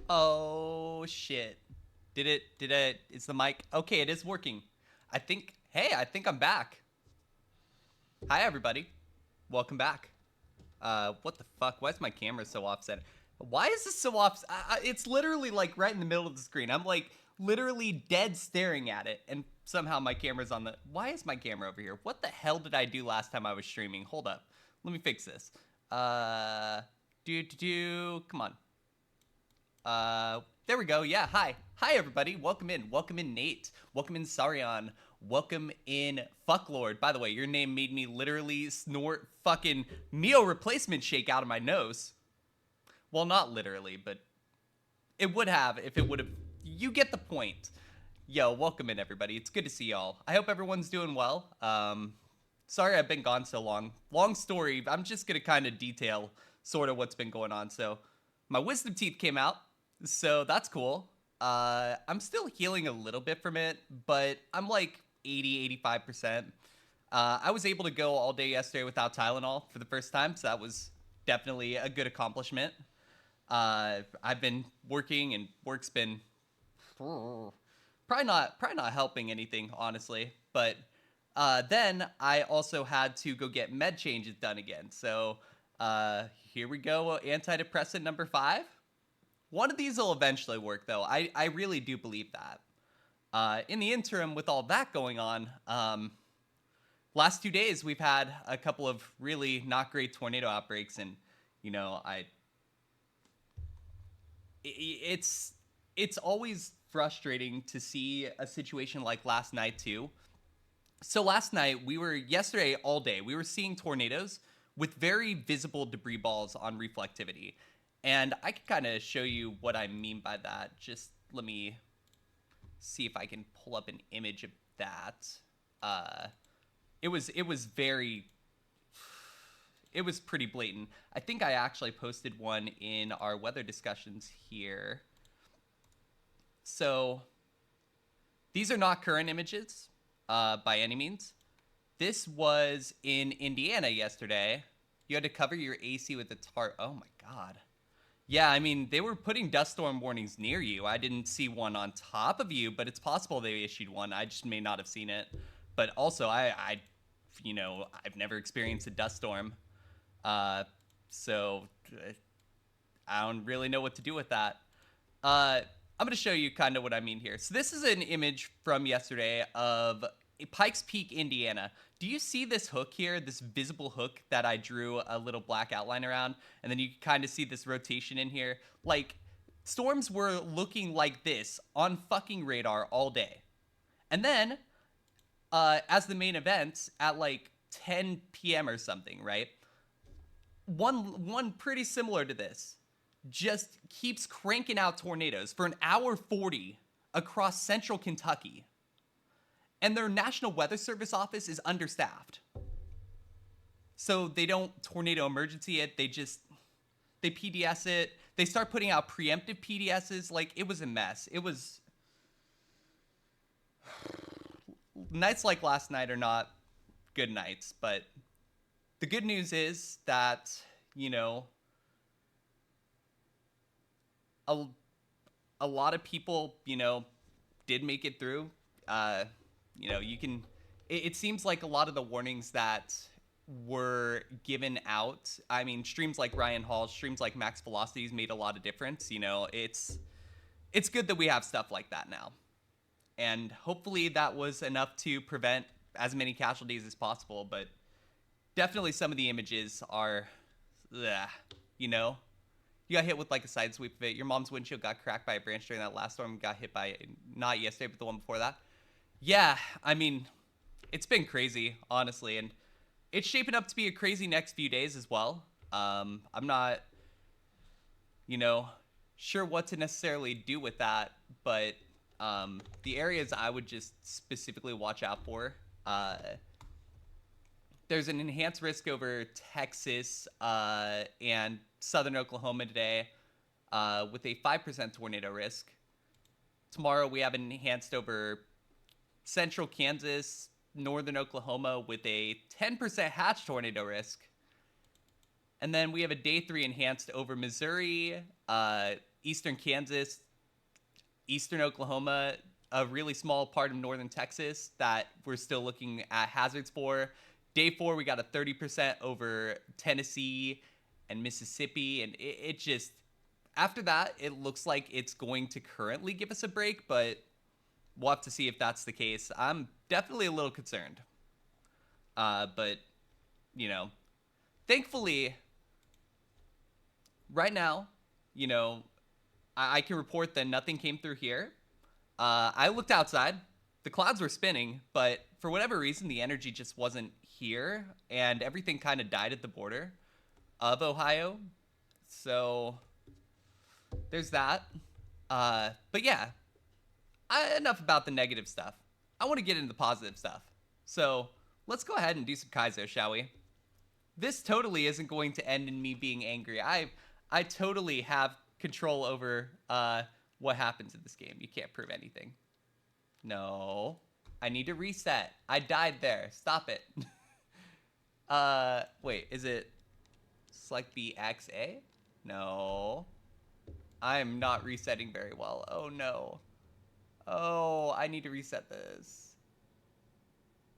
Oh shit. Is the mic okay? It is working. I think I'm back. Hi everybody. Welcome back. What the fuck? Why is my camera so offset? Why is this so off? It's literally like right in the middle of the screen. I'm like literally dead staring at it, and somehow my camera's on the. Why is my camera over here? What the hell did I do last time I was streaming? Hold up. Let me fix this. Uh, Come on. There we go. Yeah, hi. Hi, everybody. Welcome in. Welcome in, Nate. Welcome in, Sarion. Welcome in, Fucklord. By the way, your name made me literally snort fucking meal replacement shake out of my nose. Well, not literally, but it would have if it would have. You get the point. Yo, welcome in, everybody. It's good to see y'all. I hope everyone's doing well. Sorry I've been gone so long. Long story. I'm just going to kind of detail sort of what's been going on. So, my wisdom teeth came out. So that's cool. I'm still healing a little bit from it, but I'm like 80, 85%. I was able to go all day yesterday without Tylenol for the first time, so that was definitely a good accomplishment. I've been working, and work's been probably not helping anything, honestly. But then I also had to go get med changes done again. So here we go, antidepressant number 5. One of these will eventually work, though. I really do believe that. In the interim, with all that going on, last 2 days we've had a couple of really not great tornado outbreaks, and you know, it's always frustrating to see a situation like last night too. So last night yesterday all day we were seeing tornadoes with very visible debris balls on reflectivity. And I can kind of show you what I mean by that. Just let me see if I can pull up an image of that. It was pretty blatant. I think I actually posted one in our weather discussions here. So these are not current images by any means. This was in Indiana yesterday. You had to cover your AC with a tarp. Oh my God. Yeah, I mean, they were putting dust storm warnings near you. I didn't see one on top of you, but it's possible they issued one. I just may not have seen it. But also, I've never experienced a dust storm. So I don't really know what to do with that. I'm going to show you kind of what I mean here. So this is an image from yesterday of Pikes Peak, Indiana. Do you see this hook here, this visible hook that I drew a little black outline around? And then you can kind of see this rotation in here. Like, storms were looking like this on fucking radar all day. And then, as the main event at like 10 p.m. or something, right? One pretty similar to this just keeps cranking out tornadoes for an hour 40 across central Kentucky. And their National Weather Service office is understaffed. So they don't tornado emergency it. They PDS it. They start putting out preemptive PDSs. Like, it was a mess. It was... Nights like last night are not good nights. But the good news is that, you know, a lot of people, you know, did make it through. It seems like a lot of the warnings that were given out, I mean, streams like Ryan Hall, streams like Max Velocities made a lot of difference. You know, it's good that we have stuff like that now. And hopefully that was enough to prevent as many casualties as possible. But definitely some of the images are, you know, you got hit with like a side sweep of it. Your mom's windshield got cracked by a branch during that last storm, got hit by, not yesterday, but the one before that. Yeah, I mean, it's been crazy, honestly, and it's shaping up to be a crazy next few days as well. I'm not, you know, sure what to necessarily do with that, but the areas I would just specifically watch out for, there's an enhanced risk over Texas and southern Oklahoma today with a 5% tornado risk. Tomorrow we have an enhanced over central Kansas, northern Oklahoma with a 10% hatch tornado risk. And then we have a day 3 enhanced over Missouri, eastern Kansas, eastern Oklahoma, a really small part of northern Texas that we're still looking at hazards for. Day 4, we got a 30% over Tennessee and Mississippi, and it just, after that, it looks like it's going to currently give us a break, but we'll have to see if that's the case. I'm definitely a little concerned. But, you know, thankfully, right now, you know, I can report that nothing came through here. I looked outside. The clouds were spinning, but for whatever reason, the energy just wasn't here, and everything kind of died at the border of Ohio. So there's that. But yeah, enough about the negative stuff. I want to get into the positive stuff. So let's go ahead and do some Kaizo, shall we? This totally isn't going to end in me being angry. I totally have control over what happens in this game. You can't prove anything. No. I need to reset. I died there. Stop it. Wait, is it select BXA? No. I'm not resetting very well. Oh no. Oh, I need to reset this.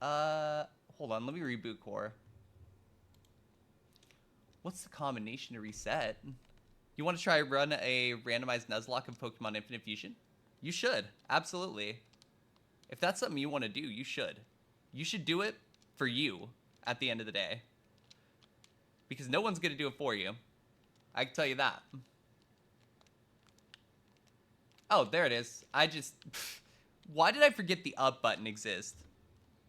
Hold on, let me reboot core. What's the combination to reset? You want to try run a randomized Nuzlocke of Pokemon Infinite Fusion? You should, absolutely. If that's something you want to do, you should. You should do it for you at the end of the day. Because no one's going to do it for you. I can tell you that. Oh, there it is. Why did I forget the up button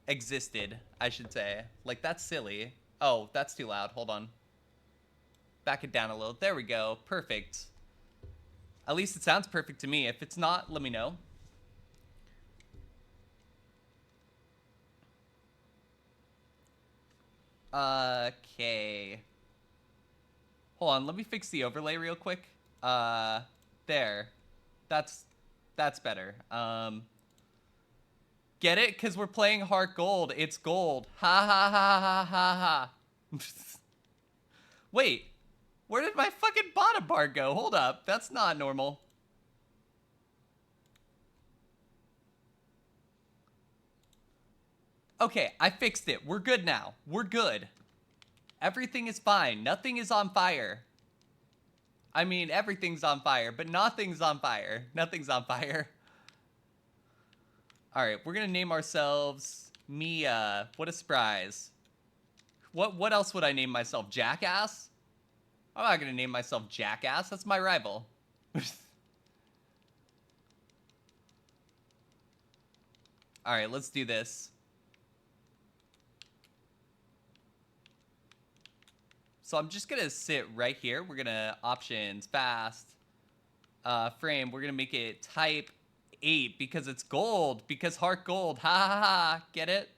existed, I should say. Like, that's silly. Oh, that's too loud. Hold on. Back it down a little. There we go. Perfect. At least it sounds perfect to me. If it's not, let me know. Okay. Hold on, let me fix the overlay real quick. There. That's better. Get it? Because we're playing HeartGold. It's gold. Ha ha ha ha ha ha. Wait. Where did my fucking bottom bar go? Hold up. That's not normal. Okay, I fixed it. We're good now. We're good. Everything is fine. Nothing is on fire. I mean, everything's on fire, but nothing's on fire. Nothing's on fire. All right, we're gonna name ourselves Mia. What a surprise. What else would I name myself? Jackass? I'm not gonna name myself Jackass. That's my rival. All right, let's do this. So I'm just gonna sit right here. We're gonna options, fast, frame. We're gonna make it type 8 because it's gold, because HeartGold. Ha ha ha, get it?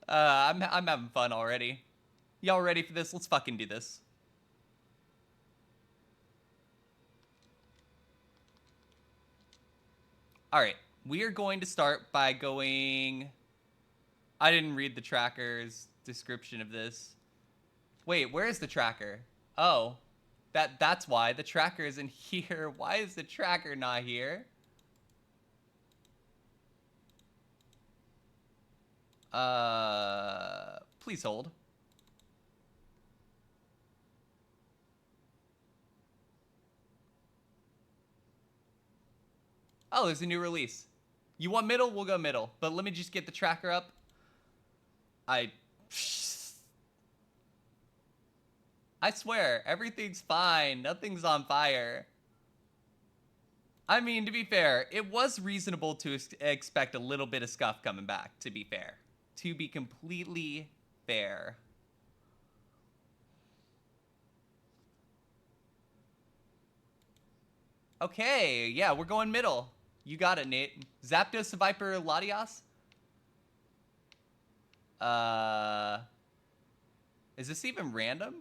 I'm having fun already. Y'all ready for this? Let's fucking do this. All right, we are going to start by going... I didn't read the tracker's description of this. Wait, where is the tracker? Oh, that's why. The tracker isn't here. Why is the tracker not here? Please hold. Oh, there's a new release. You want middle? We'll go middle. But let me just get the tracker up. I swear, everything's fine. Nothing's on fire. I mean, to be fair, it was reasonable to expect a little bit of scuff coming back, to be fair. To be completely fair. Okay, yeah, we're going middle. You got it, Nate. Zapdos, Viper, Latias? Is this even random?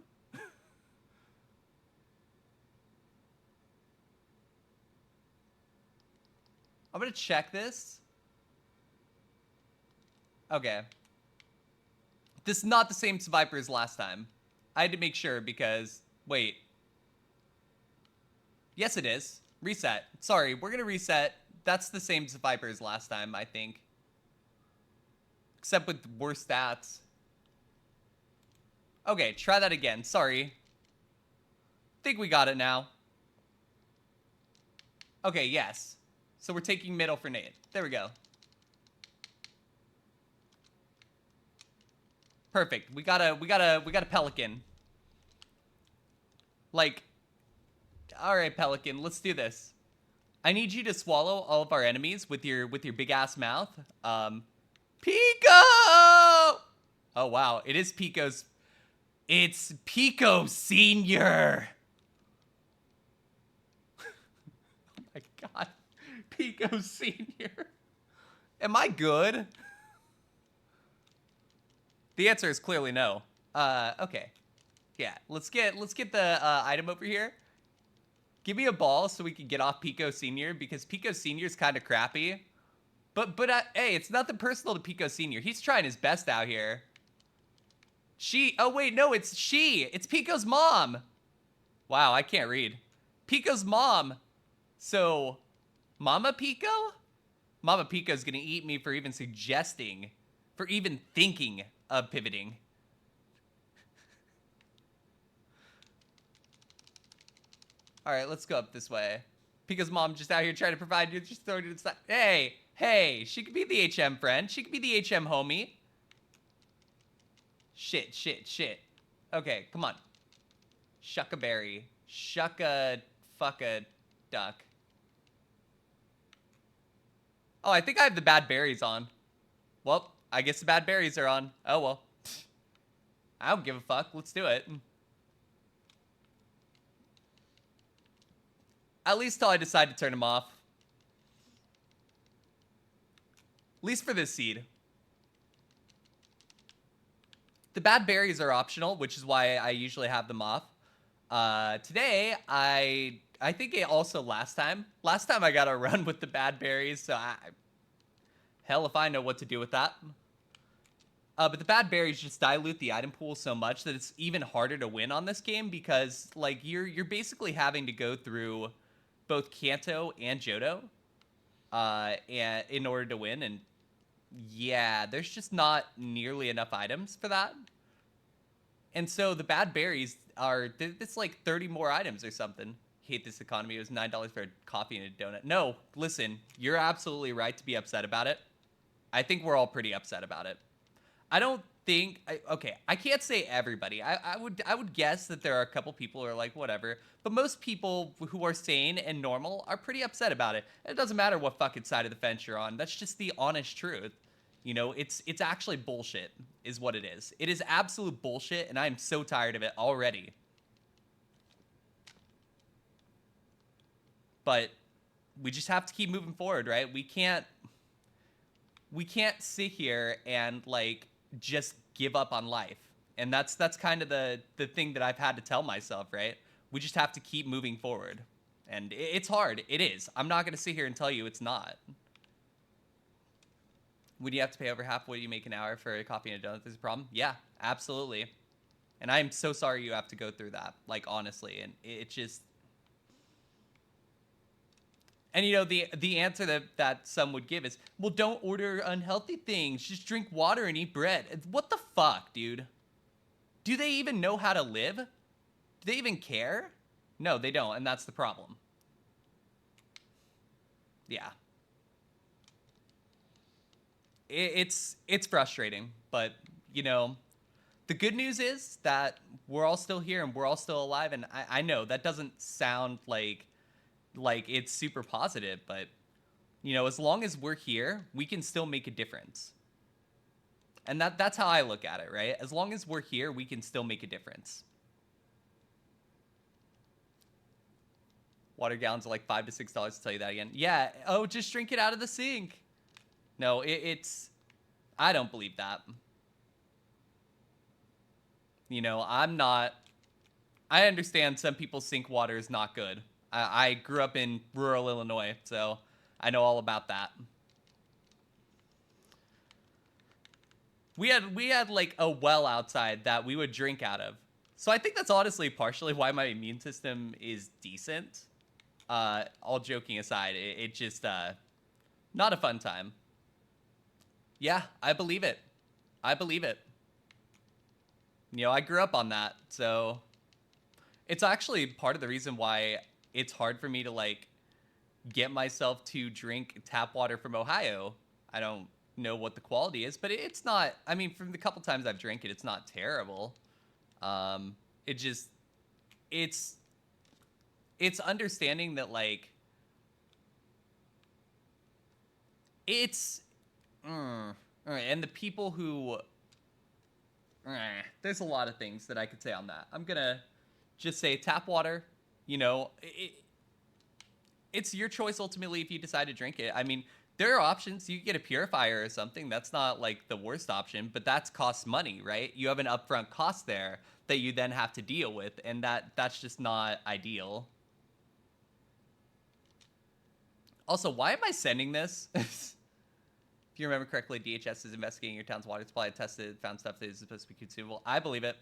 I'm gonna check this. Okay. This is not the same Viper as last time. I had to make sure because... Wait. Yes, it is. Reset. Sorry, we're gonna reset. That's the same Viper as last time, I think. Except with worse stats. Okay, try that again. Sorry. Think we got it now. Okay, yes. So we're taking middle for Nate. There we go. Perfect. We got a pelican. Like, all right, pelican, let's do this. I need you to swallow all of our enemies with your big ass mouth. Pico! Oh wow, it is Pico's. It's Pico Senior. Oh my god, Pico Senior. Am I good? The answer is clearly no. Okay. Yeah, let's get the item over here. Give me a ball so we can get off Pico Senior, because Pico Senior is kind of crappy. But hey, it's nothing personal to Pico Senior. He's trying his best out here. Oh wait, no, it's she. It's Pico's mom. Wow, I can't read. Pico's mom. So, Mama Pico? Mama Pico's gonna eat me for even suggesting, for even thinking of pivoting. All right, let's go up this way. Pico's mom just out here trying to provide you, just throwing it inside. Hey, she could be the HM friend. She could be the HM homie. Shit. Okay, come on. Shuck a berry. Shuck a fuck a duck. Oh, I think I have the bad berries on. Well, I guess the bad berries are on. Oh, well. I don't give a fuck. Let's do it. At least till I decide to turn them off. At least for this seed. The bad berries are optional, which is why I usually have them off. Today, I think also last time I got a run with the bad berries, so hell if I know what to do with that. But the bad berries just dilute the item pool so much that it's even harder to win on this game, because like you're basically having to go through both Kanto and Johto and in order to win, and yeah, there's just not nearly enough items for that. And so the bad berries it's like 30 more items or something. Hate this economy. It was $9 for a coffee and a donut. No, listen, you're absolutely right to be upset about it. I think we're all pretty upset about it. I don't think I can't say everybody. I would guess that there are a couple people who are like whatever, but most people who are sane and normal are pretty upset about it. It doesn't matter what fucking side of the fence you're on. That's just the honest truth. You know, it's actually bullshit is what it is. It is absolute bullshit, and I'm so tired of it already. But we just have to keep moving forward, right? We can't sit here and like just give up on life. And that's kind of the thing that I've had to tell myself, right? We just have to keep moving forward. And it's hard. It is. I'm not going to sit here and tell you it's not. Would you have to pay over half what you make an hour for a coffee and a donut? There's a problem? Yeah, absolutely. And I'm so sorry you have to go through that, like honestly. And it just... And you know, the answer that some would give is, well, don't order unhealthy things. Just drink water and eat bread. What the fuck, dude? Do they even know how to live? Do they even care? No, they don't, and that's the problem. Yeah. It's frustrating, but, you know, the good news is that we're all still here and we're all still alive, and I know that doesn't sound like it's super positive, but you know, as long as we're here, we can still make a difference. And that's how I look at it, right? As long as we're here, we can still make a difference. Water gallons are like $5 to $6 to tell you that again. Yeah, oh, just drink it out of the sink. No, it's I don't believe that. You know, I understand some people's sink water is not good. I grew up in rural Illinois, so I know all about that. We had like a well outside that we would drink out of. So I think that's honestly partially why my immune system is decent. all joking aside, it just not a fun time. Yeah, I believe it. I believe it. You know, I grew up on that, so it's actually part of the reason why it's hard for me to like get myself to drink tap water from Ohio. I don't know what the quality is, but it's not. I mean, from the couple times I've drank it, it's not terrible. It just it's it's understanding that like it's and the people who there's a lot of things that I could say on that. I'm gonna just say tap water. You know, it's your choice ultimately if you decide to drink it. I mean, there are options. You can get a purifier or something. That's not like the worst option, but that's costs money, right? You have an upfront cost there that you then have to deal with, and that's just not ideal. Also, why am I sending this? If you remember correctly, DHS is investigating your town's water supply, tested, found stuff that is supposed to be consumable. I believe it.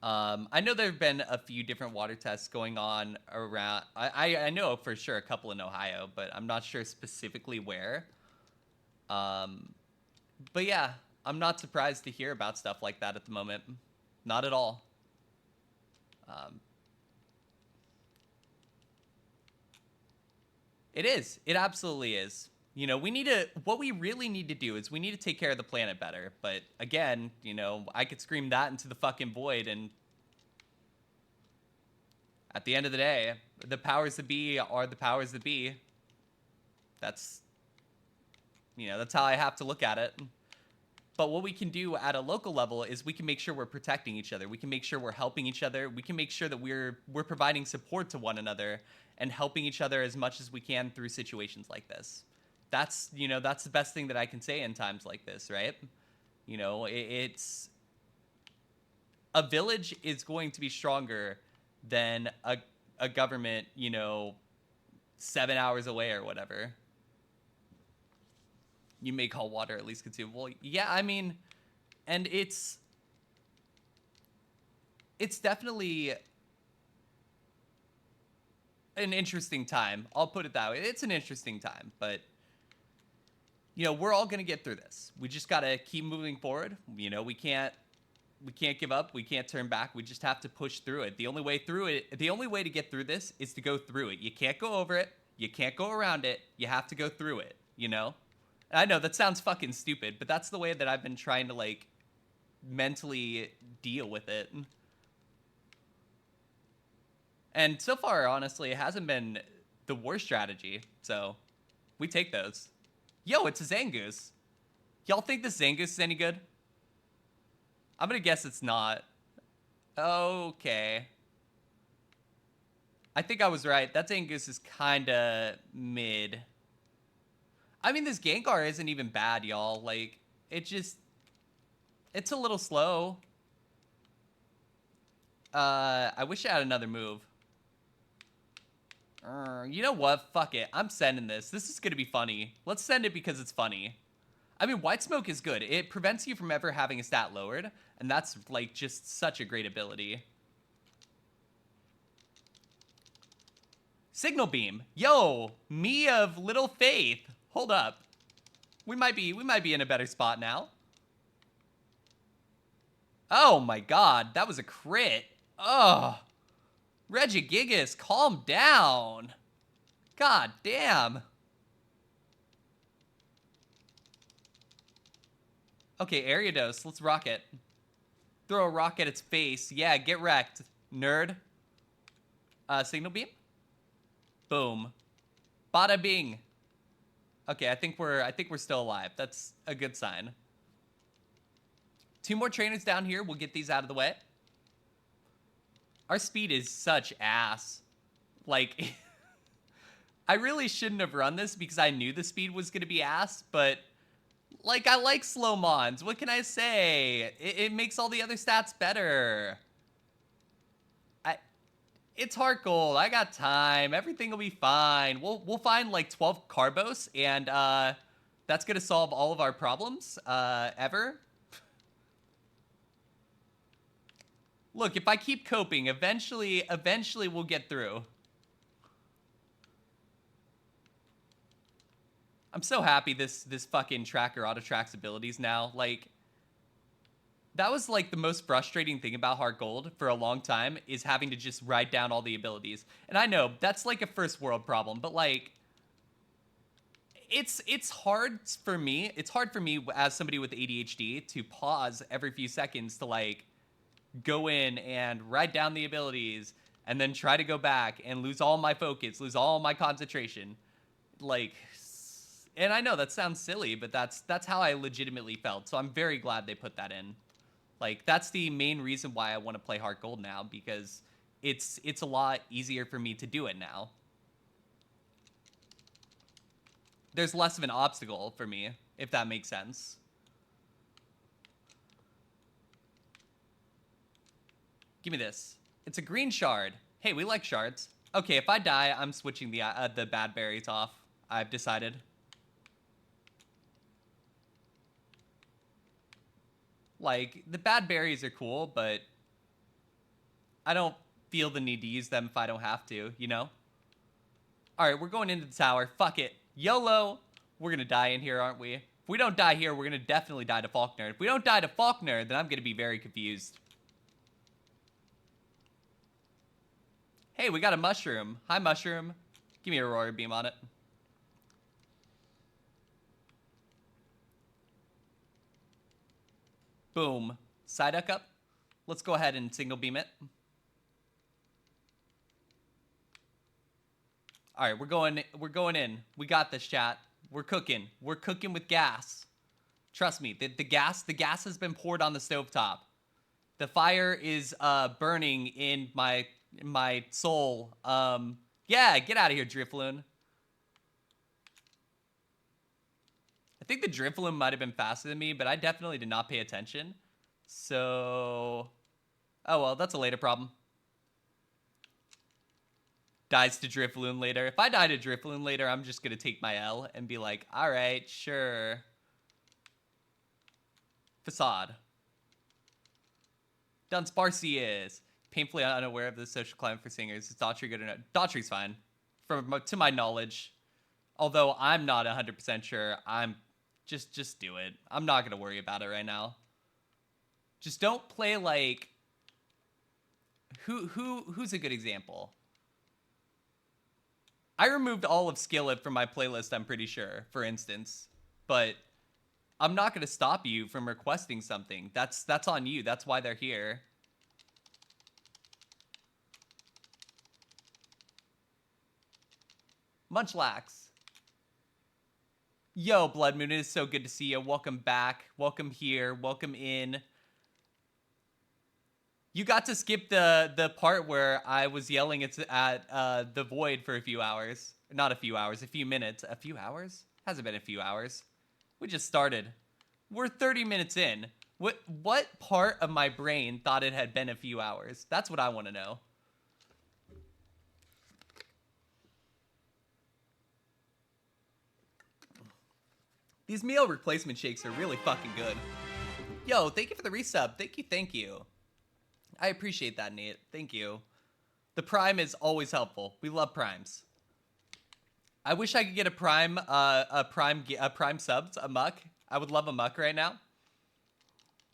I know there have been a few different water tests going on around. I know for sure a couple in Ohio, but I'm not sure specifically where. But yeah, I'm not surprised to hear about stuff like that at the moment. Not at all. It is. It absolutely is. You know, what we really need to do is we need to take care of the planet better. But again, you know, I could scream that into the fucking void, and at the end of the day, the powers that be are the powers that be. That's, you know, that's how I have to look at it. But what we can do at a local level is we can make sure we're protecting each other. We can make sure we're helping each other. We can make sure that we're providing support to one another and helping each other as much as we can through situations like this. That's, you know, that's the best thing that I can say in times like this, right? You know, it's a village is going to be stronger than a government, you know, 7 hours away or whatever. You may call water at least consumable. Yeah, I mean, and it's definitely an interesting time. I'll put it that way. It's an interesting time, but you know, we're all going to get through this. We just got to keep moving forward. You know, we can't give up. We can't turn back. We just have to push through it. The only way to get through this is to go through it. You can't go over it. You can't go around it. You have to go through it, you know? I know that sounds fucking stupid, but that's the way that I've been trying to like mentally deal with it. And so far, honestly, it hasn't been the worst strategy. So we take those. Yo, it's a Zangoose. Y'all think this Zangoose is any good? I'm gonna guess it's not. Okay. I think I was right. That Zangoose is kinda mid. I mean, this Gengar isn't even bad, y'all. Like, it's a little slow. I wish I had another move. You know what? Fuck it. I'm sending this. This is gonna be funny. Let's send it because it's funny. I mean, White Smoke is good. It prevents you from ever having a stat lowered, and that's, like, just such a great ability. Signal Beam. Yo, me of little faith. Hold up. We might be in a better spot now. Oh my god, that was a crit. Oh. Regigigas, calm down. God damn. Okay, Ariados, let's rock it. Throw a rock at its face. Yeah, get wrecked, nerd. Signal Beam? Boom. Bada bing. Okay, I think we're still alive. That's a good sign. 2 more trainers down here. We'll get these out of the way. Our speed is such ass. Like, I really shouldn't have run this because I knew the speed was going to be ass, but, like, I like slow mons. What can I say? It makes all the other stats better. It's HeartGold. I got time. Everything will be fine. We'll find, like, 12 Carbos, and, that's going to solve all of our problems, ever. Look, if I keep coping, eventually we'll get through. I'm so happy this fucking tracker auto tracks abilities now. Like, that was like the most frustrating thing about HeartGold for a long time, is having to just write down all the abilities. And I know that's like a first world problem, but like, it's hard for me. It's hard for me as somebody with ADHD to pause every few seconds to like go in and write down the abilities and then try to go back and lose all my focus, lose all my concentration. Like, and I know that sounds silly, but that's how I legitimately felt. So I'm very glad they put that in. Like, that's the main reason why I want to play HeartGold now, because it's a lot easier for me to do it now. There's less of an obstacle for me, if that makes sense. Give me this. It's a green shard. Hey, we like shards. Okay, if I die, I'm switching the bad berries off. I've decided. Like, the bad berries are cool, but I don't feel the need to use them if I don't have to, you know? Alright, we're going into the tower. Fuck it. YOLO! We're gonna die in here, aren't we? If we don't die here, we're gonna definitely die to Faulkner. If we don't die to Faulkner, then I'm gonna be very confused. Hey, we got a mushroom. Hi, mushroom. Give me a Aurora Beam on it. Boom. Psyduck up. Let's go ahead and single beam it. All right, we're going in. We got this, chat. We're cooking. We're cooking with gas. Trust me, the gas has been poured on the stovetop. The fire is burning in my soul. Yeah, get out of here, Drifloon. I think the Drifloon might have been faster than me, but I definitely did not pay attention. So, oh well, that's a later problem. Dies to Drifloon later. If I die to Drifloon later, I'm just gonna take my L and be like, all right, sure. Facade. Dunsparcy painfully unaware of the social climate for singers. Is Daughtry good or not? Daughtry's fine, to my knowledge. Although I'm not 100% sure. I'm just do it. I'm not gonna worry about it right now. Just don't play like who's a good example? I removed all of Skillet from my playlist, I'm pretty sure, for instance. But I'm not going to stop you from requesting something. That's on you. That's why they're here. Munchlax. Yo, Blood Moon, it is so good to see you. Welcome back. Welcome here. Welcome in. You got to skip the part where I was yelling at the void for a few hours. Not a few hours, a few minutes. A few hours? Hasn't been a few hours. We just started. We're 30 minutes in. What part of my brain thought it had been a few hours? That's what I want to know. These meal replacement shakes are really fucking good. Yo, thank you for the resub. Thank you. I appreciate that, Nate. Thank you. The Prime is always helpful. We love Primes. I wish I could get a Prime subs, a Muck. I would love a Muck right now,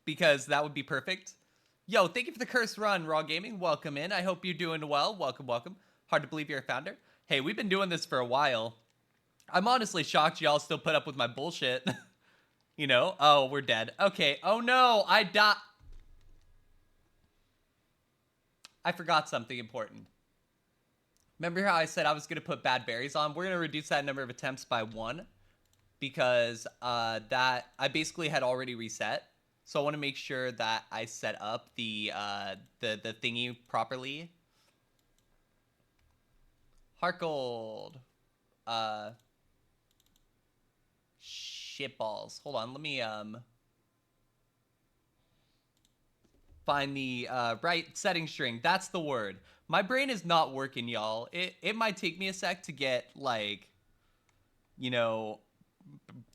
because that would be perfect. Yo, thank you for the cursed run, Raw Gaming. Welcome in. I hope you're doing well. Welcome. Hard to believe you're a founder. Hey, we've been doing this for a while. I'm honestly shocked y'all still put up with my bullshit. You know? Oh, we're dead. Okay. Oh no, I died. I forgot something important. Remember how I said I was going to put bad berries on? We're going to reduce that number of attempts by 1, because that I basically had already reset. So I want to make sure that I set up the thingy properly. HeartGold. Shitballs. Hold on, let me find the right setting string. That's the word. My brain is not working, y'all. It might take me a sec to get, like, you know,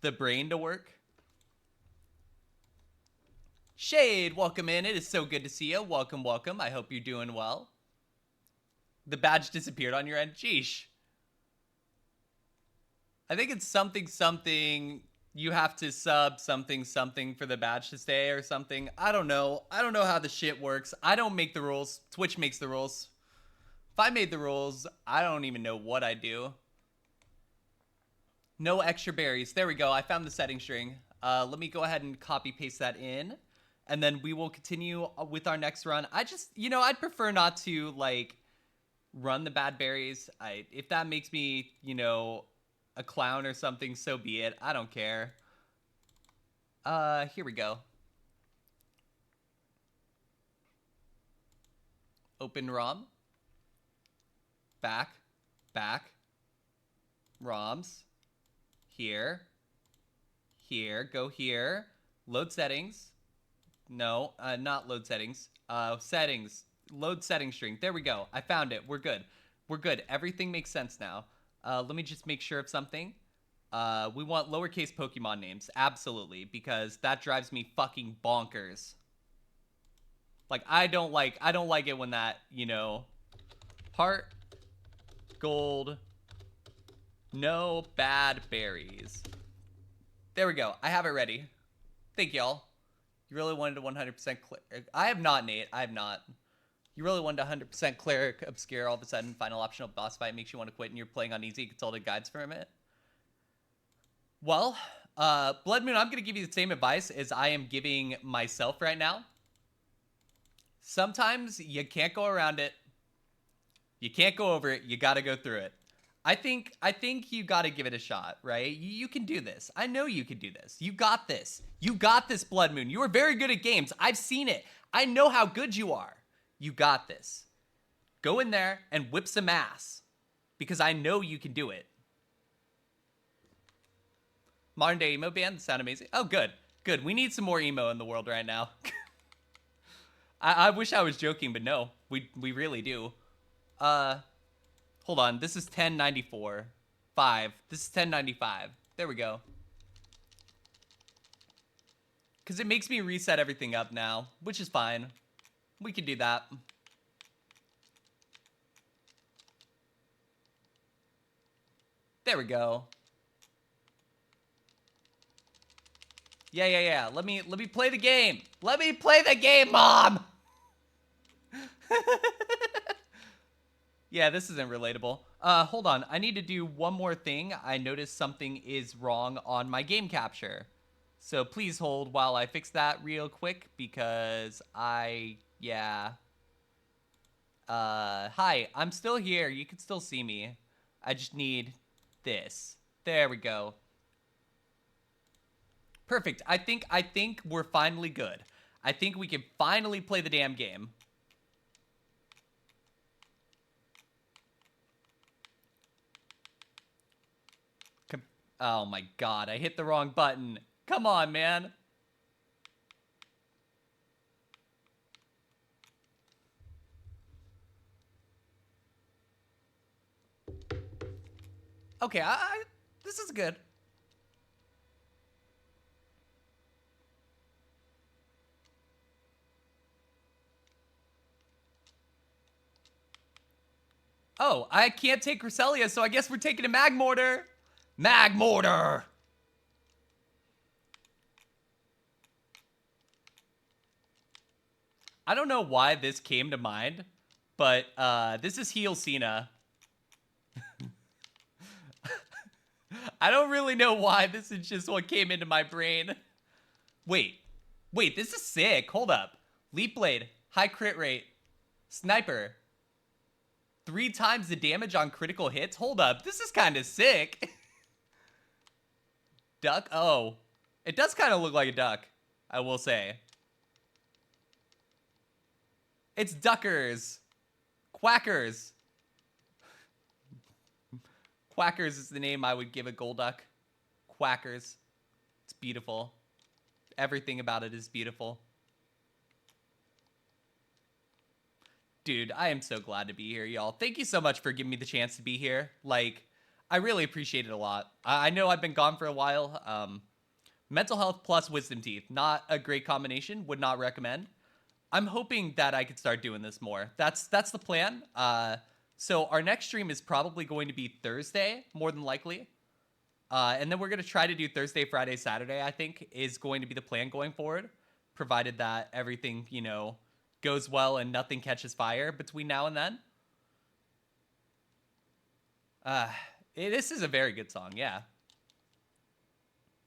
the brain to work. Shade, welcome in. It is so good to see you. Welcome. I hope you're doing well. The badge disappeared on your end. Jeesh. I think it's something something. You have to sub something something for the badge to stay or something. I don't know. I don't know how the shit works. I don't make the rules. Twitch makes the rules. If I made the rules, I don't even know what I do. No extra berries. There we go. I found the setting string. Let me go ahead and copy paste that in. And then we will continue with our next run. I just, I'd prefer not to, like, run the bad berries. If that makes me, a clown or something, so be it. I don't care. Here we go. Open ROM. Back. ROMs. Here. Go here. Load settings. No, not load settings. Settings. Load setting string. There we go. I found it. We're good. Everything makes sense now. Let me just make sure of something. We want lowercase Pokemon names. Absolutely. Because that drives me fucking bonkers. Like, I don't like it when that, heart, gold, no bad berries. There we go. I have it ready. Thank y'all. You really wanted to 100% clear. I have not, Nate. I have not. You really wanted 100% cleric obscure all of a sudden. Final optional boss fight makes you want to quit and you're playing on easy. Consulted guides for a minute. Well, Blood Moon, I'm going to give you the same advice as I am giving myself right now. Sometimes you can't go around it. You can't go over it. You got to go through it. I think you got to give it a shot, right? You can do this. I know you can do this. You got this. You got this, Blood Moon. You are very good at games. I've seen it. I know how good you are. You got this. Go in there and whip some ass because I know you can do it. Modern day emo band sound amazing. Oh, good. We need some more emo in the world right now. I wish I was joking, but no, we really do. Hold on. This is 1094. 5. This is 1095. There we go. Because it makes me reset everything up now, which is fine. We can do that. There we go. Yeah. Let me play the game. Let me play the game, Mom! Yeah, this isn't relatable. Hold on. I need to do one more thing. I noticed something is wrong on my game capture. So please hold while I fix that real quick because yeah. Hi, I'm still here. You can still see me. I just need this. There we go. Perfect. I think we're finally good. I think we can finally play the damn game. Oh my god, I hit the wrong button. Come on, man. Okay, this is good. Oh, I can't take Cresselia, so I guess we're taking a Magmortar. Magmortar! I don't know why this came to mind, but this is Heal Cena. I don't really know why. This is just what came into my brain. Wait, this is sick. Hold up. Leap Blade, high crit rate, Sniper, 3 times the damage on critical hits. Hold up, this is kind of sick. Duck? Oh, it does kind of look like a duck, I will say. It's Duckers. Quackers. Quackers is the name I would give a Golduck. Quackers. It's beautiful. Everything about it is beautiful. Dude, I am so glad to be here, y'all. Thank you so much for giving me the chance to be here. Like, I really appreciate it a lot. I know I've been gone for a while. Mental health plus wisdom teeth. Not a great combination. Would not recommend. I'm hoping that I could start doing this more. That's the plan. So our next stream is probably going to be Thursday, more than likely. And then we're going to try to do Thursday, Friday, Saturday, I think, is going to be the plan going forward, provided that everything, you know, goes well and nothing catches fire between now and then. This is a very good song, yeah.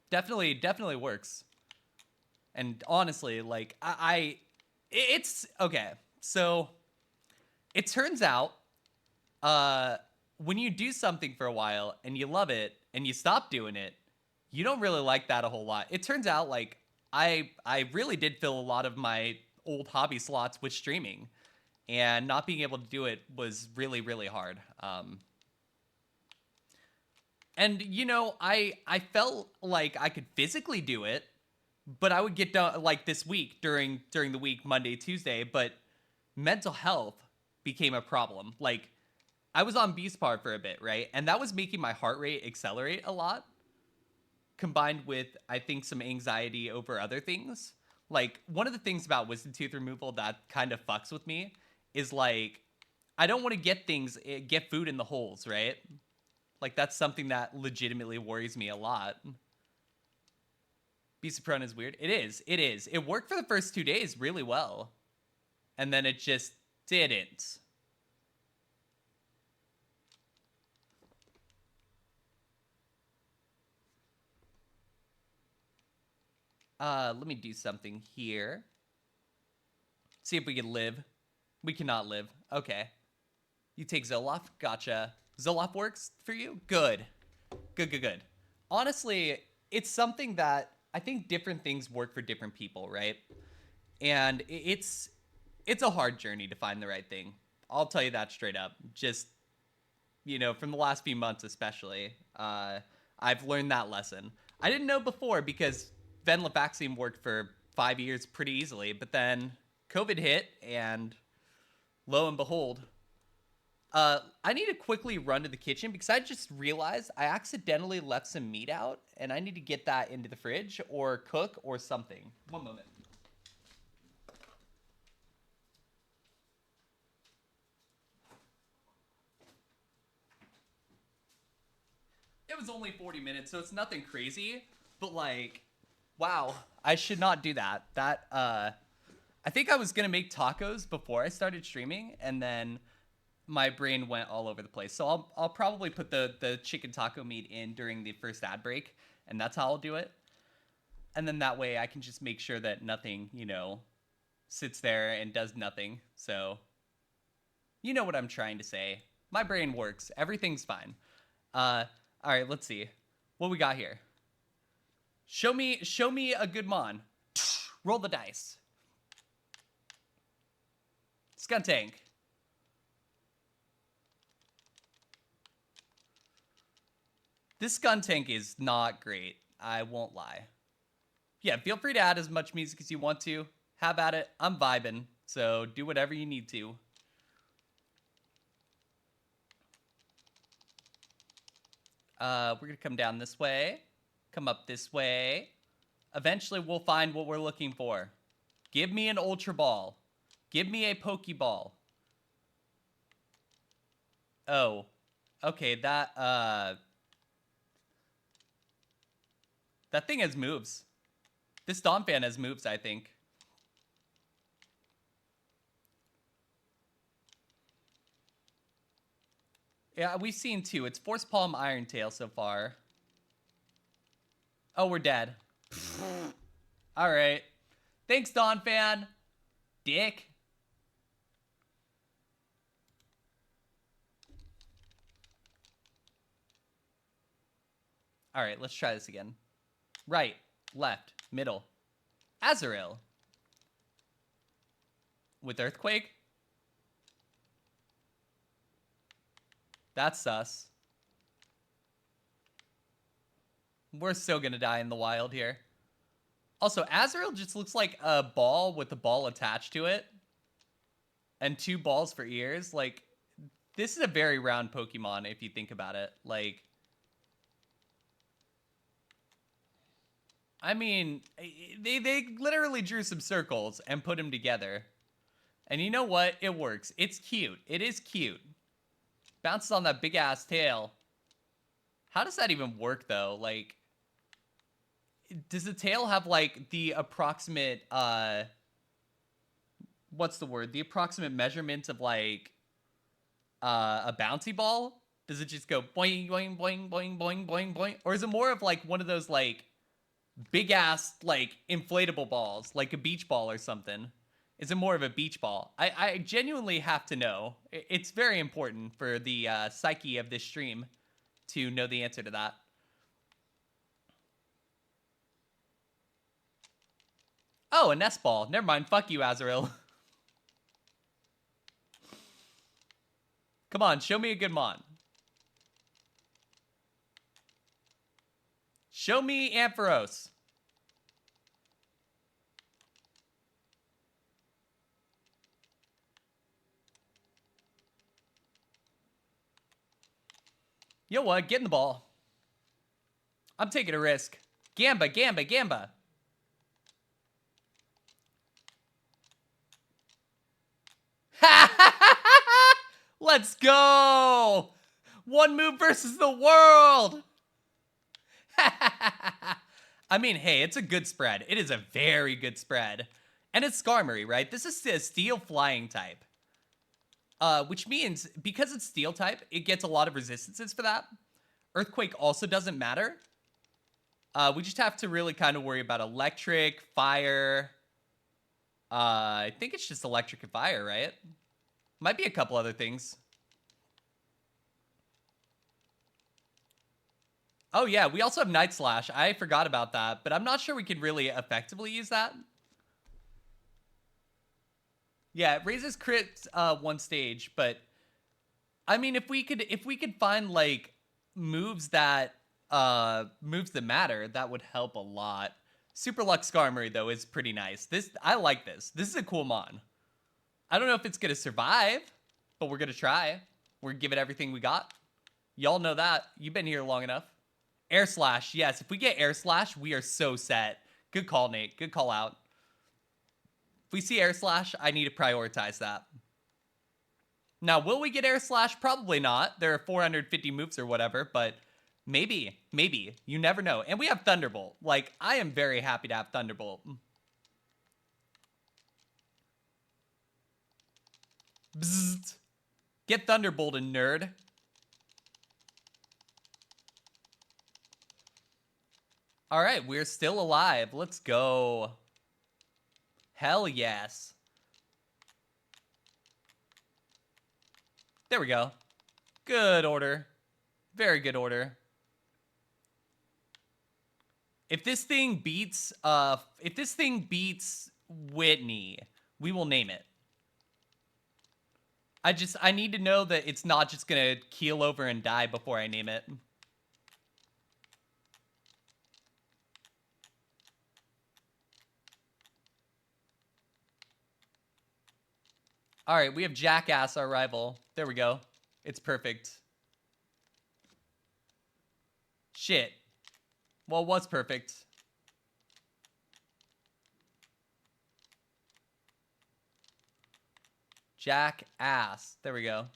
Definitely works. And honestly, like, it's, okay, so it turns out, when you do something for a while and you love it and you stop doing it, you don't really like that a whole lot. It turns out, like, I really did fill a lot of my old hobby slots with streaming, and not being able to do it was really hard. And you know, I felt like I could physically do it, but I would get done like this week during the week, Monday, Tuesday, but mental health became a problem. Like, I was on Beast Par for a bit, right? And that was making my heart rate accelerate a lot, combined with, I think, some anxiety over other things. Like, one of the things about wisdom tooth removal that kind of fucks with me is, like, I don't want to get food in the holes, right? Like, that's something that legitimately worries me a lot. Beast prone is weird. It is. It worked for the first 2 days really well. And then it just didn't. Let me do something here. See if we can live. We cannot live. Okay. You take Zoloft. Gotcha. Zoloft works for you? Good. Good. Honestly, it's something that I think different things work for different people, right? And it's a hard journey to find the right thing. I'll tell you that straight up. Just, you know, from the last few months especially, I've learned that lesson. I didn't know before because venlafaxine worked for 5 years pretty easily, but then COVID hit, and lo and behold, I need to quickly run to the kitchen because I just realized I accidentally left some meat out, and I need to get that into the fridge or cook or something. One moment. It was only 40 minutes, so it's nothing crazy, but like, wow, I should not do that. I think I was gonna make tacos before I started streaming, and then my brain went all over the place. So I'll probably put the chicken taco meat in during the first ad break, and that's how I'll do it. And then that way I can just make sure that nothing, you know, sits there and does nothing. So you know what I'm trying to say. My brain works. Everything's fine. All right, let's see. What we got here? Show me a good mon. Roll the dice. Skuntank. This Skuntank is not great. I won't lie. Yeah, feel free to add as much music as you want to. Have at it. I'm vibing, so do whatever you need to. We're gonna come down this way. Come up this way. Eventually, we'll find what we're looking for. Give me an Ultra Ball. Give me a Pokeball. Oh. Okay, that thing has moves. This Donphan has moves, I think. Yeah, we've seen two. It's Force Palm, Iron Tail so far. Oh, we're dead. All right. Thanks, Donphan. Dick. All right, let's try this again. Right, left, middle. Azrael. With Earthquake? That's sus. We're so gonna die in the wild here. Also, Azrael just looks like a ball with a ball attached to it. And 2 balls for ears. Like, this is a very round Pokemon if you think about it. Like, I mean, they literally drew some circles and put them together. And you know what? It works. It's cute. It is cute. Bounces on that big-ass tail. How does that even work, though? Like, does the tail have, like, the approximate, what's the word? The approximate measurement of, like, a bouncy ball? Does it just go boing, boing, boing, boing, boing, boing, boing? Or is it more of, like, one of those, like, big-ass, like, inflatable balls, like a beach ball or something? Is it more of a beach ball? I genuinely have to know. It's very important for the psyche of this stream to know the answer to that. Oh, a nest ball. Never mind. Fuck you, Azrael. Come on, show me a good mon. Show me Ampharos. You know what? Get in the ball. I'm taking a risk. Gamba, Gamba, Gamba. Let's go. One move versus the world. I mean, hey, it's a good spread. It is a very good spread. And it's Skarmory, right? This is a steel flying type. Which means, because it's steel type, it gets a lot of resistances for that. Earthquake also doesn't matter. We just have to really kind of worry about electric, fire. I think it's just electric and fire, right? Might be a couple other things. Oh yeah, we also have Night Slash. I forgot about that, but I'm not sure we can really effectively use that. Yeah, it raises crits one stage, but I mean, if we could find like moves that matter, that would help a lot. Super Lux Skarmory though is pretty nice. I like this. This is a cool mon. I don't know if it's gonna survive, but we're gonna try. We're gonna give it everything we got. Y'all know that. You've been here long enough. Air Slash, yes. If we get Air Slash, we are so set. Good call, Nate. Good call out. If we see Air Slash, I need to prioritize that. Now, will we get Air Slash? Probably not. There are 450 moves or whatever, but maybe. Maybe. You never know. And we have Thunderbolt. Like, I am very happy to have Thunderbolt. Bzzzt. Get Thunderbolted, nerd. All right, we're still alive. Let's go. Hell yes. There we go. Good order. Very good order. If this thing beats Whitney, we will name it. I need to know that it's not just gonna keel over and die before I name it. All right, we have Jackass, our rival. There we go. It's perfect. Shit. Well, it was perfect. Jackass. There we go.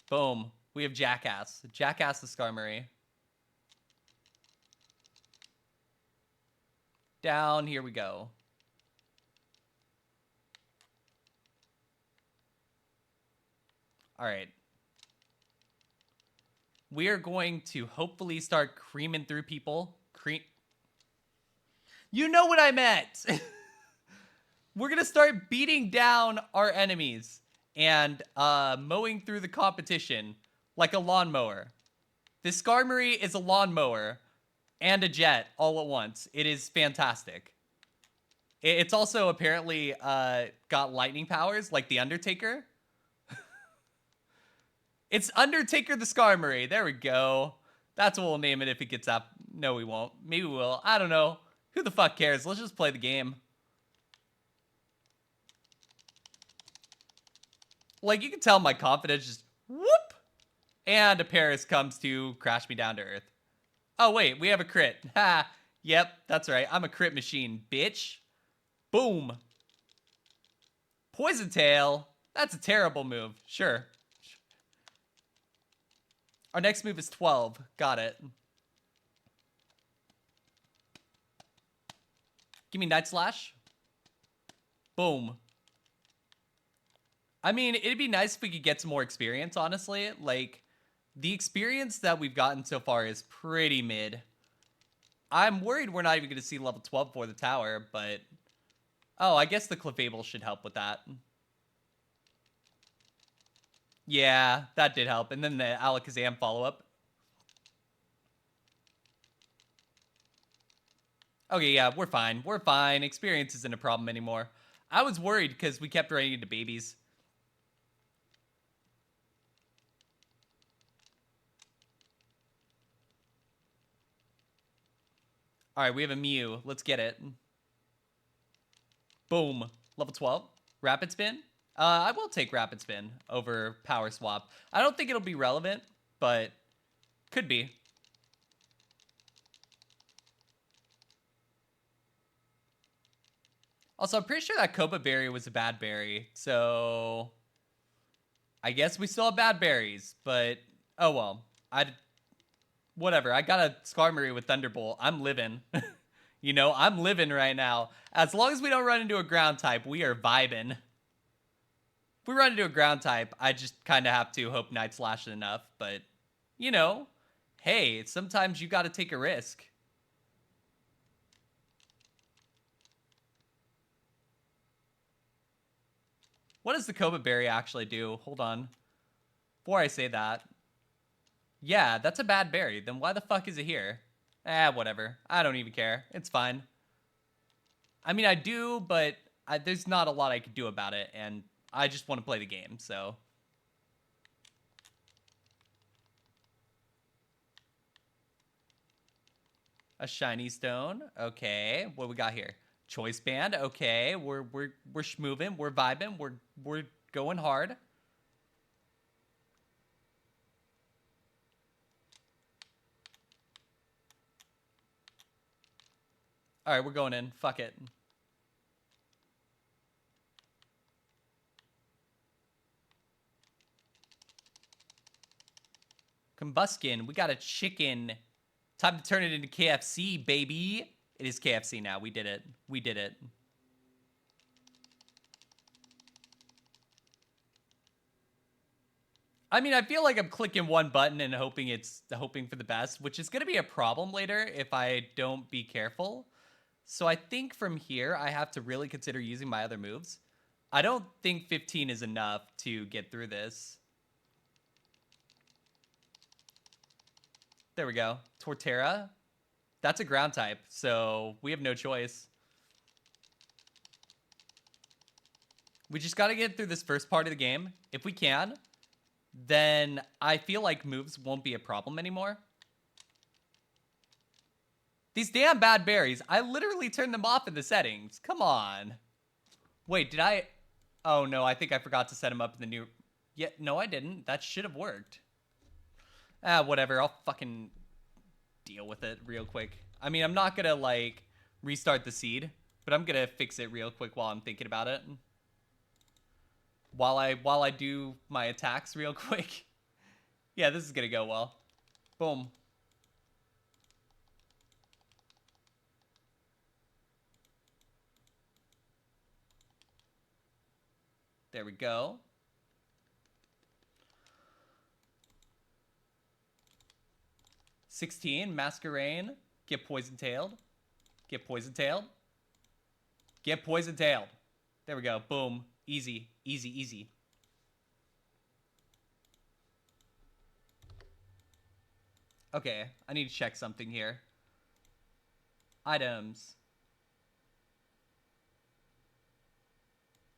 Boom. We have Jackass. Jackass the Skarmory. Down. Here we go. All right. We are going to hopefully start creaming through people. You know what I meant! We're going to start beating down our enemies and mowing through the competition like a lawnmower. This Skarmory is a lawnmower and a jet all at once. It is fantastic. It's also apparently got lightning powers like the Undertaker. It's Undertaker the Skarmory. There we go. That's what we'll name it if it gets up. No, we won't. Maybe we will. I don't know. Who the fuck cares? Let's just play the game. Like, you can tell my confidence just whoop. And a Paris comes to crash me down to earth. Oh, wait. We have a crit. Ha. Yep, that's right. I'm a crit machine, bitch. Boom. Poison Tail. That's a terrible move. Sure. Our next move is 12. Got it. Give me Night Slash. Boom. I mean, it'd be nice if we could get some more experience, honestly. Like, the experience that we've gotten so far is pretty mid. I'm worried we're not even going to see level 12 for the tower, but... Oh, I guess the Clefable should help with that. Yeah, that did help. And then the Alakazam follow-up. Okay, yeah, we're fine. We're fine. Experience isn't a problem anymore. I was worried because we kept running into babies. All right, we have a Mew. Let's get it. Boom. Level 12. Rapid Spin. I will take Rapid Spin over Power Swap. I don't think it'll be relevant, but could be. Also, I'm pretty sure that Copa Berry was a bad berry, so I guess we still have bad berries, but oh well. Whatever. I got a Skarmory with Thunderbolt. I'm living. You know, I'm living right now. As long as we don't run into a ground type, we are vibing. If we run into a ground type, I just kind of have to hope Night Slash is enough. But, you know, hey, sometimes you got to take a risk. What does the Copa Berry actually do? Hold on. Before I say that. Yeah, that's a bad berry. Then why the fuck is it here? Whatever. I don't even care. It's fine. I mean, I do, but there's not a lot I could do about it, and I just want to play the game, so... A shiny stone. Okay. What we got here? Choice band. Okay. We're schmoving. We're vibing. We're going hard. All right, we're going in. Fuck it. Combuskin. We got a chicken. Time to turn it into KFC, baby. It is KFC now. We did it. We did it. I mean, I feel like I'm clicking one button and hoping for the best, which is going to be a problem later if I don't be careful. So I think from here, I have to really consider using my other moves. I don't think 15 is enough to get through this. There we go. Torterra. That's a ground type, so we have no choice. We just got to get through this first part of the game. If we can, then I feel like moves won't be a problem anymore. These damn bad berries. I literally turned them off in the settings. Come on. Wait, did I... Oh, no, I think I forgot to set them up in the new... Yeah, no, I didn't. That should have worked. Whatever. I'll fucking deal with it real quick. I mean, I'm not gonna, like, restart the seed, but I'm gonna fix it real quick while I'm thinking about it. While I do my attacks real quick. Yeah, this is gonna go well. Boom. There we go. $16, Masquerain. Get poison-tailed. Get poison-tailed. Get poison-tailed. There we go. Boom. Easy. Easy, easy. Okay, I need to check something here. Items.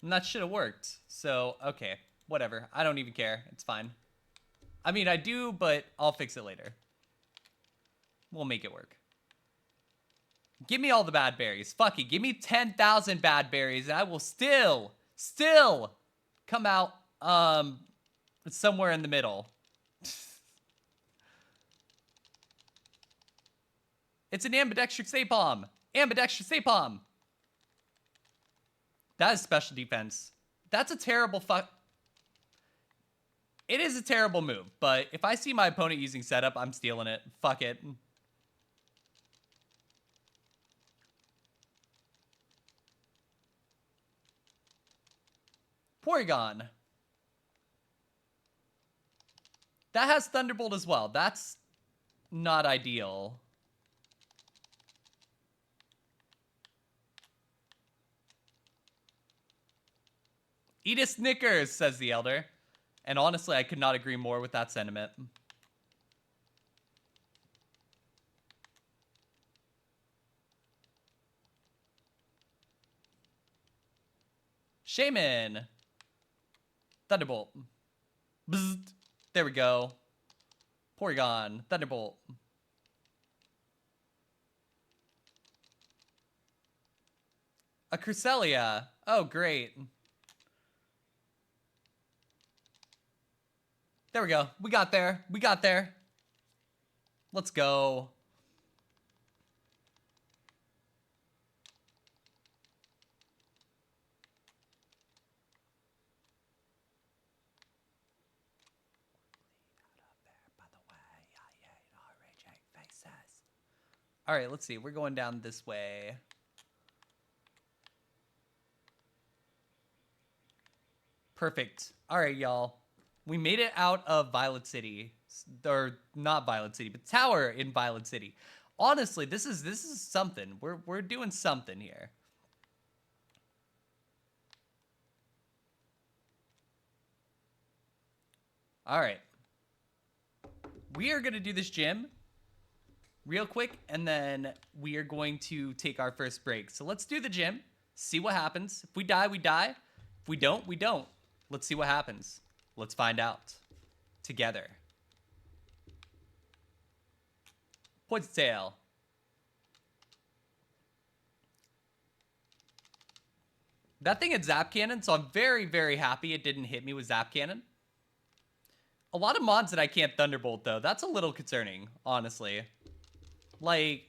And that should have worked. So, okay. Whatever. I don't even care. It's fine. I mean, I do, but I'll fix it later. We'll make it work. Give me all the bad berries. Fuck it. Give me 10,000 bad berries, and I will still come out somewhere in the middle. It's an ambidextrous Napalm. Ambidextrous Napalm. That is special defense. That's a terrible fuck. It is a terrible move, but if I see my opponent using setup, I'm stealing it. Fuck it. Porygon. That has Thunderbolt as well. That's not ideal. Eat a Snickers, says the Elder. And honestly, I could not agree more with that sentiment. Shaman. Thunderbolt. Bzzzt. There we go. Porygon. Thunderbolt. A Cresselia. Oh, great. There we go. We got there. We got there. Let's go. All right, let's see. We're going down this way. Perfect. All right, y'all. We made it out of Violet City. Or not Violet City, but Tower in Violet City. Honestly, this is something. We're doing something here. All right. We are going to do this gym real quick, and then we are going to take our first break. So let's do the gym, see what happens. If we die, we die. If we don't, we don't. Let's see what happens. Let's find out together. Poison Tail. That thing had Zap Cannon, so I'm very, very happy it didn't hit me with Zap Cannon. A lot of mods that I can't Thunderbolt, though. That's a little concerning, honestly. Like,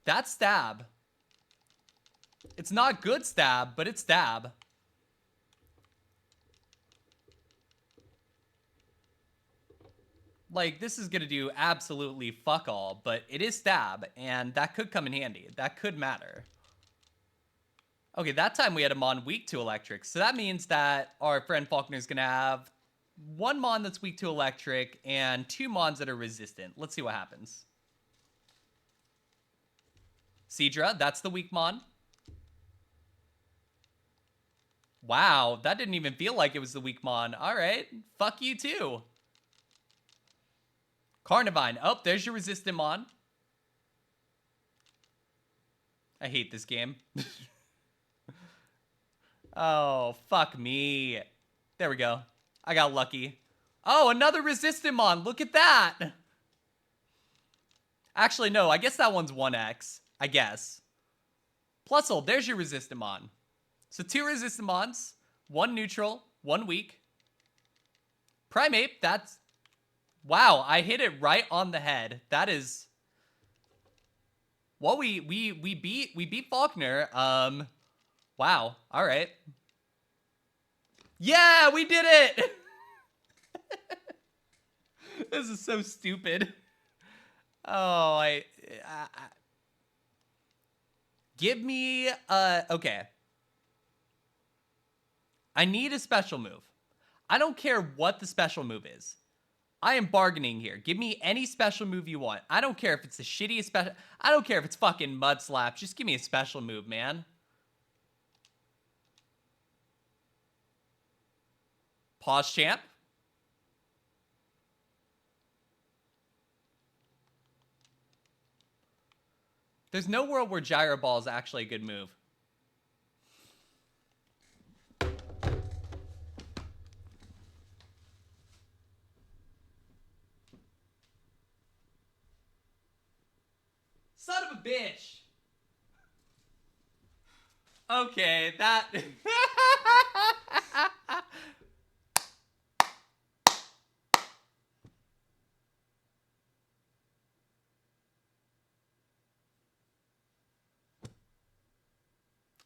that's stab. It's not good stab, but it's stab. Like, this is gonna do absolutely fuck all, but it is stab, and that could come in handy. That could matter. Okay, that time we had a Mon weak to electric, so that means that our friend Faulkner's gonna have one Mon that's weak to electric and two Mons that are resistant. Let's see what happens. Seadra, that's the weak Mon. Wow, that didn't even feel like it was the weak Mon. All right, fuck you too. Carnivine. Oh, there's your resistant Mon. I hate this game. Oh, fuck me. There we go. I got lucky. Oh, another resistant Mon. Look at that. Actually, no. I guess that one's 1x. I guess. Plusle, there's your resistant Mon. So 2 resistant Mons. 1 neutral. 1 weak. Primeape, that's... Wow, I hit it right on the head. That is... Well, we beat Faulkner. Wow. All right. Yeah, we did it. This is so stupid. Oh, give me okay. I need a special move. I don't care what the special move is. I am bargaining here. Give me any special move you want. I don't care if it's the shittiest special. I don't care if it's fucking Mud Slap. Just give me a special move, man. Pause champ. There's no world where Gyro Ball is actually a good move. Son of a bitch. Okay, that...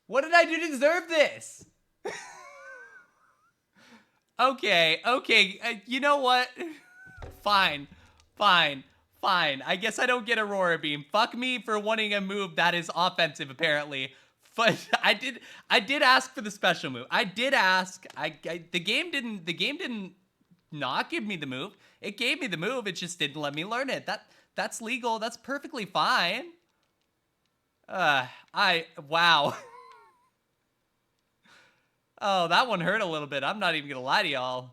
What did I do to deserve this? Okay, okay. You know what? Fine, fine, fine. I guess I don't get Aurora Beam. Fuck me for wanting a move that is offensive, apparently. But I did ask for the special move. I did ask. The game didn't not give me the move. It gave me the move. It just didn't let me learn it. That's legal. That's perfectly fine. Wow. Oh, that one hurt a little bit. I'm not even gonna lie to y'all.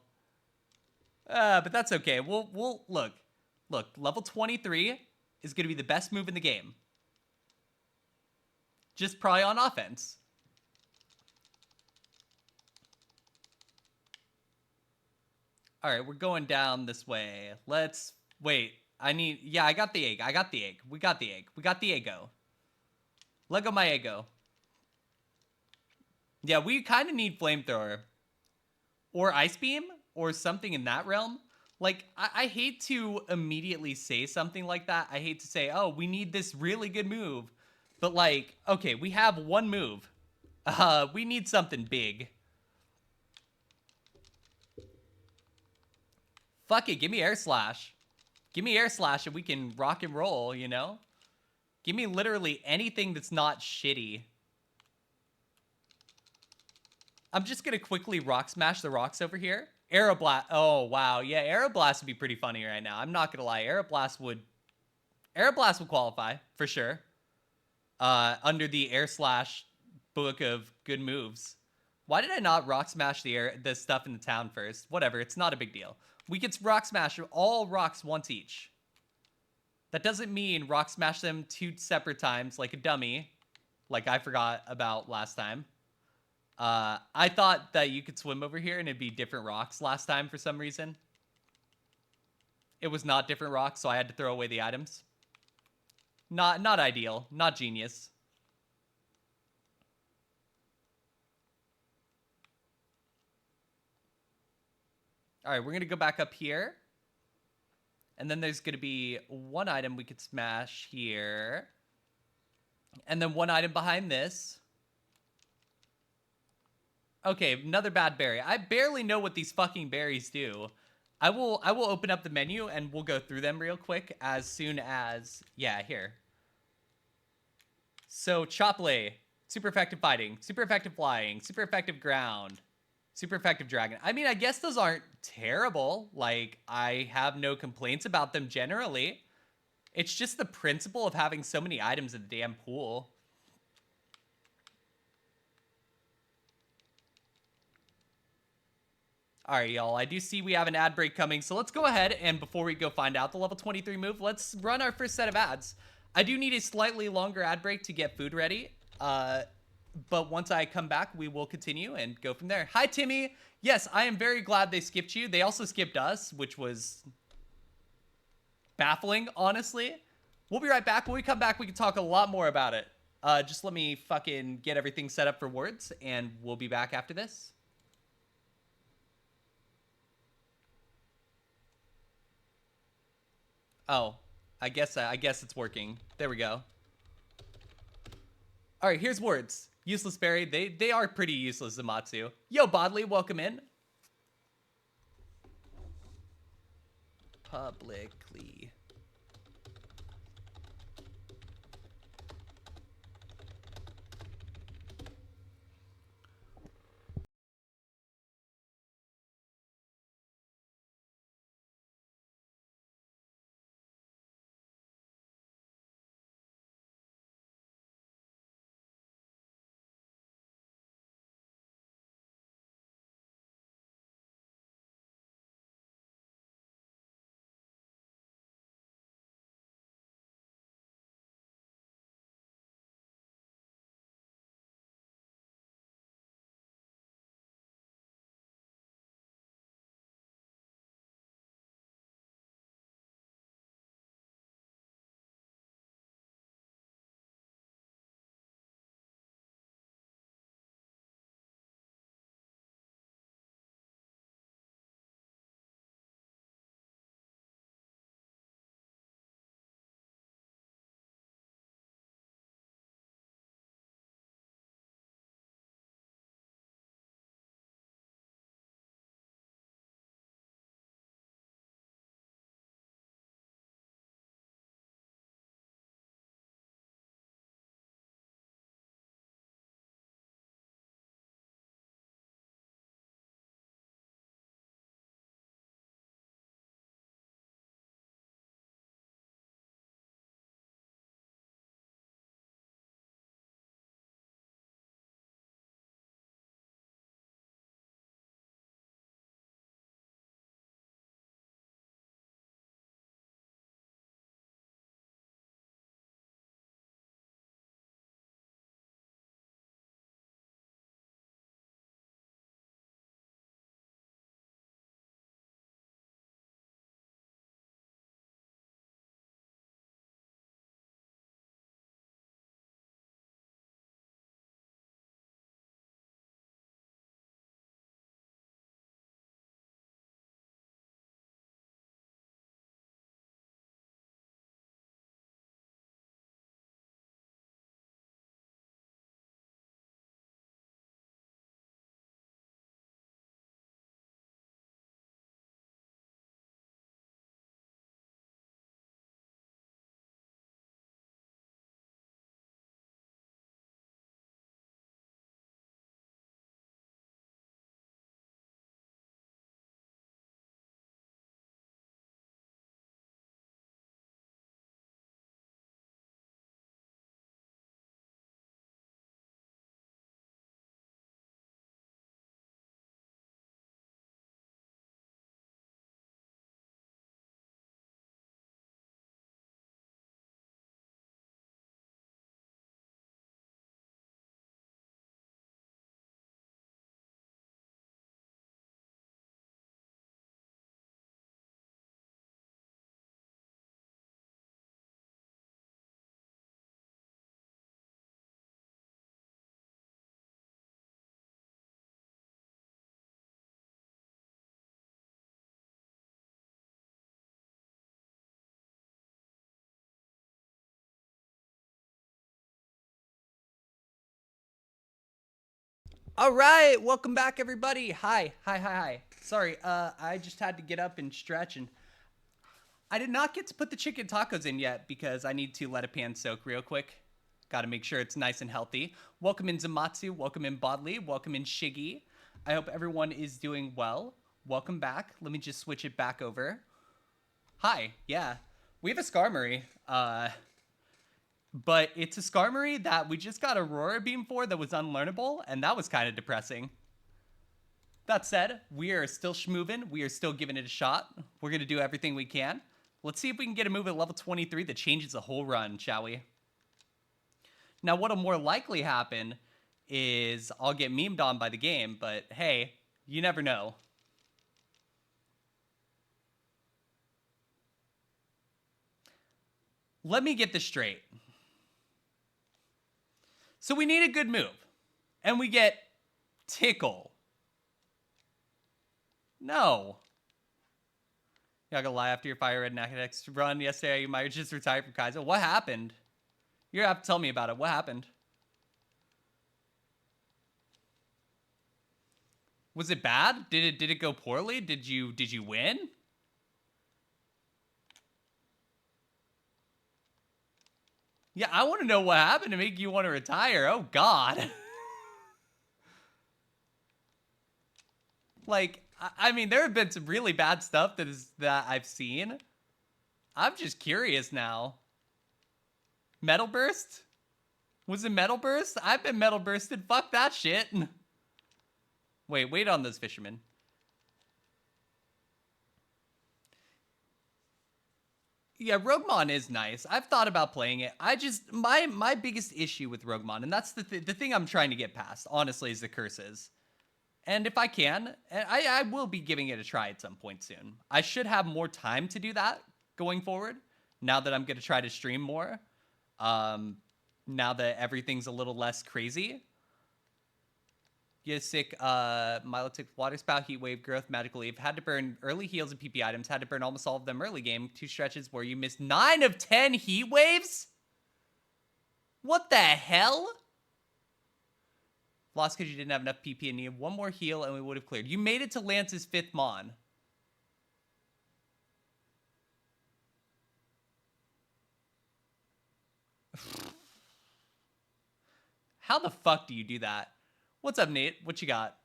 But that's okay. We'll look. Look, level 23 is gonna be the best move in the game. Just probably on offense. All right, we're going down this way. Let's wait. Yeah, I got the egg. I got the egg. We got the egg. We got the eggo. Lego my eggo. Yeah, we kind of need flamethrower or ice beam or something in that realm. Like, I hate to immediately say something like that. I hate to say, oh, we need this really good move. But like, okay, we have one move. We need something big. Fuck it, give me air slash. Give me air slash and we can rock and roll, you know? Give me literally anything that's not shitty. I'm just gonna quickly rock smash the rocks over here. Aeroblast. Oh, wow. Yeah, Aeroblast would be pretty funny right now. I'm not gonna lie. Aeroblast would qualify, for sure. Under the air slash book of good moves. Why did I not rock smash the stuff in the town first? Whatever, it's not a big deal. We could rock smash all rocks once each. That doesn't mean rock smash them 2 separate times like a dummy, like I forgot about last time. I thought that you could swim over here and it'd be different rocks last time for some reason. It was not different rocks, so I had to throw away the items. Not ideal, not genius. All right, we're gonna go back up here. And then there's gonna be one item we could smash here. And then one item behind this. Okay, another bad berry. I barely know what these fucking berries do. I will open up the menu and we'll go through them real quick as soon as... Yeah, here. So, Choplay. Super effective fighting. Super effective flying. Super effective ground. Super effective dragon. I mean, I guess those aren't terrible. Like, I have no complaints about them generally. It's just the principle of having so many items in the damn pool. All right, y'all, I do see we have an ad break coming, so let's go ahead and before we go find out the level 23 move, let's run our first set of ads. I do need a slightly longer ad break to get food ready, but once I come back, we will continue and go from there. Hi, Timmy. Yes, I am very glad they skipped you. They also skipped us, which was baffling, honestly. We'll be right back. When we come back, we can talk a lot more about it. Just let me fucking get everything set up for words, and we'll be back after this. Oh, I guess it's working. There we go. All right, here's words. Useless berry. They are pretty useless, Zamatsu. Yo, Bodley, welcome in. Publicly. All right, welcome back, everybody. Hi. Sorry, I just had to get up and stretch, and I did not get to put the chicken tacos in yet because I need to let a pan soak real quick. Got to make sure it's nice and healthy. Welcome in Zamatsu, welcome in Bodley, welcome in Shiggy. I hope everyone is doing well. Welcome back. Let me just switch it back over. Hi, yeah. We have a Skarmory, but it's a Skarmory that we just got Aurora Beam for that was unlearnable, and that was kind of depressing. That said, we are still schmoovin'. We are still giving it a shot. We're going to do everything we can. Let's see if we can get a move at level 23 that changes the whole run, shall we? Now, what'll more likely happen is I'll get memed on by the game, but hey, you never know. Let me get this straight. So we need a good move, and we get Tickle. No. You're not gonna lie, after your Fire Red Next run yesterday, you might just retire from Kaizo. What happened? You're gonna have to tell me about it. What happened? Was it bad? Did it go poorly? Did you win? Yeah, I want to know what happened to make you want to retire. Oh God. Like, I mean, there have been some really bad stuff that I've seen. I'm just curious now. Metal Burst? Was it Metal Burst? I've been Metal Bursted. Fuck that shit. Wait on those fishermen. Yeah, Roguemon is nice. I've thought about playing it. I just, my biggest issue with Roguemon, and that's the thing I'm trying to get past, honestly, is the curses. And if I can, I will be giving it a try at some point soon. I should have more time to do that going forward, now that I'm going to try to stream more. Now that everything's a little less crazy. Get sick, Milotic, Water Spout, Heat Wave, Growth, Magical Leaf. Had to burn early heals and PP items. Had to burn almost all of them early game. 2 stretches where you missed 9 of 10 Heat Waves? What the hell? Lost because you didn't have enough PP and needed 1 more heal and we would have cleared. You made it to Lance's 5th Mon. How the fuck do you do that? What's up, Nate? What you got?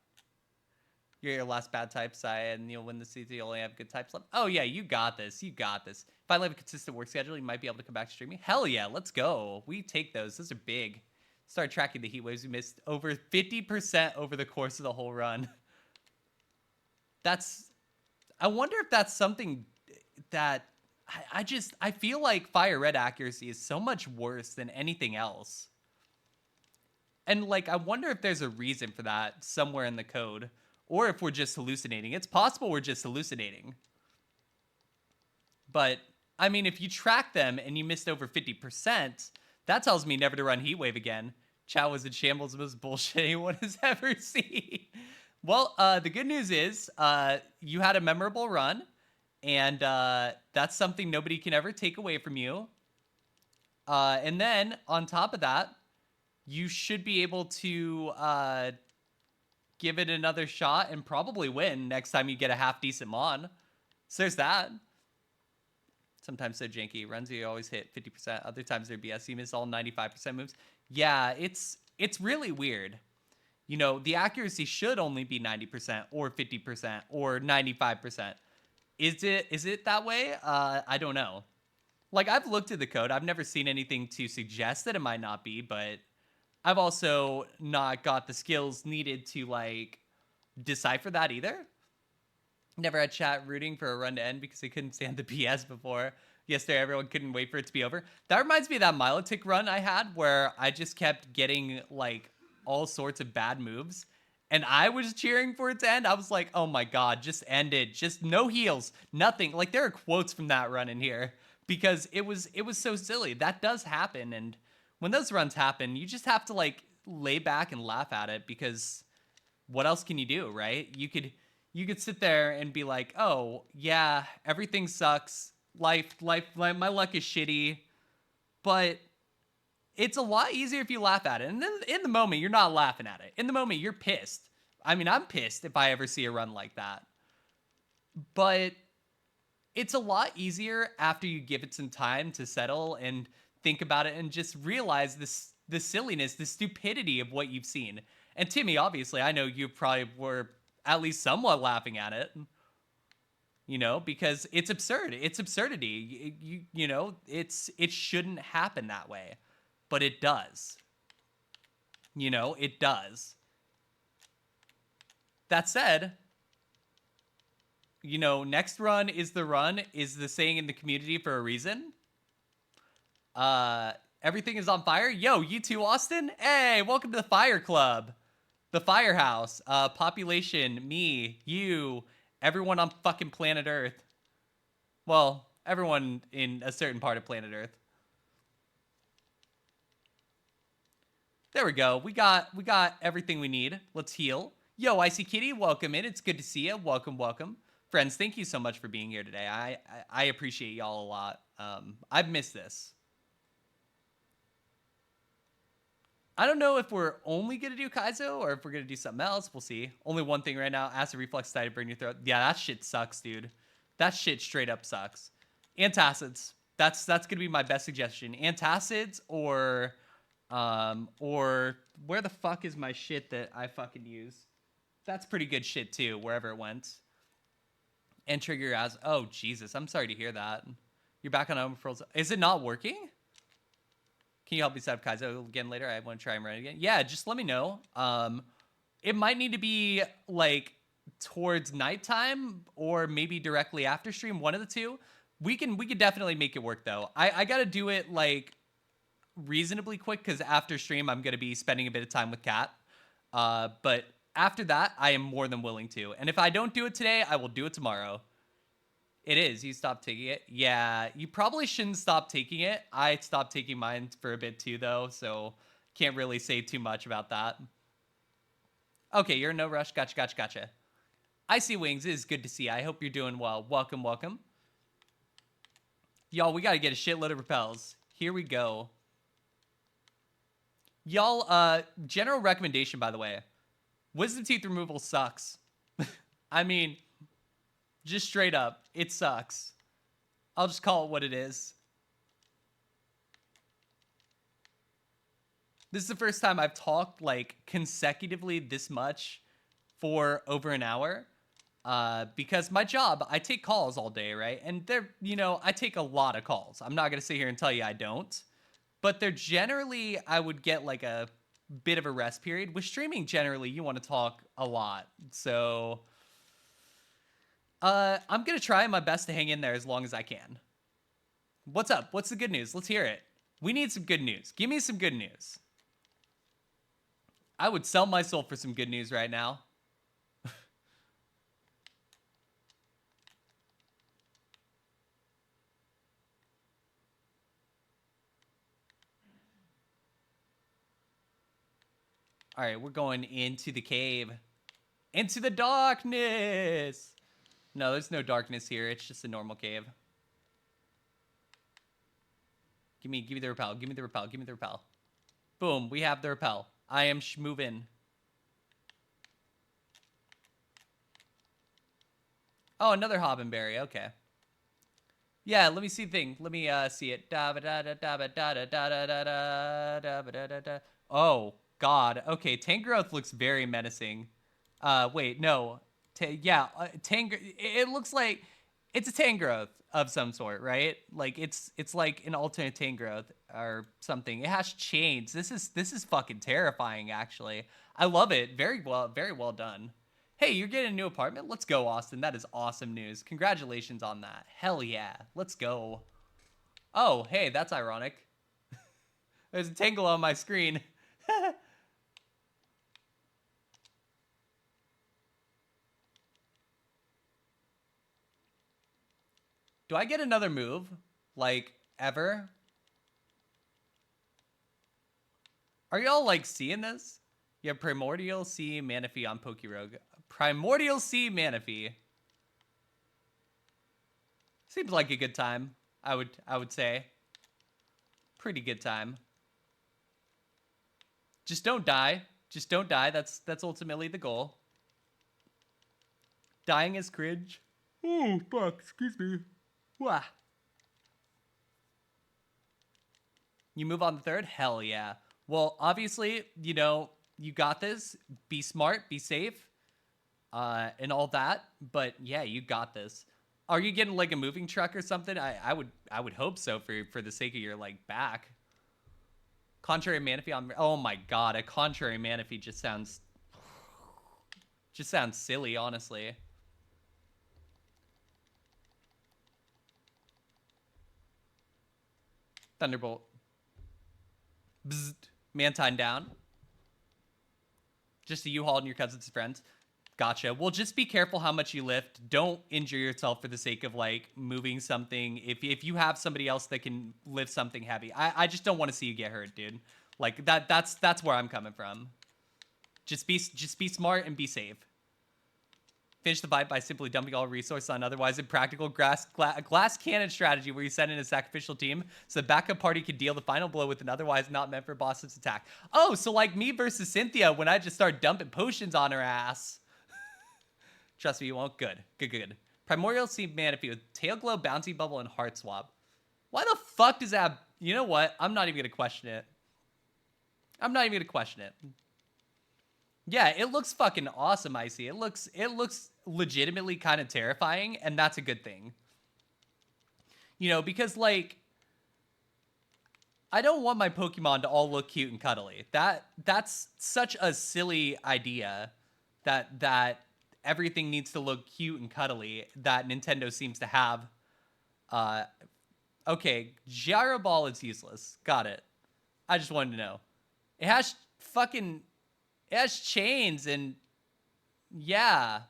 You're your last bad type, Sai, and you'll win the season. You only have good types left. Oh, yeah, you got this. You got this. If I have a consistent work schedule, you might be able to come back to streaming. Hell yeah, let's go. We take those. Those are big. Start tracking the heat waves. We missed over 50% over the course of the whole run. I wonder if that's something that I feel like Fire Red accuracy is so much worse than anything else. And like, I wonder if there's a reason for that somewhere in the code, or if we're just hallucinating. It's possible we're just hallucinating. But I mean, if you track them and you missed over 50%, that tells me never to run Heatwave again. Chow was in shambles, most bullshit anyone has ever seen. Well, the good news is you had a memorable run, and that's something nobody can ever take away from you. And then, on top of that, you should be able to give it another shot and probably win next time you get a half-decent Mon. So there's that. Sometimes so janky. Runs you always hit 50%. Other times they're BS. You miss all 95% moves. Yeah, it's really weird. You know, the accuracy should only be 90% or 50% or 95%. Is it that way? I don't know. Like, I've looked at the code. I've never seen anything to suggest that it might not be, but I've also not got the skills needed to, like, decipher that either. Never had chat rooting for a run to end because they couldn't stand the BS before. Yesterday, everyone couldn't wait for it to be over. That reminds me of that Milotic run I had where I just kept getting, like, all sorts of bad moves. And I was cheering for it to end. I was like, oh my God, just end it. Just no heals, nothing. Like, there are quotes from that run in here because it was so silly. That does happen. And when those runs happen, you just have to, like, lay back and laugh at it because what else can you do, right? You could sit there and be like, oh, yeah, everything sucks. Life, my luck is shitty. But It's a lot easier if you laugh at it. And then in the moment, you're not laughing at it. In the moment, you're pissed. I mean, I'm pissed if I ever see a run like that. But it's a lot easier after you give it some time to settle and think about it and just realize the silliness, the stupidity of what you've seen. And Timmy, obviously, I know you probably were at least somewhat laughing at it. You know, because it's absurd. It's absurdity. You know, it shouldn't happen that way, but it does. You know, it does. That said, you know, next run is the saying in the community for a reason. Everything is on fire. Yo, you too, Austin? Hey, welcome to the Fire Club. The Firehouse. Population, me, you, everyone on fucking planet Earth. Well, everyone in a certain part of planet Earth. There we go. We got everything we need. Let's heal. Yo, Icy Kitty, welcome in. It's good to see you. Welcome, welcome. Friends, thank you so much for being here today. I appreciate y'all a lot. I've missed this. I don't know if we're only going to do Kaizo or if we're going to do something else. We'll see. Only one thing right now. Acid reflux died to burn your throat. Yeah, that shit sucks, dude. That shit straight up sucks. Antacids. That's going to be my best suggestion. Antacids or where the fuck is my shit that I fucking use? That's pretty good shit too, wherever it went. And trigger your ass. Oh, Jesus. I'm sorry to hear that. You're back on Omicron. Is it not working? Can you help me set up Kaizo again later? I want to try and run it again. Yeah, just let me know. It might need to be like towards nighttime or maybe directly after stream, one of the two. We can definitely make it work though. I got to do it like reasonably quick because after stream I'm going to be spending a bit of time with Kat. But after that, I am more than willing to. And if I don't do it today, I will do it tomorrow. It is. You stopped taking it? Yeah, you probably shouldn't stop taking it. I stopped taking mine for a bit too, though, so can't really say too much about that. Okay, you're in no rush. Gotcha, gotcha, gotcha. Icy Wings, it is good to see you. I hope you're doing well. Welcome, welcome. Y'all, we got to get a shitload of repels. Here we go. Y'all, general recommendation, by the way. Wisdom teeth removal sucks. I mean, just straight up, it sucks. I'll just call it what it is. This is the first time I've talked like consecutively this much for over an hour. Because my job, I take calls all day, right? And they're, you know, I take a lot of calls. I'm not going to sit here and tell you I don't. But they're generally, I would get like a bit of a rest period. With streaming, generally, you want to talk a lot. So I'm going to try my best to hang in there as long as I can. What's up? What's the good news? Let's hear it. We need some good news. Give me some good news. I would sell my soul for some good news right now. All right, we're going into the cave. Into the darkness. No, there's no darkness here. It's just a normal cave. Give me the repel. Give me the repel. Give me the repel. Boom, we have the repel. I am moving. Oh, another Hobbenberry. Okay. Yeah, let me see the thing. Let me see it. Oh, God. Okay, tank growth looks very menacing. Wait, no. It looks like it's a Tangrowth of some sort, right? Like it's like an alternate Tangrowth or something. It has chains. This is fucking terrifying, actually. I love it. Very well done. Hey, you're getting a new apartment? Let's go, Austin. That is awesome news. Congratulations on that. Hell yeah. Let's go. Oh, hey, that's ironic. There's a tangle on my screen. Do I get another move? Like, ever? Are y'all, like, seeing this? You have Primordial Sea Manaphy on Pokerogue. Primordial Sea Manaphy. Seems like a good time, I would say. Pretty good time. Just don't die. Just don't die. That's ultimately the goal. Dying is cringe. Oh, fuck. Excuse me. Wah. You move on the third? Hell yeah. Well, obviously, you know, you got this. Be smart, be safe, and all that. But yeah, you got this. Are you getting like a moving truck or something? I would hope so for the sake of your like back. Contrary Manaphy on. Oh my god, a contrary Manaphy just sounds silly, honestly. Thunderbolt. Bzzzt. Mantine down. Just a U-Haul and your cousin's friends. Gotcha. Well, just be careful how much you lift. Don't injure yourself for the sake of like moving something. If you have somebody else that can lift something heavy, I just don't want to see you get hurt, dude. Like that's where I'm coming from. Just be smart and be safe. Finish the fight by simply dumping all resources on otherwise impractical glass cannon strategy where you send in a sacrificial team so the backup party can deal the final blow with an otherwise not meant for boss's attack. Oh, so like me versus Cynthia when I just start dumping potions on her ass. Trust me, you won't. Good. Primordial Seed Manaphy with Tail Glow, Bouncy Bubble, and Heart Swap. Why the fuck does that... You know what? I'm not even going to question it. Yeah, it looks fucking awesome, Icy. It looks legitimately kind of terrifying, and that's a good thing. You know, because, like, I don't want my Pokemon to all look cute and cuddly. That's such a silly idea that everything needs to look cute and cuddly that Nintendo seems to have. Okay, Gyro Ball is useless. Got it. I just wanted to know. It has chains and yeah.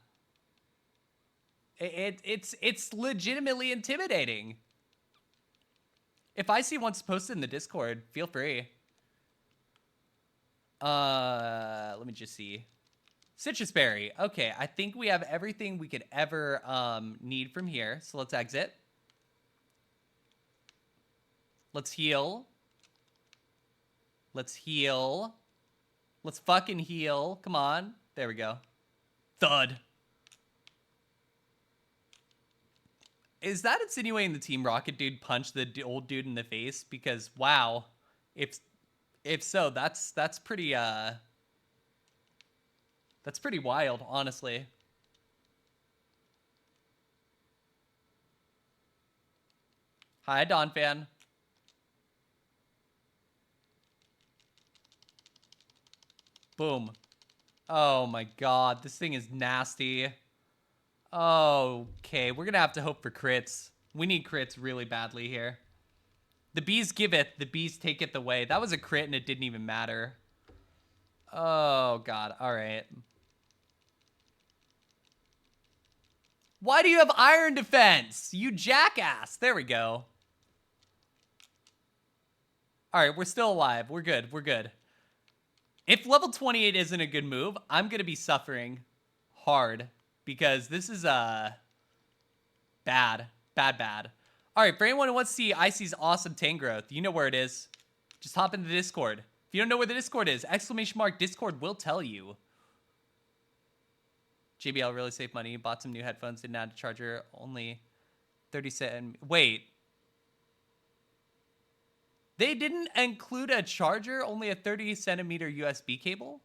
It's legitimately intimidating. If I see one's posted in the Discord, feel free. Let me just see. Citrus Berry. Okay, I think we have everything we could ever need from here. So let's exit. Let's heal. Let's fucking heal. Come on. There we go. Thud. Is that insinuating the Team Rocket dude punched the old dude in the face? Because wow, if so, that's pretty wild, honestly. Hi, Don fan. Boom. Oh my god, this thing is nasty. Okay, we're gonna have to hope for crits. We need crits really badly here. The bees giveth, the bees taketh away. That was a crit and it didn't even matter. Oh god, alright. Why do you have iron defense? You jackass. There we go. Alright, we're still alive. We're good. If level 28 isn't a good move, I'm gonna be suffering hard. Because this is, bad. Alright, for anyone who wants to see Icy's awesome Tangrowth, you know where it is. Just hop into the Discord. If you don't know where the Discord is, !Discord will tell you. JBL really saved money, bought some new headphones, didn't add a charger, only 30 cents. Wait. They didn't include a charger, only a 30 centimeter USB cable?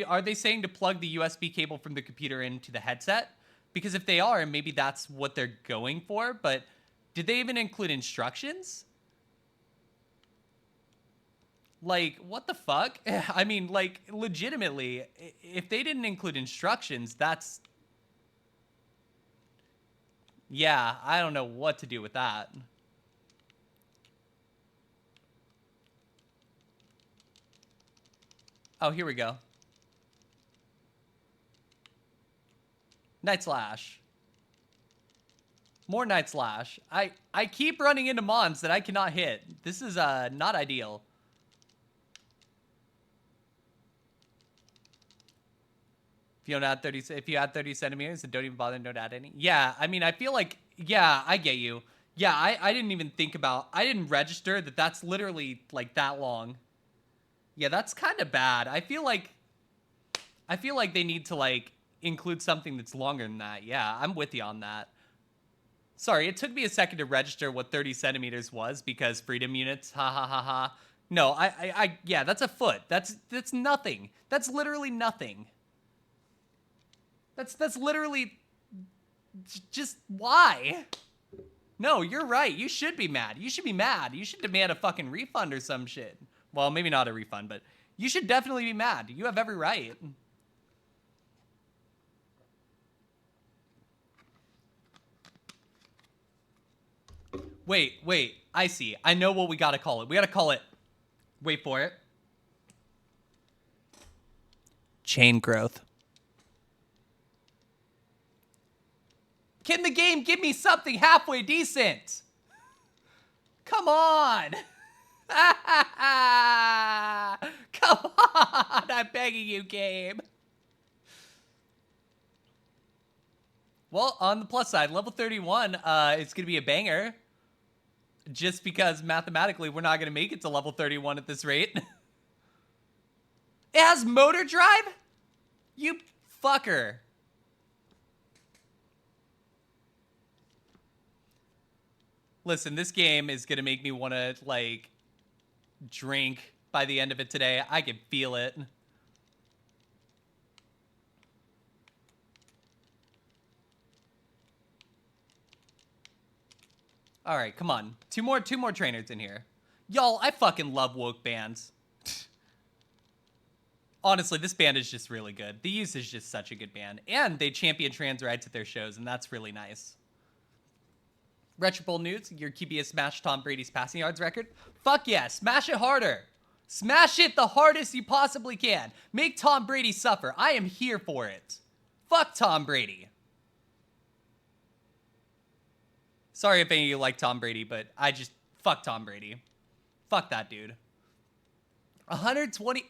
Are they saying to plug the USB cable from the computer into the headset? Because if they are, maybe that's what they're going for, but did they even include instructions? Like, what the fuck? I mean, like, legitimately, if they didn't include instructions, that's... Yeah, I don't know what to do with that. Oh, here we go. Night Slash. More Night Slash. I keep running into mons that I cannot hit. This is not ideal. If you don't add 30, if you add 30 centimeters, then don't even bother and don't add any. Yeah, I mean, I feel like, yeah, I get you. Yeah, I didn't even think about, I didn't register that that's literally like that long. Yeah, that's kind of bad. I feel like they need to like include something that's longer than that. Yeah, I'm with you on that. Sorry, it took me a second to register what 30 centimeters was because freedom units. Ha ha ha ha. No, yeah, that's a foot. That's nothing. That's literally nothing. That's literally just why? No, you're right. You should be mad. You should be mad. You should demand a fucking refund or some shit. Well, maybe not a refund, but you should definitely be mad. You have every right. Wait. I see. I know what we gotta call it. We gotta call it. Wait for it. Chain growth. Can the game give me something halfway decent? Come on. Come on. I'm begging you, game. Well, on the plus side, level 31, it's going to be a banger. Just because mathematically we're not going to make it to level 31 at this rate. It has motor drive? You fucker. Listen, this game is going to make me want to, like, drink by the end of it today. I can feel it. All right, come on. Two more trainers in here. Y'all, I fucking love woke bands. Honestly, this band is just really good. The Use is just such a good band. And they champion trans rights at their shows, and that's really nice. Retro Bowl News, your QB smashed Tom Brady's passing yards record. Fuck yeah, smash it harder. Smash it the hardest you possibly can. Make Tom Brady suffer. I am here for it. Fuck Tom Brady. Sorry if any of you like Tom Brady, but I just... Fuck Tom Brady. Fuck that dude. 120...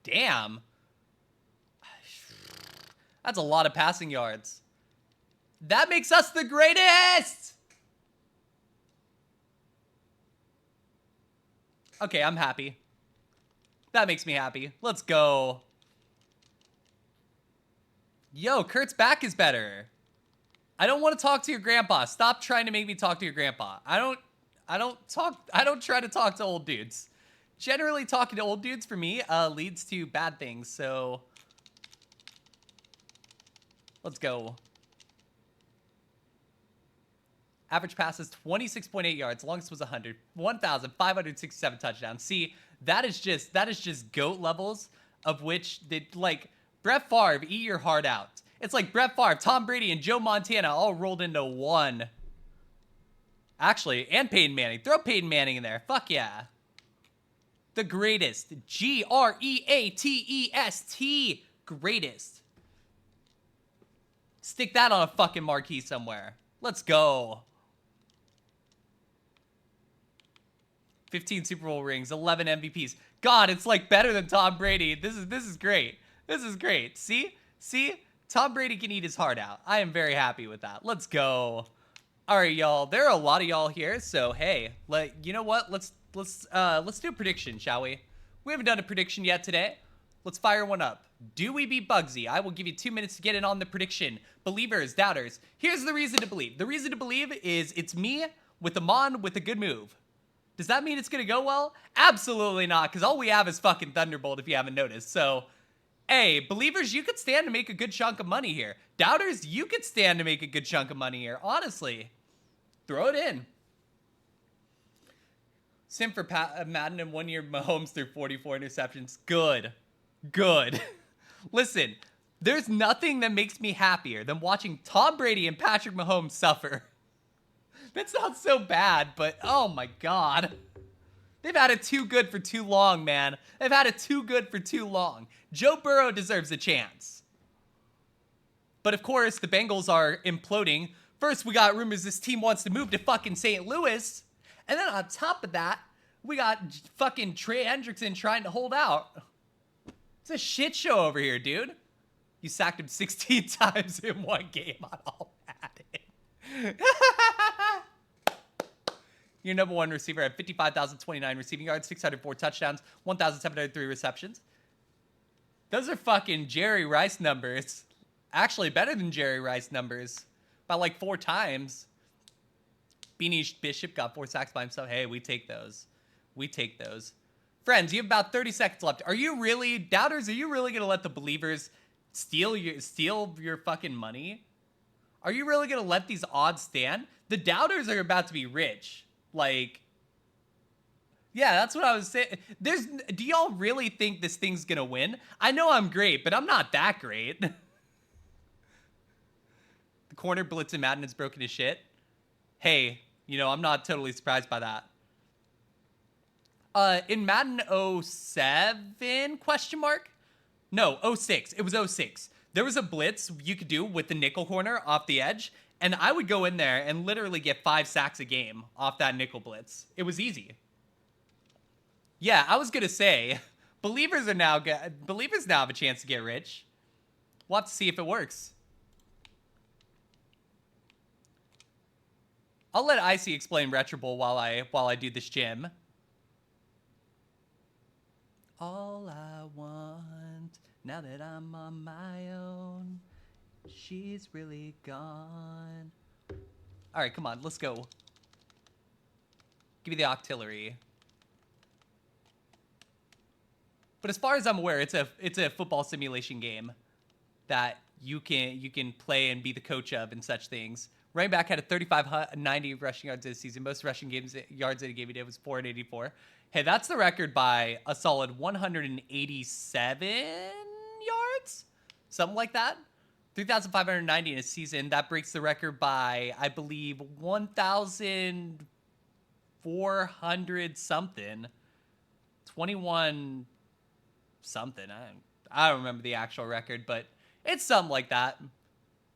Damn. That's a lot of passing yards. That makes us the greatest! Okay, I'm happy. That makes me happy. Let's go. Yo, Kurt's back is better. I don't want to talk to your grandpa. Stop trying to make me talk to your grandpa. I don't try to talk to old dudes. Generally, talking to old dudes for me leads to bad things, so let's go. Average passes 26.8 yards. Longest was 1,567 touchdowns. See, that is just GOAT levels of which like Brett Favre, eat your heart out. It's like Brett Favre, Tom Brady, and Joe Montana all rolled into one. Actually, and Peyton Manning. Throw Peyton Manning in there. Fuck yeah. The greatest. Greatest. Greatest. Stick that on a fucking marquee somewhere. Let's go. 15 Super Bowl rings, 11 MVPs. God, it's like better than Tom Brady. This is great. This is great. See? Tom Brady can eat his heart out. I am very happy with that. Let's go. All right, y'all. There are a lot of y'all here, so hey, you know what? Let's do a prediction, shall we? We haven't done a prediction yet today. Let's fire one up. Do we beat Bugsy? I will give you 2 minutes to get in on the prediction. Believers, doubters. Here's the reason to believe. The reason to believe is it's me with Amon with a good move. Does that mean it's going to go well? Absolutely not, because all we have is fucking Thunderbolt if you haven't noticed. So, hey, believers, you could stand to make a good chunk of money here. Doubters, you could stand to make a good chunk of money here. Honestly, throw it in. Sim for Madden in 1 year, Mahomes threw 44 interceptions. Good. Listen, there's nothing that makes me happier than watching Tom Brady and Patrick Mahomes suffer. That sounds so bad, but oh my God. They've had it too good for too long, man. They've had it too good for too long. Joe Burrow deserves a chance. But of course, the Bengals are imploding. First, we got rumors this team wants to move to fucking St. Louis. And then on top of that, we got fucking Trey Hendrickson trying to hold out. It's a shit show over here, dude. You sacked him 16 times in one game on all Madden. Your number one receiver had 55,029 receiving yards, 604 touchdowns, 1,703 receptions. Those are fucking Jerry Rice numbers. Actually, better than Jerry Rice numbers. By like 4 times. Beanie Bishop got 4 sacks by himself. Hey, we take those. We take those. Friends, you have about 30 seconds left. Are you really, doubters, are you really going to let the believers steal your fucking money? Are you really going to let these odds stand? The doubters are about to be rich. Like, yeah, that's what I was saying. Do y'all really think this thing's going to win? I know I'm great, but I'm not that great. The corner blitz in Madden is broken as shit. Hey, you know, I'm not totally surprised by that. In Madden 07, question mark? No, 06. It was 06. There was a blitz you could do with the nickel corner off the edge, and I would go in there and literally get 5 sacks a game off that nickel blitz. It was easy. Yeah, I was gonna say, believers now have a chance to get rich. We'll have to see if it works. I'll let Icy explain Retro Bowl while I do this gym. All I want, now that I'm on my own, she's really gone. All right, come on, let's go. Give me the octillery. But as far as I'm aware, it's a football simulation game that you can play and be the coach of and such things. Running back had a 3,590 rushing yards this season. Most rushing yards in a game he did was 484. Hey, that's the record by a solid 187 yards? Something like that. 3,590 in a season. That breaks the record by, I believe, 1,400 something. 21 something. I don't remember the actual record, but it's something like that.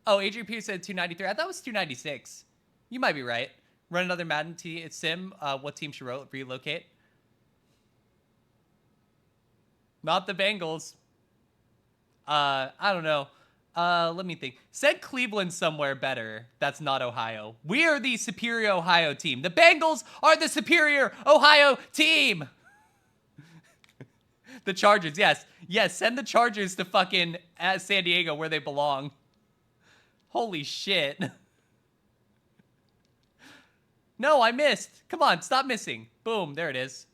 Oh, Adrian Pierce said 293. I thought it was 296. You might be right. Run another Madden sim. What team should relocate? Not the Bengals. I don't know. Let me think. Said Cleveland somewhere better. That's not Ohio. We are the superior Ohio team. The Bengals are the superior Ohio team. The Chargers, yes. Yes, send the Chargers to fucking San Diego where they belong. Holy shit. No, I missed. Come on, stop missing. Boom, there it is.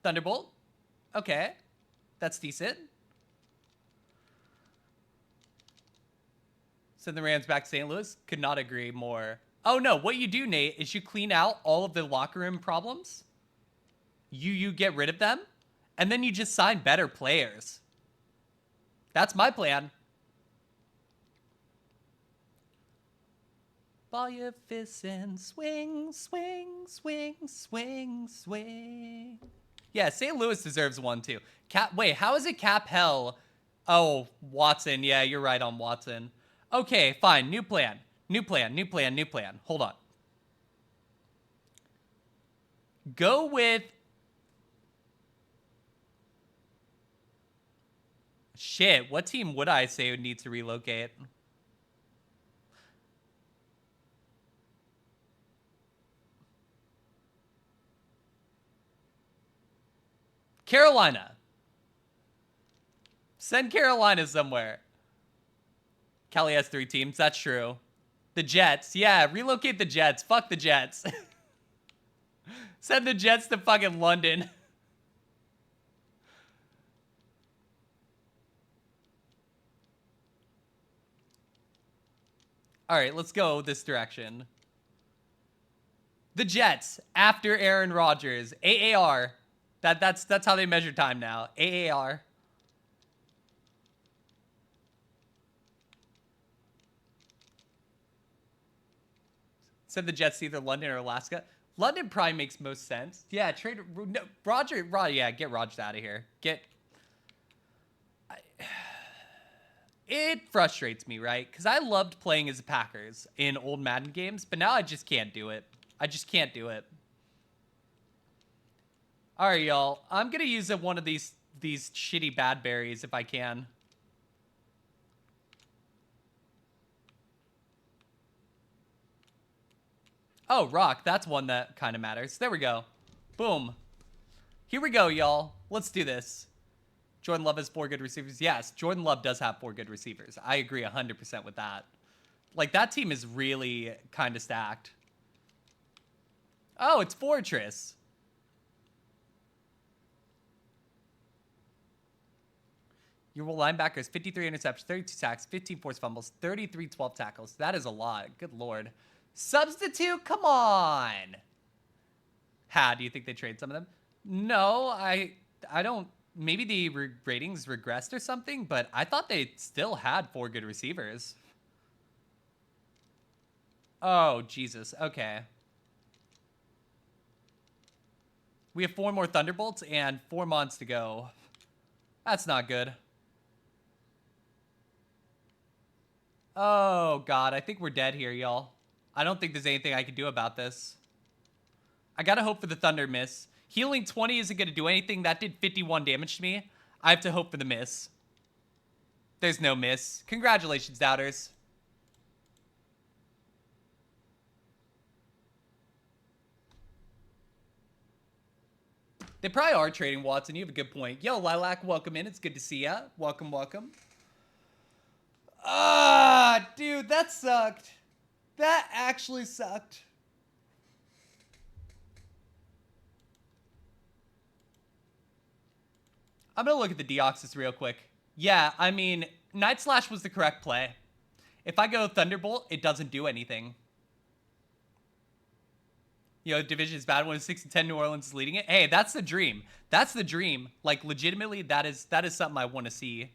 Thunderbolt. Okay. That's decent. Send the Rams back to St. Louis. Could not agree more. Oh, no. What you do, Nate, is you clean out all of the locker room problems. You get rid of them. And then you just sign better players. That's my plan. Ball your fists and swing, swing, swing, swing, swing. Yeah, St. Louis deserves one, too. Wait, how is it Cap Hell? Oh, Watson. Yeah, you're right on Watson. Okay, fine. New plan. New plan, new plan, new plan. Hold on. Go with... Shit, what team would I say would need to relocate? Carolina. Send Carolina somewhere. Cali has 3 teams. That's true. The Jets. Yeah, relocate the Jets. Fuck the Jets. Send the Jets to fucking London. All right, let's go this direction. The Jets after Aaron Rodgers. AAR. That's how they measure time now. AAR. Send the Jets to either London or Alaska. London probably makes most sense. Yeah, trade no, Roger. Yeah, get Rodgers out of here. It frustrates me, right? Because I loved playing as the Packers in old Madden games, but now I just can't do it. I just can't do it. All right, y'all. I'm gonna use one of these shitty bad berries if I can. Oh, rock. That's one that kind of matters. There we go. Boom. Here we go, y'all. Let's do this. Jordan Love has 4 good receivers. Yes, Jordan Love does have 4 good receivers. I agree 100% with that. Like, that team is really kind of stacked. Oh, it's Fortress. Your linebackers, 53 interceptions, 32 sacks, 15 forced fumbles, 33 12 tackles. That is a lot. Good Lord. Substitute? Come on. Do you think they trade some of them? No, I don't. Maybe the ratings regressed or something, but I thought they still had 4 good receivers. Oh, Jesus. Okay. We have 4 more Thunderbolts and 4 Mons to go. That's not good. Oh, God. I think we're dead here, y'all. I don't think there's anything I can do about this. I gotta hope for the Thunder miss. Healing 20 isn't gonna do anything. That did 51 damage to me. I have to hope for the miss. There's no miss. Congratulations, doubters. They probably are trading Watson. You have a good point. Yo, Lilac, welcome in. It's good to see ya. Welcome, welcome. Ah, dude, that sucked. That actually sucked. I'm going to look at the Deoxys real quick. Yeah, I mean, Night Slash was the correct play. If I go Thunderbolt, it doesn't do anything. You know, division is bad when it's 6-10. New Orleans is leading it. Hey, that's the dream. That's the dream. Like, legitimately, that is something I want to see.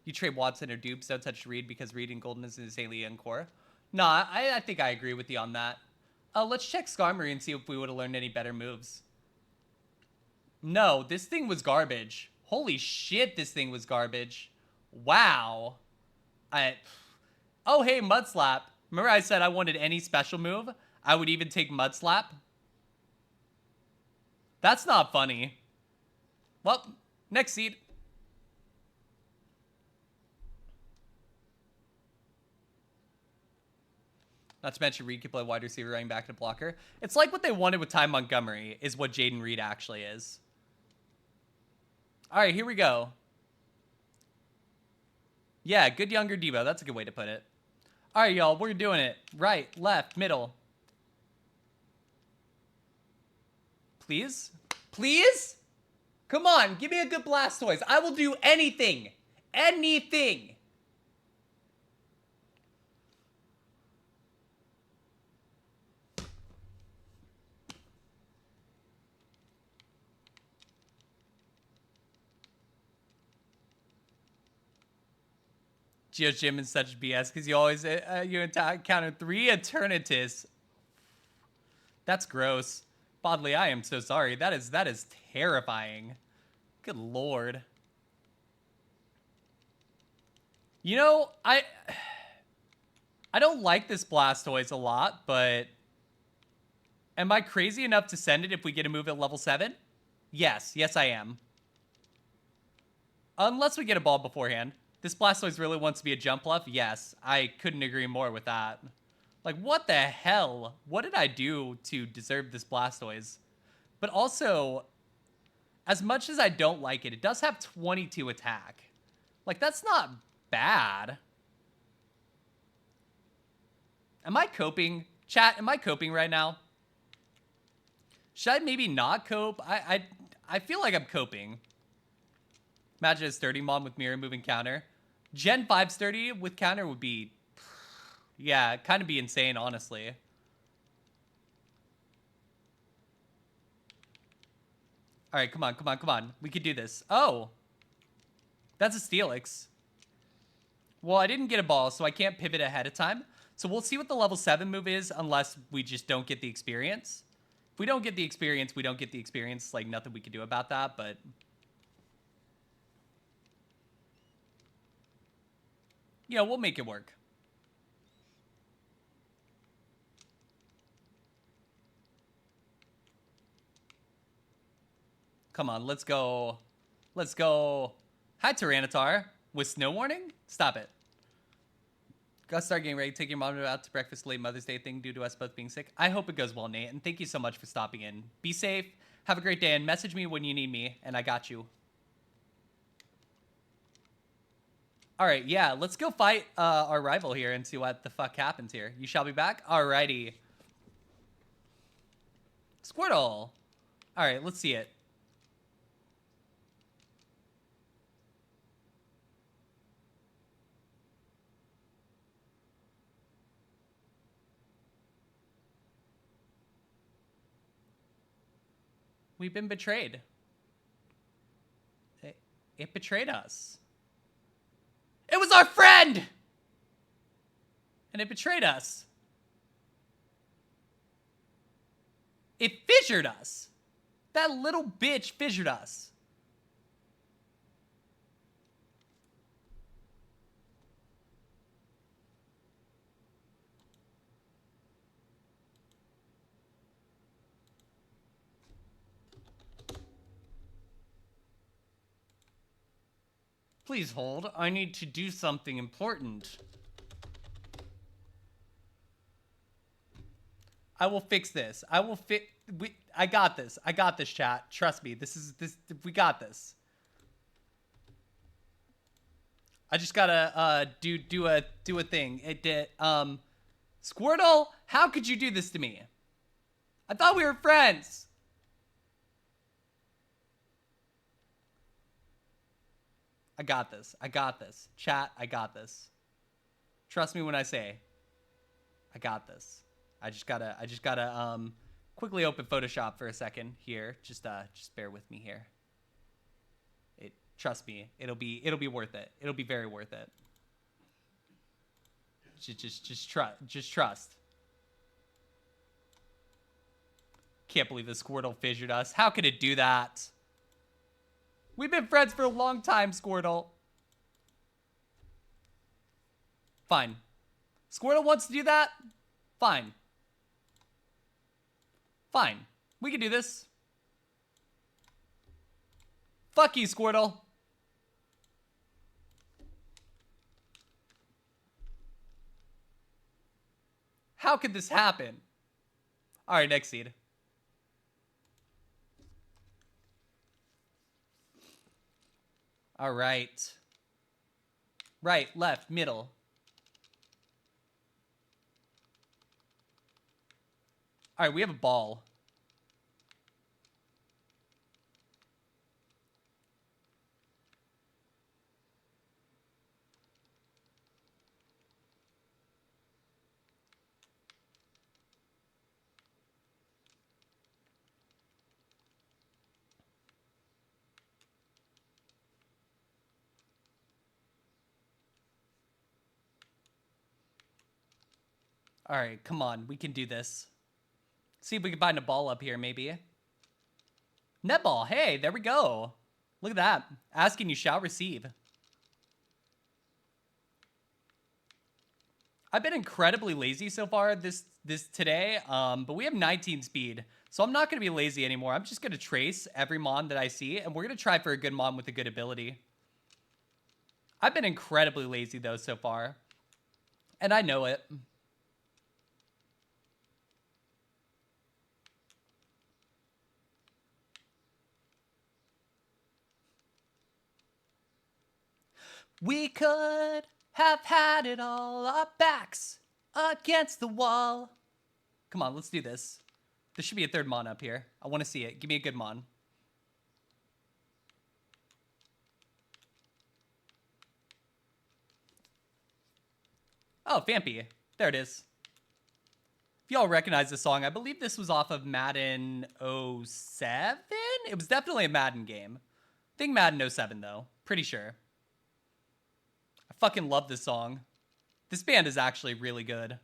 You trade Watson or Dupes, don't touch Reed because Reed and Golden is insanely young core. Nah, I think I agree with you on that. Let's check Skarmory and see if we would have learned any better moves. No, this thing was garbage. Holy shit, this thing was garbage. Wow. Oh, hey, Mud Slap. Remember I said I wanted any special move? I would even take Mud Slap. That's not funny. Well, next seed. Not to mention Reed could play wide receiver, running back, and blocker. It's like what they wanted with Ty Montgomery is what Jaden Reed actually is. All right, here we go. Yeah, good younger Debo. That's a good way to put it. All right, y'all, we're doing it. Right, left, middle. Please? Please? Come on, give me a good Blastoise. I will do anything. Anything. Geo's Gym is such BS because you always you encounter 3 Eternatus. That's gross. Bodley, I am so sorry. That is terrifying. Good Lord. You know, I don't like this Blastoise a lot, but am I crazy enough to send it if we get a move at level 7? Yes. Yes, I am. Unless we get a ball beforehand. This Blastoise really wants to be a jump bluff? Yes. I couldn't agree more with that. Like, what the hell? What did I do to deserve this Blastoise? But also, as much as I don't like it, it does have 22 attack. Like, that's not bad. Am I coping? Chat, am I coping right now? Should I maybe not cope? I feel like I'm coping. Imagine a sturdy mom with mirror moving counter. Gen 5 sturdy with counter would be... Yeah, kind of be insane, honestly. All right, come on, come on, come on. We could do this. Oh. That's a Steelix. Well, I didn't get a ball, so I can't pivot ahead of time. So we'll see what the level 7 move is unless we just don't get the experience. If we don't get the experience, we don't get the experience. Like, nothing we can do about that, but... You know, we'll make it work. Come on, let's go. Let's go. Hi, Tyranitar. With snow warning? Stop it. Gotta start getting ready. Take your mom out to breakfast late Mother's Day thing due to us both being sick. I hope it goes well, Nate. And thank you so much for stopping in. Be safe. Have a great day. And message me when you need me. And I got you. All right. Yeah. Let's go fight our rival here and see what the fuck happens here. You shall be back. Alrighty. Squirtle. All right. Let's see it. We've been betrayed. It betrayed us. It was our friend! And it betrayed us. It fissured us. That little bitch fissured us. Please hold. I need to do something important. I will fix this. I will fix. I got this. I got this, chat. Trust me. We got this. I just gotta do a thing. It did. Squirtle, how could you do this to me? I thought we were friends. I got this. I got this. Chat, I got this. Trust me when I say I got this. I just gotta quickly open Photoshop for a second here. Just bear with me here. Trust me, it'll be worth it. It'll be very worth it. Just trust. Can't believe the Squirtle fissured us. How could it do that? We've been friends for a long time, Squirtle. Fine. Squirtle wants to do that? Fine. Fine. We can do this. Fuck you, Squirtle. How could this happen? All right, next seed. All right. Right, left, middle. All right, we have a ball. All right, come on. We can do this. See if we can find a ball up here, maybe. Netball. Hey, there we go. Look at that. Asking you shall receive. I've been incredibly lazy so far this today, but we have 19 speed. So I'm not going to be lazy anymore. I'm just going to trace every mon that I see, and we're going to try for a good mon with a good ability. I've been incredibly lazy, though, so far. And I know it. We could have had it all, our backs against the wall. Come on, let's do this. There should be a third mon up here. I want to see it. Give me a good mon. Oh, Fampy. There it is. If y'all recognize this song, I believe this was off of Madden 07? It was definitely a Madden game. I think Madden 07, though. Pretty sure. I fucking love this song. This band is actually really good.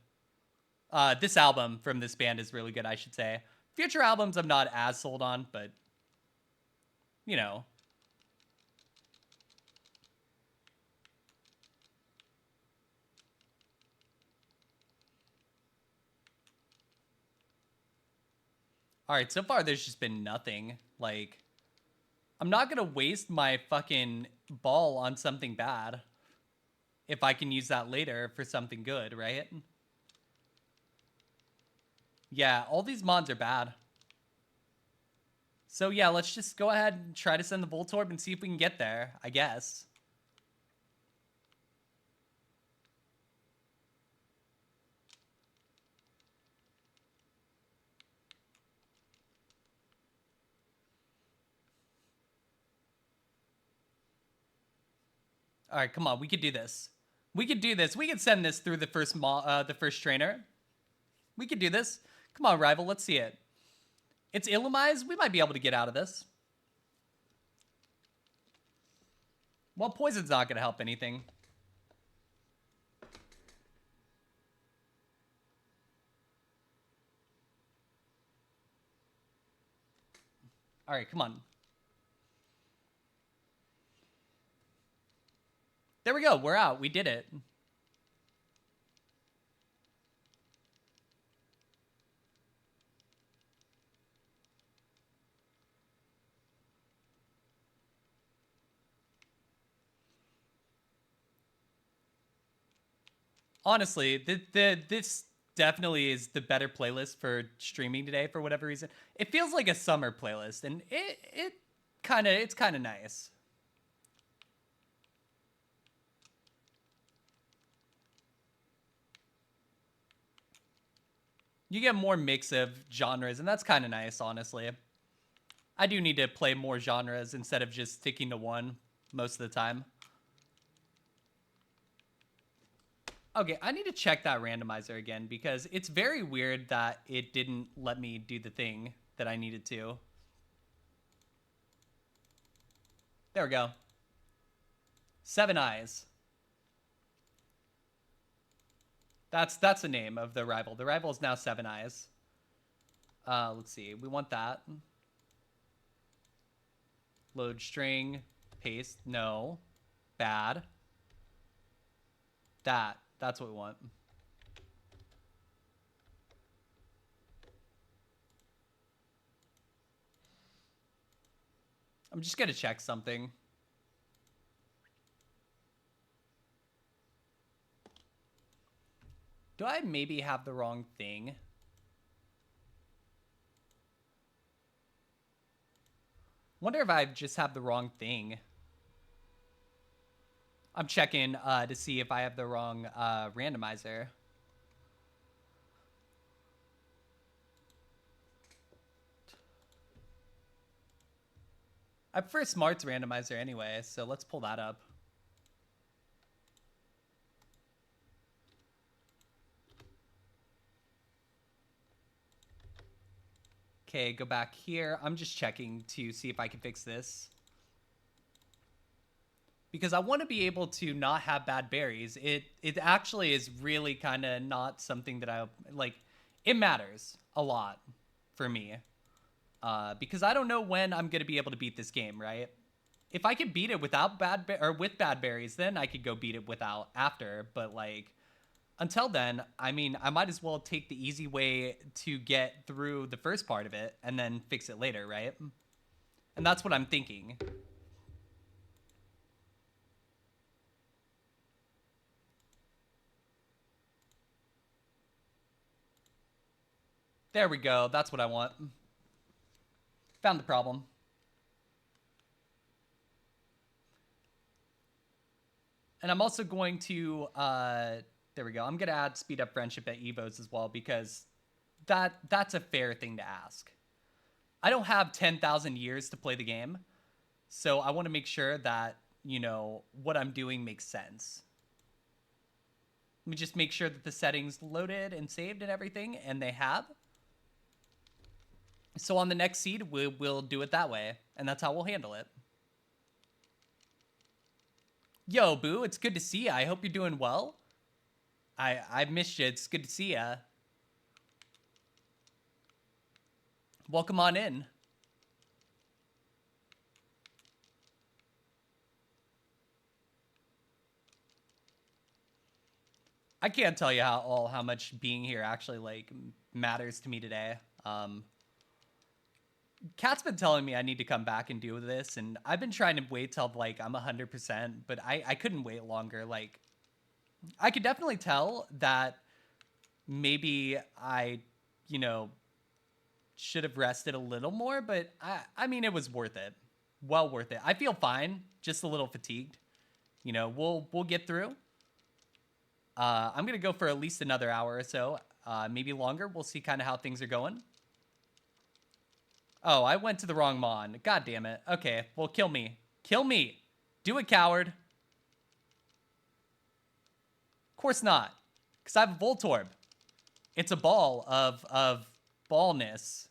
This album from this band is really good, I should say. Future albums I'm not as sold on, but, you know. All right, so far there's just been nothing. Like, I'm not going to waste my fucking ball on something bad. if I can use that later for something good, right? Yeah, all these mods are bad. So yeah, let's just go ahead and try to send the Voltorb and see if we can get there, I guess. All right, come on, we could do this. We could do this. We could send this through the first trainer. We could do this. Come on, rival, let's see it. It's Illumise. We might be able to get out of this. Well, Poison's not going to help anything. All right, come on. There we go. We're out. We did it. Honestly, this definitely is the better playlist for streaming today for whatever reason. It feels like a summer playlist, and it's kind of nice. You get more mix of genres, and that's kind of nice, honestly. I do need to play more genres instead of just sticking to one most of the time. Okay, I need to check that randomizer again because it's very weird that it didn't let me do the thing that I needed to. There we go. 7 Eyes. That's the name of the rival. The rival is now 7 Eyes. Let's see. We want that. Load string. Paste. No. Bad. That's what we want. I'm just going to check something. Do I maybe have the wrong thing? Wonder if I just have the wrong thing. I'm checking to see if I have the wrong randomizer. I prefer Smart's randomizer anyway, so let's pull that up. Okay, go back here. I'm just checking to see if I can fix this. Because I want to be able to not have bad berries. It actually is really kind of not something that I like. It matters a lot for me. Because I don't know when I'm going to be able to beat this game, right? If I could beat it without with bad berries, then I could go beat it without after. But like, until then, I mean, I might as well take the easy way to get through the first part of it and then fix it later, right? And that's what I'm thinking. There we go. That's what I want. Found the problem. And I'm also going to, there we go. I'm going to add speed up friendship at Evos as well because that's a fair thing to ask. I don't have 10,000 years to play the game. So I want to make sure that, you know, what I'm doing makes sense. Let me just make sure that the settings loaded and saved and everything, and they have. So on the next seed, we'll do it that way, and that's how we'll handle it. Yo, Boo, it's good to see ya. I hope you're doing well. I've missed you. It's good to see ya. Welcome on in. I can't tell you how much being here actually like matters to me today. Kat's been telling me I need to come back and do this, and I've been trying to wait till like I'm 100%, but I couldn't wait longer. Like, I could definitely tell that maybe I, you know, should have rested a little more, but I mean, it was worth it. Well worth it. I feel fine, just a little fatigued. You know, we'll get through. I'm gonna go for at least another hour or so, maybe longer. We'll see kind of how things are going. Oh, I went to the wrong mon. God damn it. Okay, well, kill me. Kill me. Do it, coward. Of course not, because I have a Voltorb. It's a ball of ballness.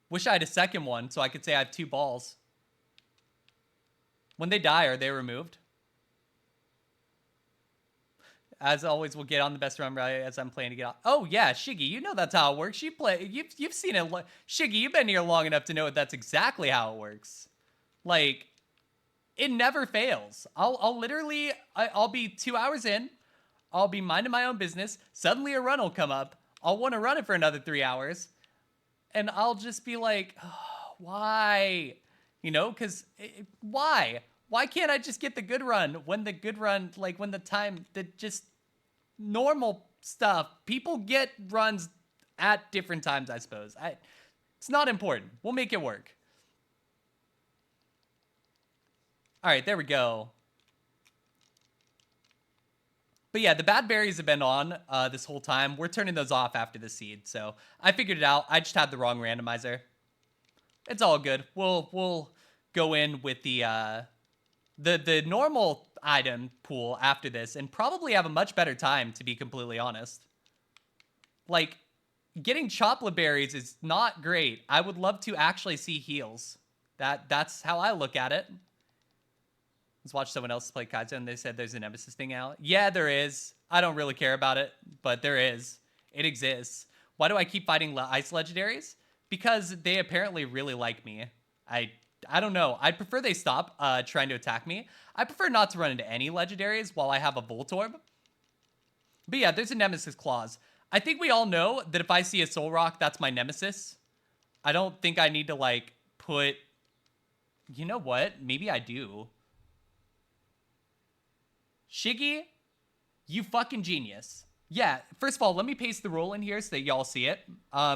Wish I had a second one so I could say I have 2 balls. When they die, are they removed? As always, we'll get on the best run right as I'm playing to get off. Oh yeah, Shiggy, you know that's how it works. You've seen it. Shiggy, you've been here long enough to know that's exactly how it works. Like, it never fails. I'll literally, I'll be 2 hours in. I'll be minding my own business. Suddenly a run will come up. I'll want to run it for another 3 hours. And I'll just be like, oh, why? You know, because why? Why can't I just get the good run when the good run, like when the time, that just normal stuff, people get runs at different times, I suppose. It's not important. We'll make it work. All right, there we go. But yeah, the bad berries have been on this whole time. We're turning those off after the seed. So I figured it out. I just had the wrong randomizer. It's all good. We'll go in with the normal item pool after this and probably have a much better time, to be completely honest. Like, getting chocolate berries is not great. I would love to actually see heals. That's how I look at it. Let's watch someone else play Kaizo, and they said there's a Nemesis thing out. Yeah, there is. I don't really care about it, but there is. It exists. Why do I keep fighting ice legendaries? Because they apparently really like me. I don't know. I'd prefer they stop trying to attack me. I prefer not to run into any legendaries while I have a Voltorb. But yeah, there's a Nemesis clause. I think we all know that if I see a Soul Rock, that's my Nemesis. I don't think I need to, like, put... You know what? Maybe I do. Shiggy, you fucking genius. Yeah, first of all, let me paste the rule in here so that y'all see it.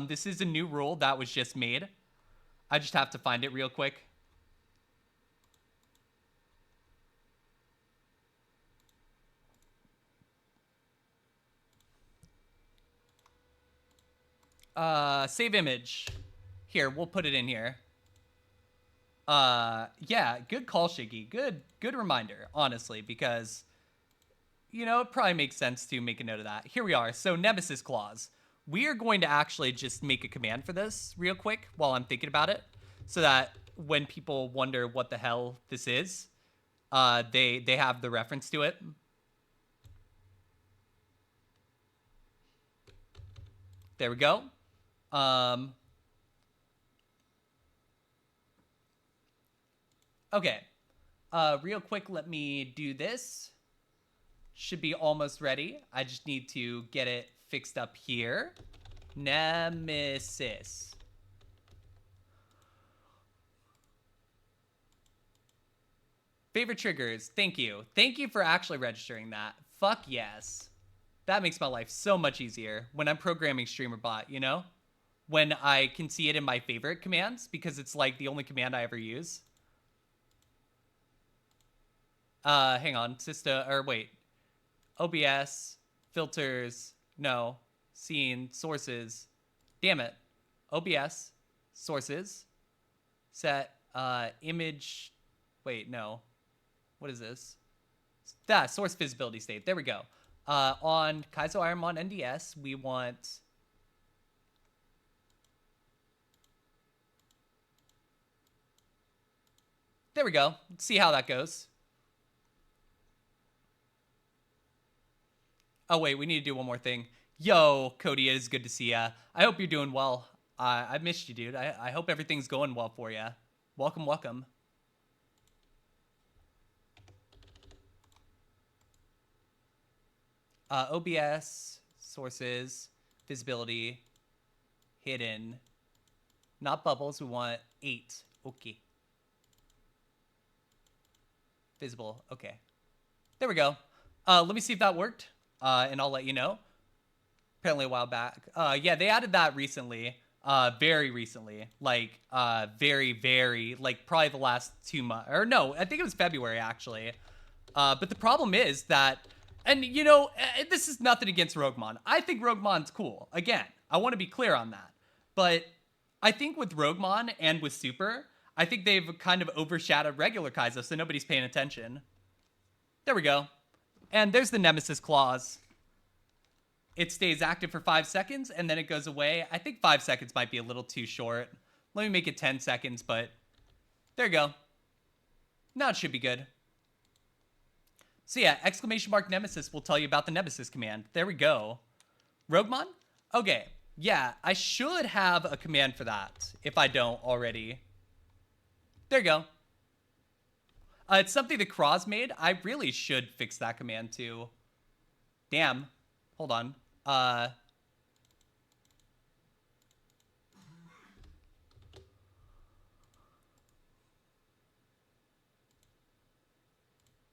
This is a new rule that was just made. I just have to find it real quick. Save image. Here, we'll put it in here. Yeah, good call, Shiggy. Good reminder, honestly, because... You know, it probably makes sense to make a note of that. Here we are. So, Nemesis clause. We are going to actually just make a command for this real quick while I'm thinking about it, so that when people wonder what the hell this is, they have the reference to it. There we go. Okay. Real quick, let me do this. Should be almost ready. I just need to get it fixed up here. Nemesis. Favorite triggers. Thank you. Thank you for actually registering that. Fuck yes. That makes my life so much easier when I'm programming streamer bot, you know? When I can see it in my favorite commands, because it's like the only command I ever use. Hang on. Wait. OBS, filters, no, scene, sources. Damn it. OBS, sources, set, image, wait, no. What is this? Source visibility state. There we go. On Kaizo IronMON NDS, we want... There we go. Let's see how that goes. Oh, wait, we need to do one more thing. Yo, Cody, it is good to see ya. I hope you're doing well. I missed you, dude. I hope everything's going well for ya. Welcome, welcome. OBS, sources, visibility, hidden. Not bubbles, we want 8. Okay. Visible, okay. There we go. Let me see if that worked, and I'll let you know. Apparently a while back. Yeah, they added that recently. Very recently. Like, very, like, probably the last 2 months. Or no, I think it was February, actually. But the problem is that, and you know, this is nothing against Roguemon. I think Roguemon's cool. Again, I want to be clear on that. But I think with Roguemon and with Super, I think they've kind of overshadowed regular Kaizo, so nobody's paying attention. There we go. And there's the Nemesis clause. It stays active for 5 seconds, and then it goes away. I think 5 seconds might be a little too short. Let me make it 10 seconds, but there you go. Now it should be good. So yeah, exclamation mark Nemesis will tell you about the Nemesis command. There we go. Roguemon? Okay. Yeah, I should have a command for that, if I don't already. There you go. It's something that Kraz made. I really should fix that command too. Damn. Hold on.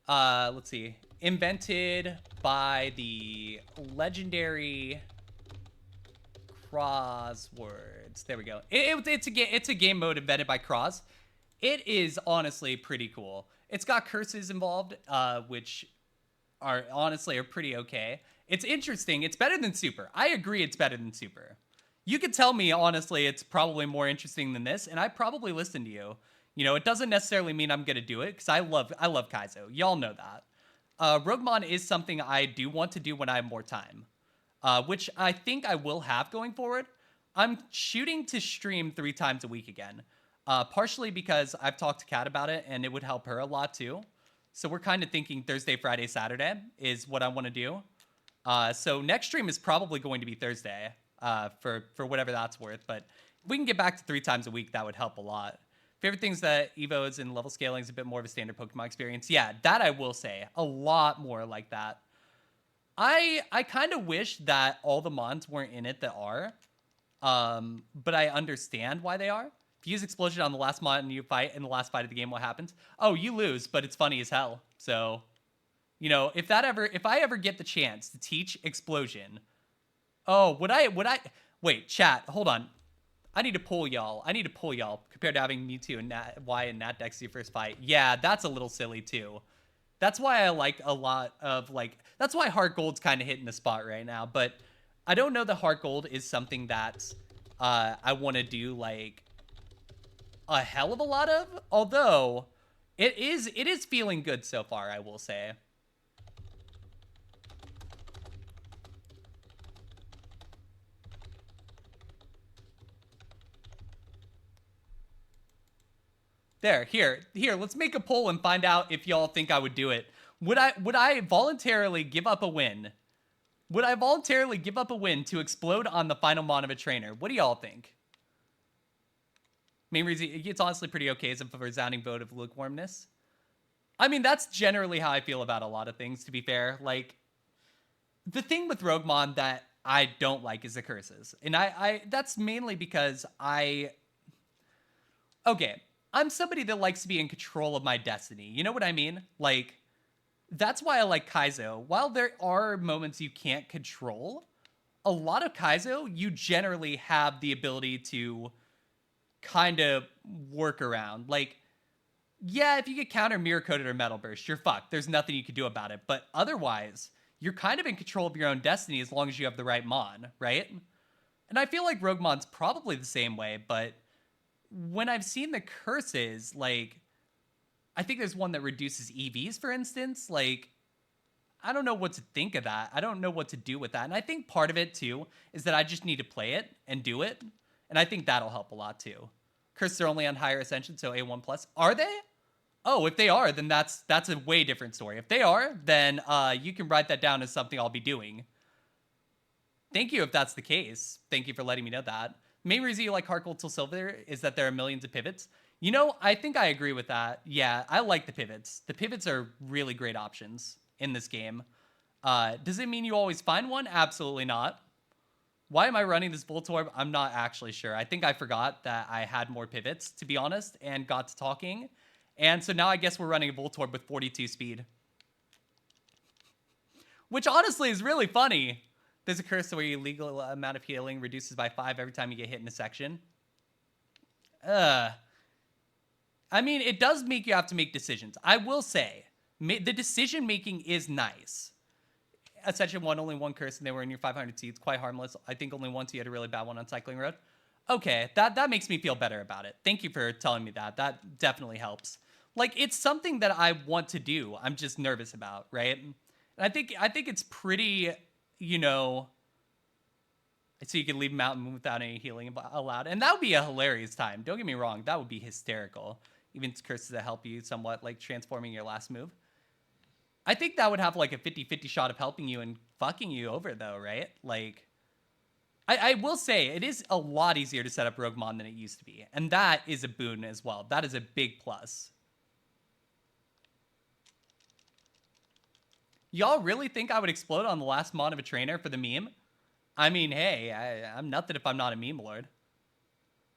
Let's see. Invented by the legendary Crosswords. There we go. It's a game mode invented by Kraz. It is honestly pretty cool. It's got curses involved, which are pretty okay. It's interesting. It's better than Super. I agree it's better than Super. You could tell me, honestly, it's probably more interesting than this, and I probably listen to you. You know, it doesn't necessarily mean I'm going to do it, because I love Kaizo. Y'all know that. Roguemon is something I do want to do when I have more time, which I think I will have going forward. I'm shooting to stream 3 times a week again, partially because I've talked to Kat about it, and it would help her a lot too. So we're kind of thinking Thursday, Friday, Saturday is what I want to do. So next stream is probably going to be Thursday, for whatever that's worth. But if we can get back to 3 times a week, that would help a lot. Favorite things that Evos and level scaling is a bit more of a standard Pokemon experience. Yeah, that I will say. A lot more like that. I kind of wish that all the mons weren't in it that are. But I understand why they are. If you use Explosion on the last mon and you fight in the last fight of the game, what happens? Oh, you lose, but it's funny as hell. So, you know, if I ever get the chance to teach Explosion, oh, would I, wait, chat, hold on. I need to pull y'all compared to having Mewtwo and Y and Nat Dex your first fight. Yeah, that's a little silly too. That's why I like a lot of that's why HeartGold's kind of hitting the spot right now. But I don't know that HeartGold is something that I want to do like a hell of a lot of. Although it is feeling good so far, I will say. There, here, let's make a poll and find out if y'all think I would do it. Would I voluntarily give up a win? Would I voluntarily give up a win to explode on the final mon of a trainer? What do y'all think? Main reason, it's honestly pretty okay as a resounding vote of lukewarmness. I mean, that's generally how I feel about a lot of things, to be fair. Like, the thing with Roguemon that I don't like is the curses. And that's mainly because okay, I'm somebody that likes to be in control of my destiny. You know what I mean? Like, that's why I like Kaizo. While there are moments you can't control, a lot of Kaizo, you generally have the ability to kind of work around. Like, yeah, if you get counter Mirror Coated or Metal Burst, you're fucked. There's nothing you can do about it. But otherwise, you're kind of in control of your own destiny as long as you have the right mon, right? And I feel like Roguemon's probably the same way, but when I've seen the curses, like, I think there's one that reduces EVs, for instance. Like, I don't know what to think of that. I don't know what to do with that. And I think part of it, too, is that I just need to play it and do it. And I think that'll help a lot, too. Curses are only on higher ascension, so A1+. Are they? Oh, if they are, then that's a way different story. If they are, then you can write that down as something I'll be doing. Thank you if that's the case. Thank you for letting me know that. Main reason you like HeartGold till Silver is that there are millions of pivots. You know, I think I agree with that. Yeah, I like the pivots. The pivots are really great options in this game. Does it mean you always find one? Absolutely not. Why am I running this Voltorb? I'm not actually sure. I think I forgot that I had more pivots, to be honest, and got to talking. And so now I guess we're running a Voltorb with 42 speed. which honestly is really funny. There's a curse where your legal amount of healing reduces by 5 every time you get hit in a section. I mean, it does make you have to make decisions. I will say, the decision making is nice. Section 1, only one curse, and they were in your 500 seats. Quite harmless. I think only once you had a really bad one on Cycling Road. Okay, that makes me feel better about it. Thank you for telling me that. That definitely helps. Like, it's something that I want to do. I'm just nervous about, right? And I think it's pretty, you know... So you can leave him out and move without any healing allowed. And that would be a hilarious time. Don't get me wrong. That would be hysterical. Even curses that help you somewhat, like transforming your last move. I think that would have like a 50-50 shot of helping you and fucking you over, though, right? Like, I will say, it is a lot easier to set up Roguemon than it used to be. And that is a boon as well. That is a big plus. Y'all really think I would explode on the last mon of a trainer for the meme? I mean, hey, I'm nothing if I'm not a meme lord.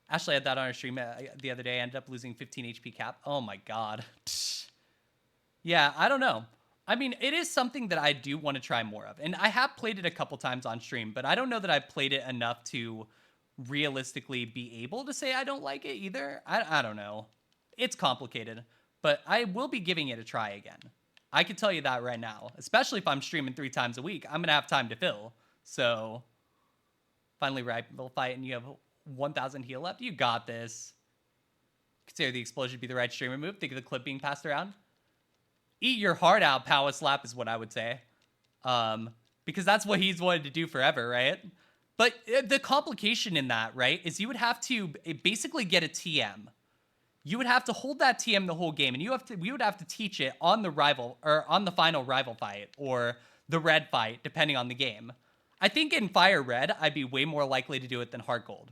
Ashley had that on her stream the other day. I ended up losing 15 HP cap. Oh my god. Yeah, I don't know. I mean, it is something that I do want to try more of. And I have played it a couple times on stream, but I don't know that I've played it enough to realistically be able to say I don't like it either. I don't know. It's complicated, but I will be giving it a try again. I can tell you that right now, especially if I'm streaming 3 times a week. I'm going to have time to fill. So, finally rival fight and you have 1,000 heal left. You got this. Consider the explosion to be the right streamer move. Think of the clip being passed around. Eat your heart out, power slap is what I would say. Because that's what he's wanted to do forever, right? But the complication in that, right, is you would have to basically get a TM. You would have to hold that TM the whole game, and we would have to teach it on the rival, or on the final rival fight, or the red fight, depending on the game. I think in Fire Red, I'd be way more likely to do it than HeartGold.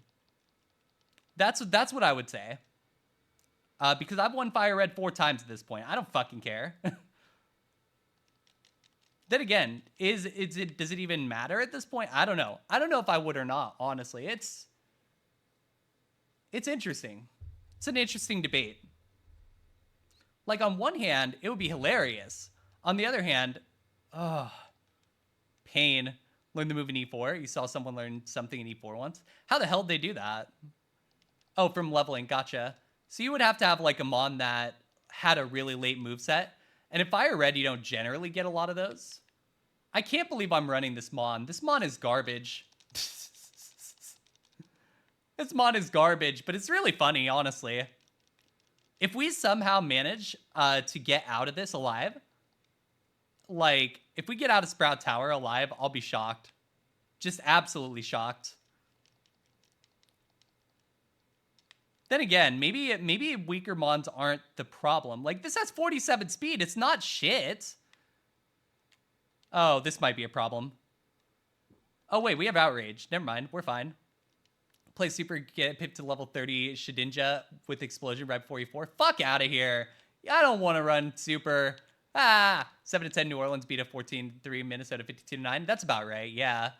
That's what I would say. Because I've won Fire Red 4 times at this point. I don't fucking care. Then again, does it even matter at this point? I don't know. I don't know if I would or not, honestly. It's interesting. It's an interesting debate. Like, on one hand, it would be hilarious. On the other hand, pain. Learn the move in E4. You saw someone learn something in E4 once. How the hell did they do that? Oh, from leveling. Gotcha. So you would have to have, like, a mon that had a really late moveset. And in Fire Red, you don't generally get a lot of those. I can't believe I'm running this mon. This mon is garbage. This mon is garbage, but it's really funny, honestly. If we somehow manage to get out of this alive, like, if we get out of Sprout Tower alive, I'll be shocked. Just absolutely shocked. Then again, maybe weaker mons aren't the problem. Like, this has 47 speed. It's not shit. Oh, this might be a problem. Oh, wait, we have Outrage. Never mind. We're fine. Play Super, get pipped to level 30 Shedinja with Explosion right before E4. Fuck out of here. I don't want to run Super. 7-10 New Orleans, beat a 14-3 Minnesota 52-9. That's about right, yeah.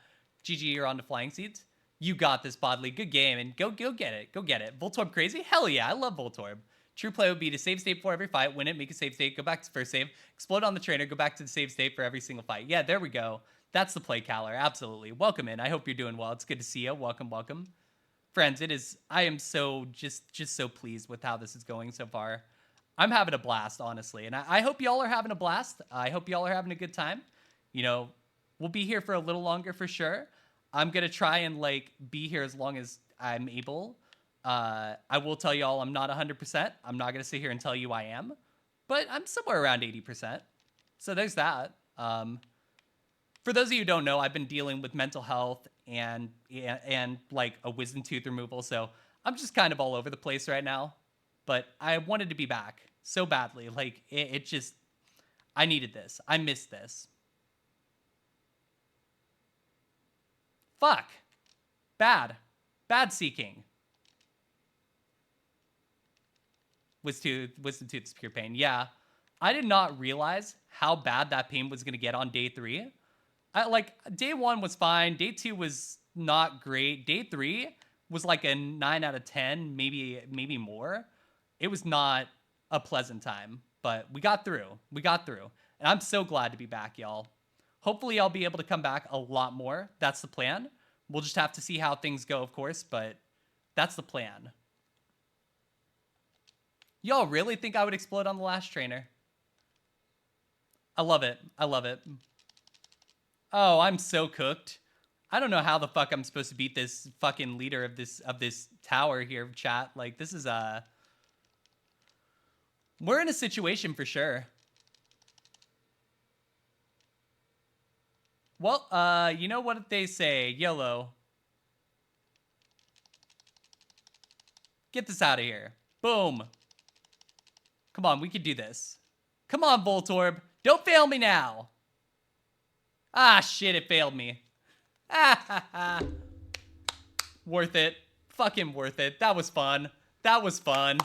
GG, you're on to Flying Seeds. You got this, Bodley. Good game, and go get it. Go get it. Voltorb crazy? Hell yeah, I love Voltorb. True play would be to save state before every fight, win it, make a save state, go back to first save, explode on the trainer, go back to the save state for every single fight. Yeah, there we go. That's the play, Caller. Absolutely. Welcome in. I hope you're doing well. It's good to see you. Welcome, welcome. Friends, I am so just so pleased with how this is going so far. I'm having a blast, honestly, and I hope y'all are having a blast. I hope y'all are having a good time. You know, we'll be here for a little longer for sure. I'm going to try and, like, be here as long as I'm able. I will tell y'all I'm not 100%. I'm not going to sit here and tell you I am. But I'm somewhere around 80%. So there's that. For those of you who don't know, I've been dealing with mental health and like, a wisdom tooth removal. So I'm just kind of all over the place right now. But I wanted to be back so badly. Like, it just... I needed this. I missed this. Fuck. Bad seeking. Wisdom tooth is pure pain. Yeah. I did not realize how bad that pain was going to get on day 3. Like, day 1 was fine. Day 2 was not great. Day 3 was like a 9 out of 10, maybe more. It was not a pleasant time, but we got through. And I'm so glad to be back, y'all. Hopefully I'll be able to come back a lot more. That's the plan. We'll just have to see how things go, of course, but that's the plan. Y'all really think I would explode on the last trainer? I love it. I love it. Oh, I'm so cooked. I don't know how the fuck I'm supposed to beat this fucking leader of this tower here, chat. Like, this is we're in a situation for sure. Well, you know what they say, YOLO. Get this out of here. Boom. Come on, we can do this. Come on, Voltorb. Don't fail me now. Ah, shit, it failed me. Ah, ha, ha. Worth it. Fucking worth it. That was fun. That was fun.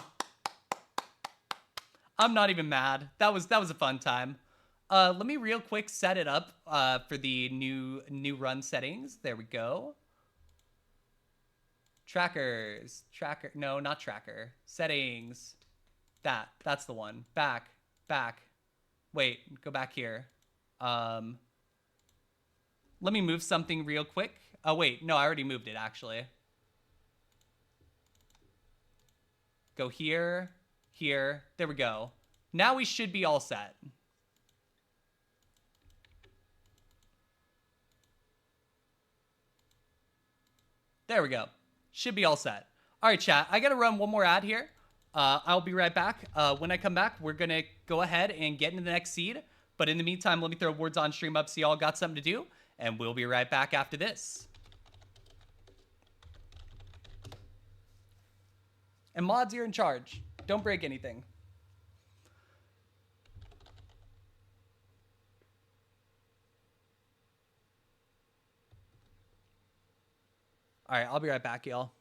I'm not even mad. That was a fun time. Let me real quick set it up for the new run settings. There we go. Trackers. Tracker. No, not tracker. Settings. That's the one. Back. Wait, go back here. Let me move something real quick. Oh, wait. No, I already moved it, actually. Go here. Here. There we go. Now we should be all set. There we go. Should be all set. All right, chat. I got to run one more ad here. I'll be right back. When I come back, we're going to go ahead and get into the next seed. But in the meantime, let me throw words on stream up so y'all got something to do. And we'll be right back after this. And mods, you're in charge. Don't break anything. All right, I'll be right back, y'all.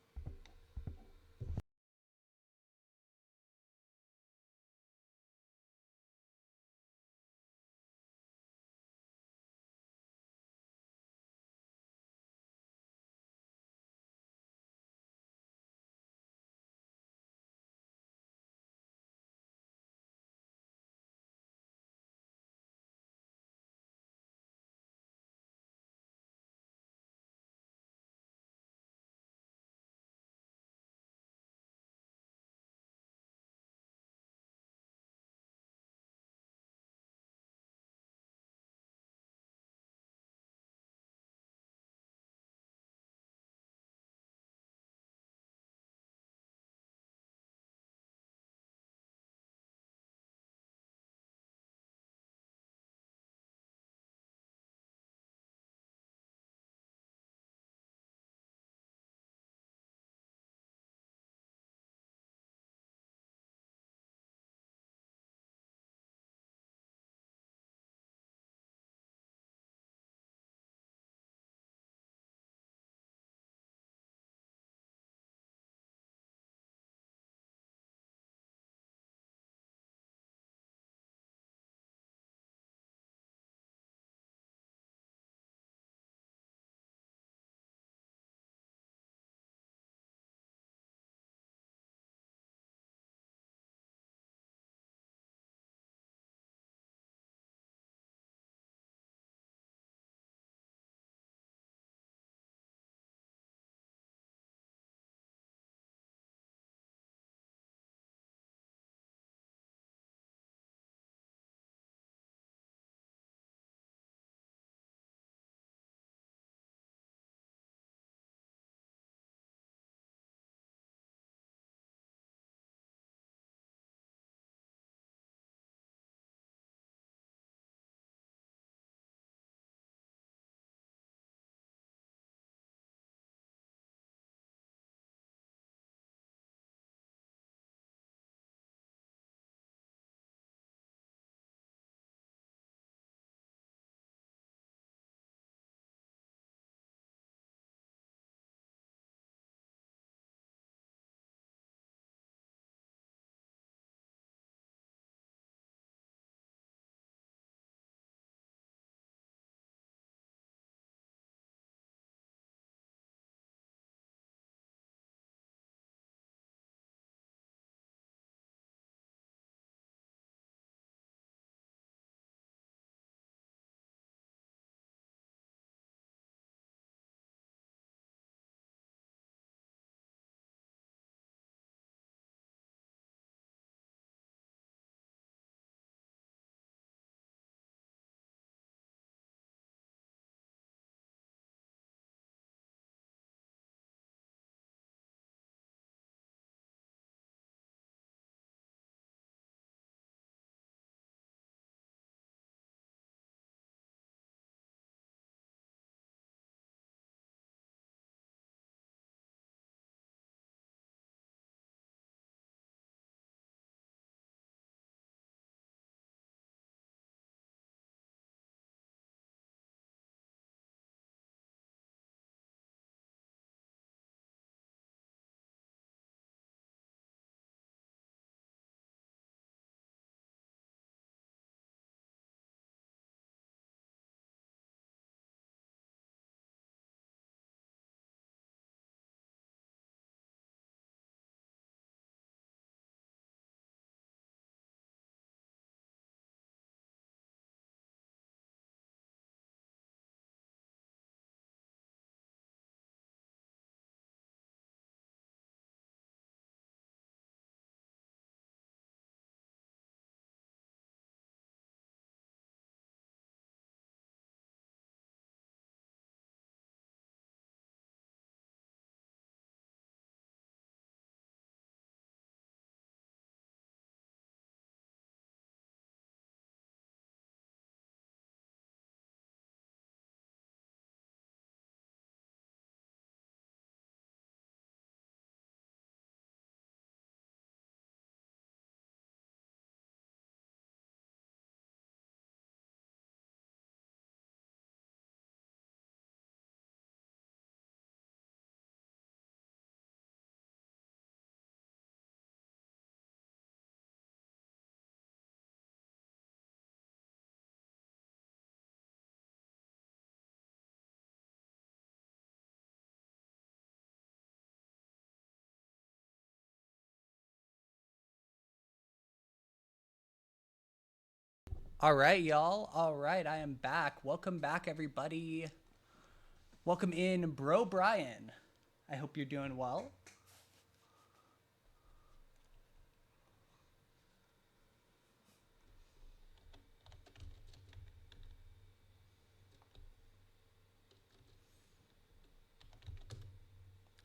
All right, y'all. All right, I am back. Welcome back, everybody. Welcome in, Bro Brian. I hope you're doing well.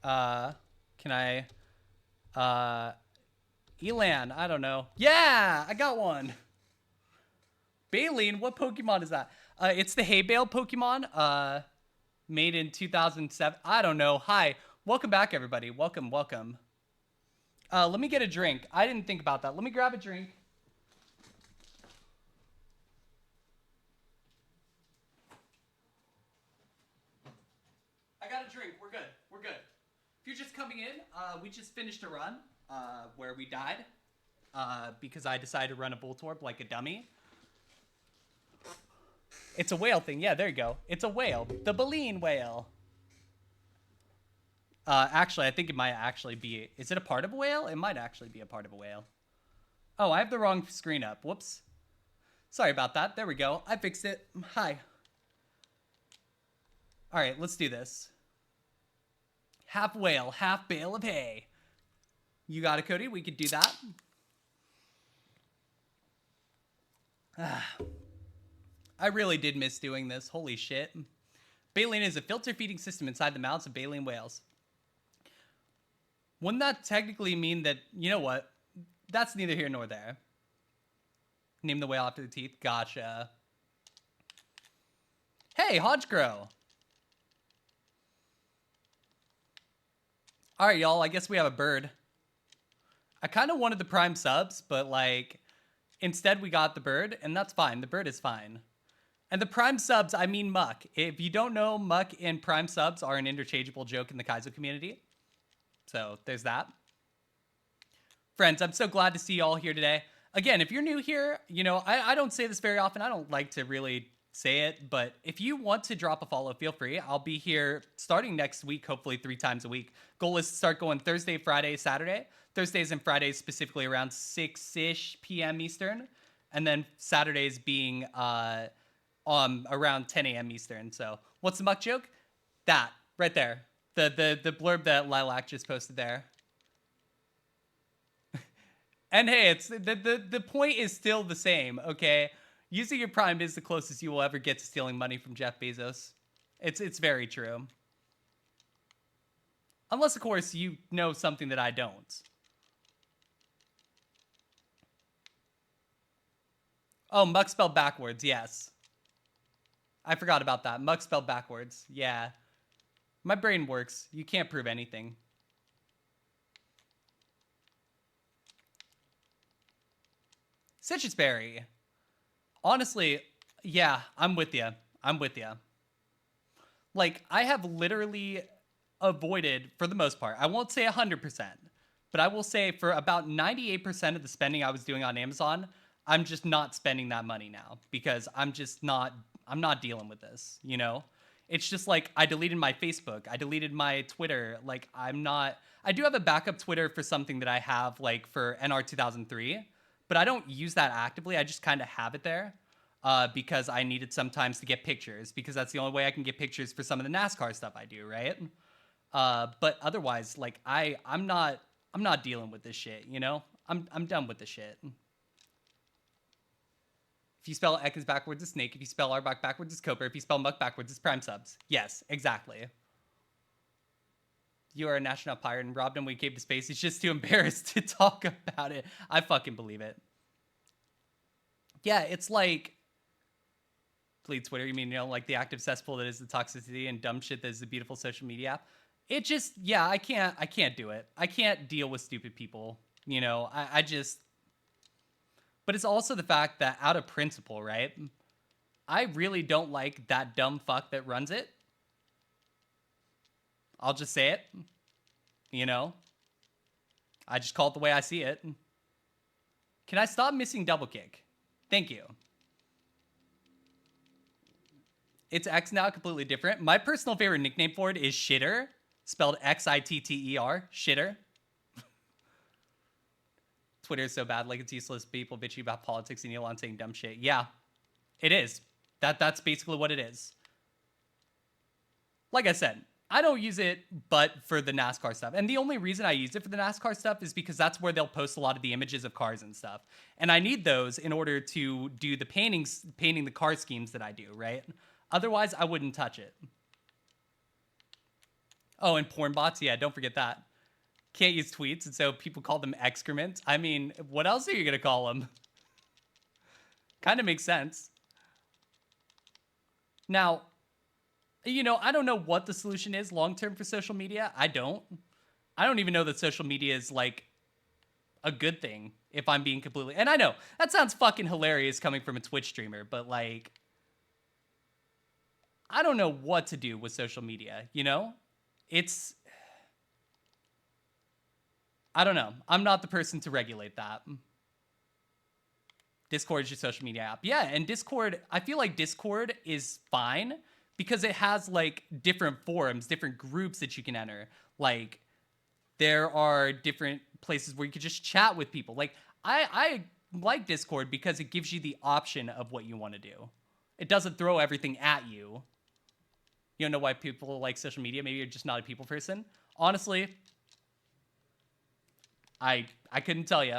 Can I, Elan, I don't know. Yeah, I got one. Baleen, what Pokemon is that? It's the Hay Bale Pokemon, made in 2007. I don't know. Hi, welcome back, everybody. Welcome, welcome. Let me get a drink. I didn't think about that. Let me grab a drink. I got a drink. We're good. We're good. If you're just coming in, we just finished a run where we died because I decided to run a Voltorb like a dummy. It's a whale thing. Yeah, there you go. It's a whale. The baleen whale. Actually, I think it might actually be... Is it a part of a whale? It might actually be a part of a whale. Oh, I have the wrong screen up. Whoops. Sorry about that. There we go. I fixed it. Hi. All right, let's do this. Half whale, half bale of hay. You got it, Cody. We could do that. I really did miss doing this. Holy shit. Baleen is a filter feeding system inside the mouths of baleen whales. Wouldn't that technically mean that, you know what? That's neither here nor there. Name the whale after the teeth. Gotcha. Hey, Hodgegrow. All right, y'all. I guess we have a bird. I kind of wanted the prime subs, but like, instead we got the bird, and that's fine. The bird is fine. And the prime subs, I mean Muck. If you don't know, Muck and prime subs are an interchangeable joke in the Kaizo community. So there's that. Friends, I'm so glad to see you all here today. Again, if you're new here, you know, I don't say this very often. I don't like to really say it, but if you want to drop a follow, feel free. I'll be here starting next week, hopefully 3 times a week. Goal is to start going Thursday, Friday, Saturday. Thursdays and Fridays specifically around 6-ish p.m. Eastern. And then Saturdays being around 10 a.m. Eastern. So what's the Muck joke? That right there. The blurb that Lilac just posted there. And hey, it's the point is still the same, okay? Using your Prime is the closest you will ever get to stealing money from Jeff Bezos. It's very true. Unless, of course, you know something that I don't. Oh, Muck spelled backwards, yes. I forgot about that. Muck spelled backwards, yeah. My brain works. You can't prove anything. Citrus berry. Honestly, yeah, I'm with you. I'm with you. Like, I have literally avoided, for the most part, I won't say 100%, but I will say for about 98% of the spending I was doing on Amazon, I'm just not spending that money now because I'm not dealing with this, you know? It's just like I deleted my Facebook. I deleted my Twitter. Like, I do have a backup Twitter for something that I have, like, for NR 2003, but I don't use that actively. I just kind of have it there because I need it sometimes to get pictures because that's the only way I can get pictures for some of the NASCAR stuff I do, right? But otherwise, like, I'm not dealing with this shit, you know? I'm done with this shit. If you spell Ekans backwards, it's snake. If you spell Arbok backwards, it's Cobra. If you spell Muck backwards, it's prime subs. Yes, exactly. You are a national pirate and robbed him when he came to space. He's just too embarrassed to talk about it. I fucking believe it. Yeah, it's like... Please, Twitter, you mean, you know, like the active cesspool that is the toxicity and dumb shit that is the beautiful social media app? It just... Yeah, I can't do it. I can't deal with stupid people. You know, I just... But it's also the fact that out of principle, right? I really don't like that dumb fuck that runs it. I'll just say it. You know? I just call it the way I see it. Can I stop missing double kick? Thank you. It's X now, completely different. My personal favorite nickname for it is Shitter. Spelled Xitter. Shitter. Twitter is so bad, like it's useless. People bitchy about politics and Elon saying dumb shit. Yeah, It is. That's basically what it is. Like I said, I don't use it but for the NASCAR stuff. And the only reason I use it for the NASCAR stuff is because that's where they'll post a lot of the images of cars and stuff. And I need those in order to do the painting the car schemes that I do, right? Otherwise, I wouldn't touch it. Oh, and porn bots, yeah, don't forget that. Can't use tweets, and so people call them excrement. I mean, what else are you gonna call them? Kind of makes sense. Now, you know, I don't know what the solution is long-term for social media. I don't even know that social media is, like, a good thing, if I'm being completely... And I know, that sounds fucking hilarious coming from a Twitch streamer, but, like... I don't know what to do with social media, you know? It's... I don't know. I'm not the person to regulate that. Discord is your social media app. Yeah, and Discord, I feel like Discord is fine because it has, like, different forums, different groups that you can enter. Like, there are different places where you could just chat with people. Like, I like Discord because it gives you the option of what you want to do. It doesn't throw everything at you. You don't know why people like social media? Maybe you're just not a people person. Honestly, I couldn't tell you.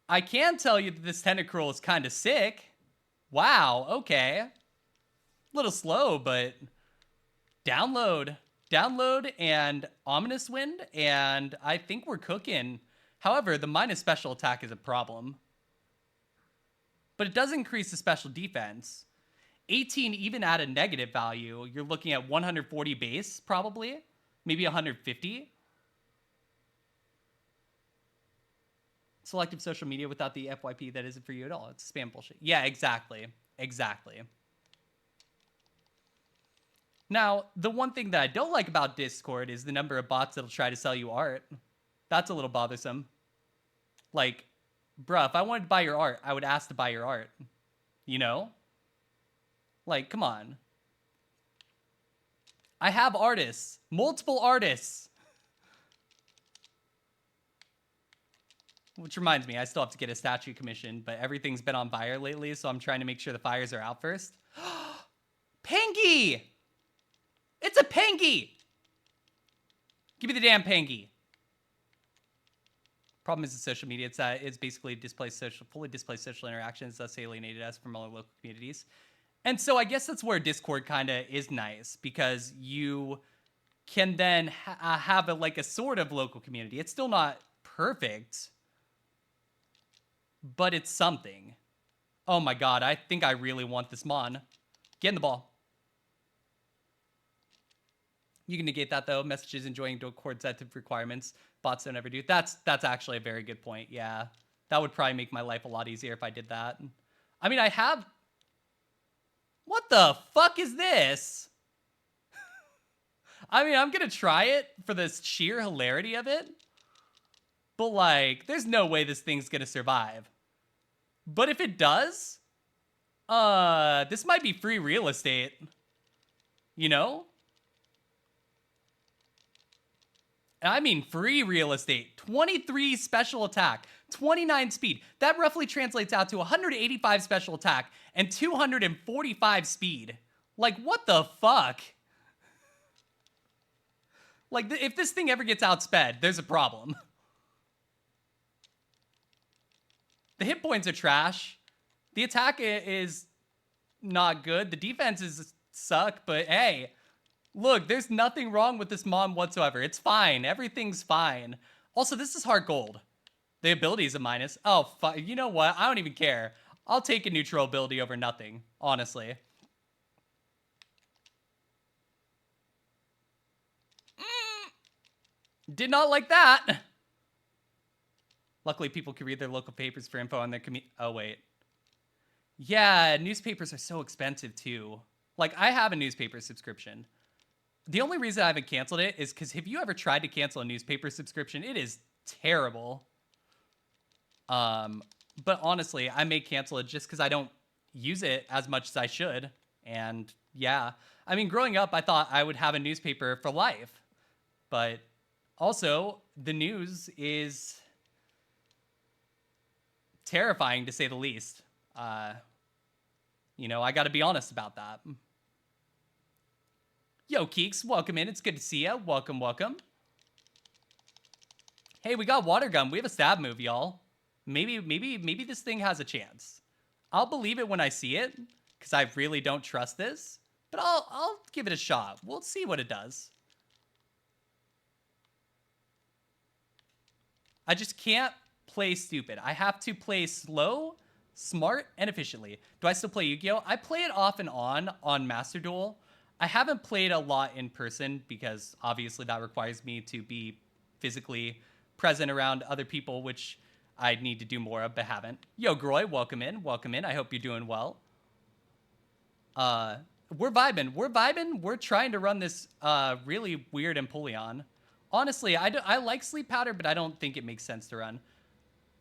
I can tell you that this tentacruel is kind of sick. Wow, okay. A little slow, but download. Download and Ominous Wind, and I think we're cooking. However, the minus special attack is a problem. But it does increase the special defense. 18 even at a negative value, you're looking at 140 base, probably. Maybe 150. Selective social media without the FYP, that isn't for you at all. It's spam bullshit. Yeah, exactly. Exactly. Now, the one thing that I don't like about Discord is the number of bots that'll try to sell you art. That's a little bothersome. Like, bruh, if I wanted to buy your art, I would ask to buy your art. You know? Like, come on. I have artists. Multiple artists. Which reminds me, I still have to get a statue commissioned, but everything's been on fire lately, so I'm trying to make sure the fires are out first. Pengy! It's a Pengy! Give me the damn Pengy. Problem is the social media. It's basically fully displaced social interactions, thus alienated us from all our local communities. And so I guess that's where Discord kind of is nice, because you can then have a sort of local community. It's still not perfect, but it's something. Oh my god, I think I really want this Mon. Get in the ball. You can negate that, though. Messages enjoying Discord sensitive requirements. Bots don't ever do. That's actually a very good point, yeah. That would probably make my life a lot easier if I did that. I mean, I have... What the fuck is this? I mean, I'm gonna try it for the sheer hilarity of it. But, like, there's no way this thing's gonna survive. But if it does, this might be free real estate. You know? I mean free real estate. 23 special attack, 29 speed. That roughly translates out to 185 special attack and 245 speed. Like, what the fuck? Like, if this thing ever gets outsped, there's a problem. The hit points are trash. The attack is not good. The defenses suck, but hey... Look, there's nothing wrong with this Mon whatsoever. It's fine. Everything's fine. Also, this is HeartGold. The ability is a minus. Oh, you know what? I don't even care. I'll take a neutral ability over nothing, honestly. Did not like that. Luckily, people can read their local papers for info on their community. Oh, wait. Yeah, newspapers are so expensive, too. Like, I have a newspaper subscription. The only reason I haven't canceled it is because have you ever tried to cancel a newspaper subscription? It is terrible. But honestly, I may cancel it just because I don't use it as much as I should. And yeah, I mean, growing up, I thought I would have a newspaper for life. But also, the news is terrifying to say the least. You know, I got to be honest about that. Yo, Keeks, welcome in. It's good to see you. Welcome, welcome. Hey, we got water gun. We have a stab move, y'all. Maybe this thing has a chance. I'll believe it when I see it, because I really don't trust this. But I'll give it a shot. We'll see what it does. I just can't play stupid. I have to play slow, smart, and efficiently. Do I still play Yu-Gi-Oh? I play it off and on Master Duel. I haven't played a lot in person because obviously that requires me to be physically present around other people, which I need to do more of, but haven't. Yo, Groy, welcome in. Welcome in. I hope you're doing well. We're vibing. We're vibing. We're trying to run this really weird Empoleon. Honestly, I like Sleep Powder, but I don't think it makes sense to run.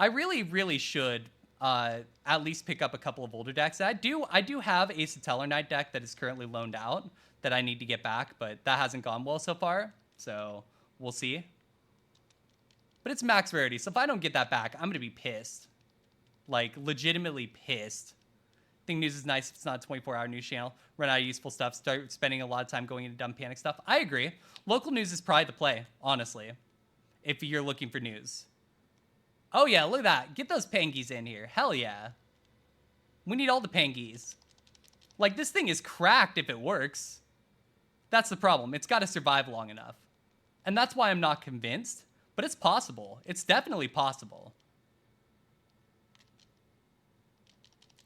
I really should at least pick up a couple of older decks. I do have a Satellar Knight deck that is currently loaned out that I need to get back, but that hasn't gone well so far, so we'll see. But it's max rarity, so if I don't get that back, I'm going to be pissed. Like, legitimately pissed. I think news is nice if it's not a 24-hour news channel. Run out of useful stuff, start spending a lot of time going into dumb panic stuff. I agree. Local news is probably the play, honestly, if you're looking for news. Oh, yeah, look at that. Get those pangies in here. Hell yeah. We need all the pangies. Like, this thing is cracked if it works. That's the problem. It's got to survive long enough. And that's why I'm not convinced. But it's possible. It's definitely possible.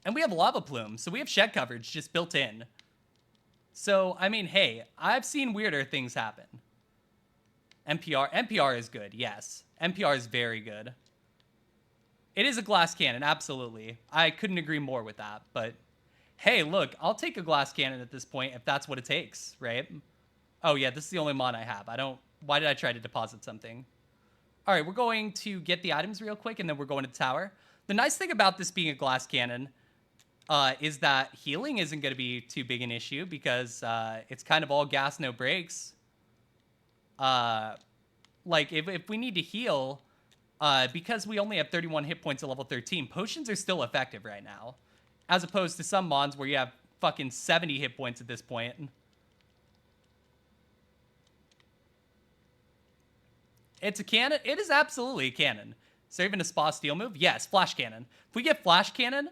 And we have Lava Plume, so we have shed coverage just built in. So, I mean, hey, I've seen weirder things happen. NPR is good, yes. NPR is very good. It is a glass cannon, absolutely. I couldn't agree more with that, but hey, look, I'll take a glass cannon at this point if that's what it takes, right? Oh yeah, this is the only mon I have. Why did I try to deposit something? All right, we're going to get the items real quick, and then we're going to the tower. The nice thing about this being a glass cannon is that healing isn't going to be too big an issue because it's kind of all gas, no brakes. Like, if we need to heal, because we only have 31 hit points at level 13, potions are still effective right now. As opposed to some mons where you have fucking 70 hit points at this point. It's a cannon? It is absolutely a cannon. Is there even a spa steel move? Yes, flash cannon. If we get flash cannon,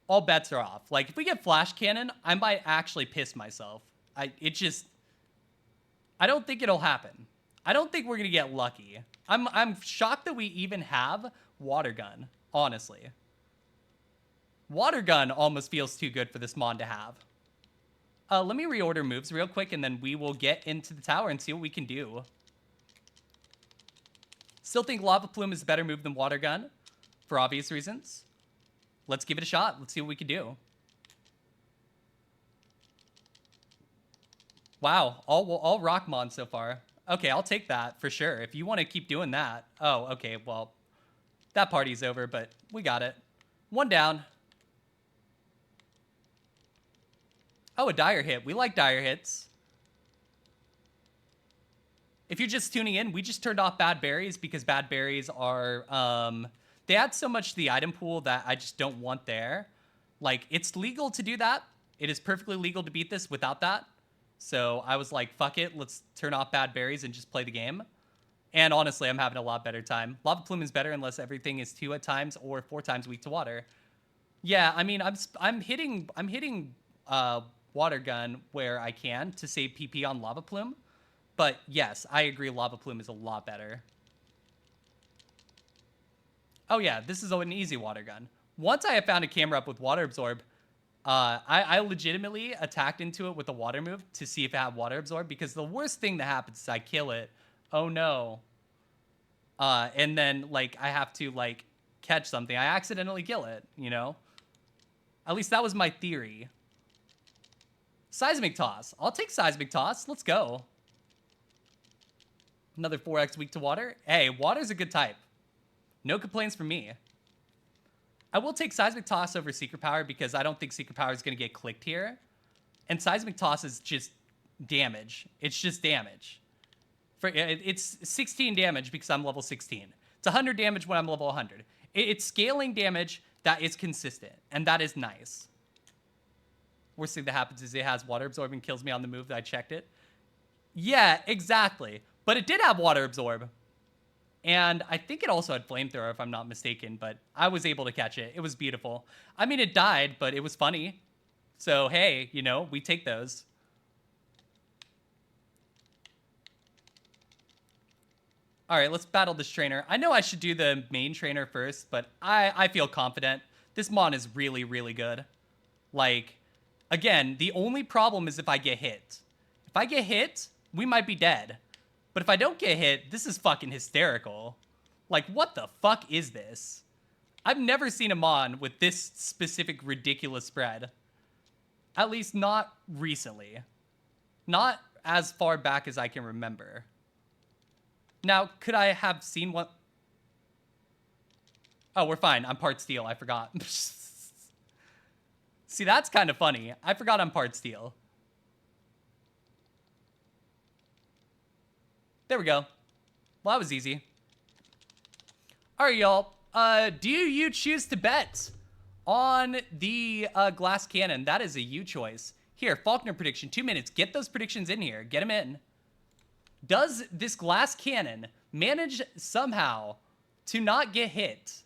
all bets are off. Like, if we get flash cannon, I might actually piss myself. I don't think it'll happen. I don't think we're going to get lucky. I'm shocked that we even have water gun, honestly. Water gun almost feels too good for this mon to have. Let me reorder moves real quick, and then we will get into the tower and see what we can do. Still think Lava Plume is a better move than Water Gun, for obvious reasons. Let's give it a shot. Let's see what we can do. Wow, all Rockmon so far. Okay, I'll take that for sure. If you want to keep doing that. Oh, okay, well, that party's over, but we got it. One down. Oh, a dire hit. We like dire hits. If you're just tuning in, we just turned off bad berries because bad berries are, they add so much to the item pool that I just don't want there. Like, it's legal to do that. It is perfectly legal to beat this without that. So I was like, fuck it, let's turn off bad berries and just play the game. And honestly, I'm having a lot better time. Lava Plume is better unless everything is 2 at times or 4 times weak to water. Yeah, I mean, I'm hitting Water Gun where I can to save PP on Lava Plume. But yes, I agree Lava Plume is a lot better. Oh yeah, this is an easy water gun. Once I have found a camera up with Water Absorb, I legitimately attacked into it with a water move to see if it had Water Absorb, because the worst thing that happens is I kill it. Oh no. And then, like, I have to, like, catch something. I accidentally kill it, you know? At least that was my theory. Seismic Toss. I'll take Seismic Toss. Let's go. Another 4x weak to water. Hey, water's a good type. No complaints from me. I will take Seismic Toss over Secret Power because I don't think Secret Power is going to get clicked here. And Seismic Toss is just damage. It's just damage. It's 16 damage because I'm level 16. It's 100 damage when I'm level 100. It's scaling damage that is consistent, and that is nice. Worst thing that happens is it has water absorb and kills me on the move that I checked it. Yeah, exactly. But it did have water absorb. And I think it also had flamethrower, if I'm not mistaken, but I was able to catch it. It was beautiful. I mean, it died, but it was funny. So, hey, you know, we take those. All right, let's battle this trainer. I know I should do the main trainer first, but I feel confident. This Mon is really, really good. Like, again, the only problem is if I get hit. If I get hit, we might be dead. But if I don't get hit, this is fucking hysterical. Like, what the fuck is this? I've never seen a Mon with this specific ridiculous spread. At least not recently. Not as far back as I can remember. Now, could I have seen what? Oh, we're fine. I'm part steel. I forgot. See, that's kind of funny. I forgot I'm part steel. There we go. Well, that was easy. All right, y'all. Do you choose to bet on the glass cannon? That is a you choice. Here, Faulkner prediction. 2 minutes. Get those predictions in here. Get them in. Does this glass cannon manage somehow to not get hit?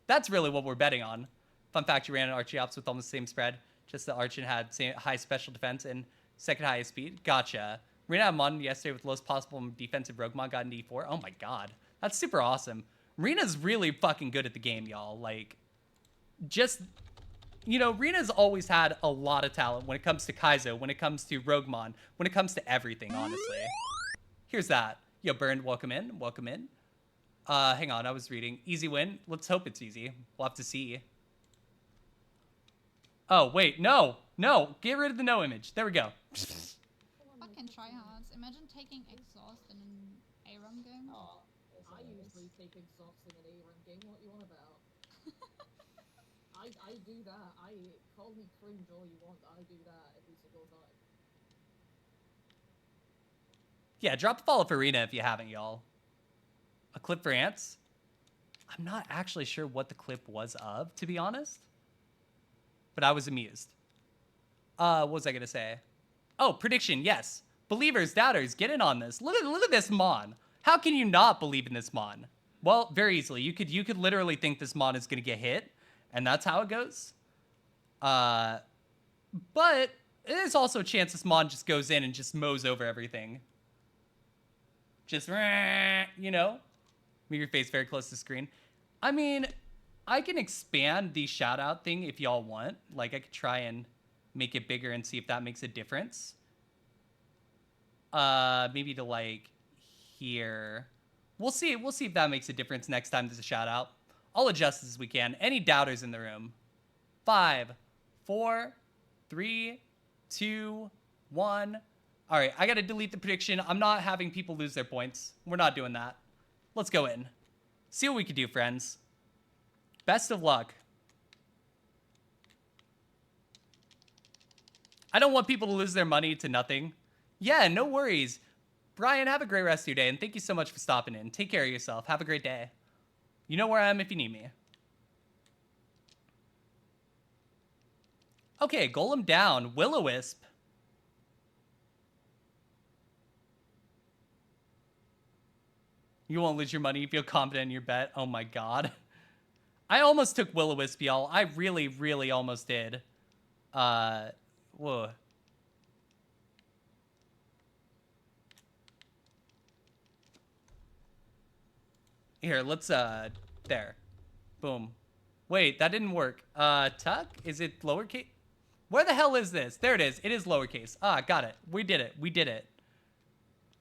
That's really what we're betting on. Fun fact, you ran an Archie Ops with almost the same spread. Just that Archie had high special defense and second highest speed. Gotcha. Ran out of Mon yesterday with lowest possible defensive rogue Mon, got an E4. Oh my god. That's super awesome. Rena's really fucking good at the game, y'all. Like, just, you know, Rena's always had a lot of talent when it comes to Kaizo, when it comes to Roguemon, when it comes to everything, honestly. Here's that. Yo, Burned, welcome in. Welcome in. Hang on, I was reading. Easy win. Let's hope it's easy. We'll have to see. Oh, wait. No. No. Get rid of the no image. There we go. Fucking tryhards. Imagine taking exhaust in an A-run game. Oh, I usually take exhaust in an A-run game. What you on about? I do that. Call me cringe all you want. I do that every single time. Yeah, drop a follow for Rena if you haven't, y'all. A clip for ants? I'm not actually sure what the clip was of, to be honest. But I was amused. What was I going to say? Oh, prediction, yes. Believers, doubters, get in on this. Look at this Mon. How can you not believe in this Mon? Well, very easily. You could literally think this Mon is going to get hit, and that's how it goes. But there's also a chance this Mon just goes in and just mows over everything. Just, you know, move your face very close to the screen. I mean, I can expand the shout out thing if y'all want. Like, I could try and make it bigger and see if that makes a difference. Maybe to like here. We'll see if that makes a difference next time there's a shout out. I'll adjust as we can. Any doubters in the room? 5, 4, 3, 2, 1. All right, I got to delete the prediction. I'm not having people lose their points. We're not doing that. Let's go in. See what we can do, friends. Best of luck. I don't want people to lose their money to nothing. Yeah, no worries. Brian, have a great rest of your day, and thank you so much for stopping in. Take care of yourself. Have a great day. You know where I am if you need me. Okay, Golem down. Will-O-Wisp. You won't lose your money. You feel confident in your bet. Oh my god. I almost took Will-O-Wisp, y'all. I really, really almost did. Whoa. Here, let's, there. Boom. Wait, that didn't work. Tuck? Is it lowercase? Where the hell is this? There it is. It is lowercase. Ah, got it. We did it. We did it.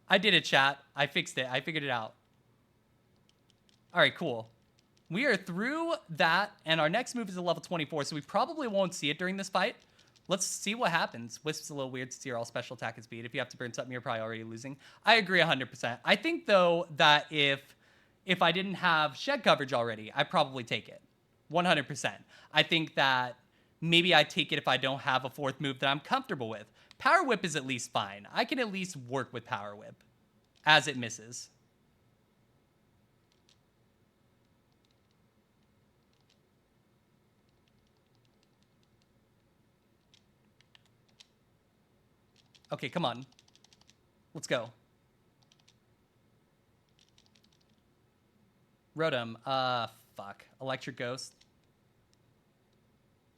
I did it, chat. I fixed it. I figured it out. All right, cool. We are through that, and our next move is a level 24, so we probably won't see it during this fight. Let's see what happens. Wisp's a little weird since you're all special attack and speed. If you have to burn something, you're probably already losing. I agree 100%. I think, though, that if I didn't have shed coverage already, I'd probably take it. 100%. I think that maybe I take it if I don't have a fourth move that I'm comfortable with. Power Whip is at least fine. I can at least work with Power Whip as it misses. Okay, come on. Let's go. Rotom. Fuck. Electric Ghost.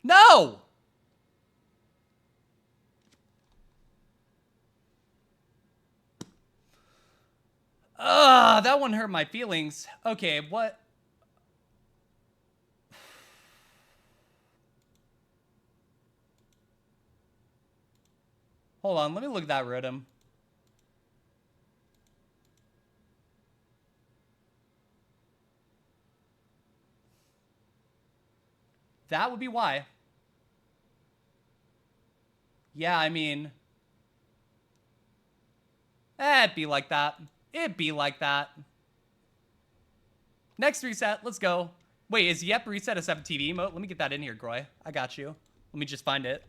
No! That one hurt my feelings. Okay, what? Hold on, let me look at that Rotom. That would be why. Yeah, I mean... it'd be like that. It'd be like that. Next reset, let's go. Wait, is Yep reset a 7 TV emote? Let me get that in here, Groy. I got you. Let me just find it.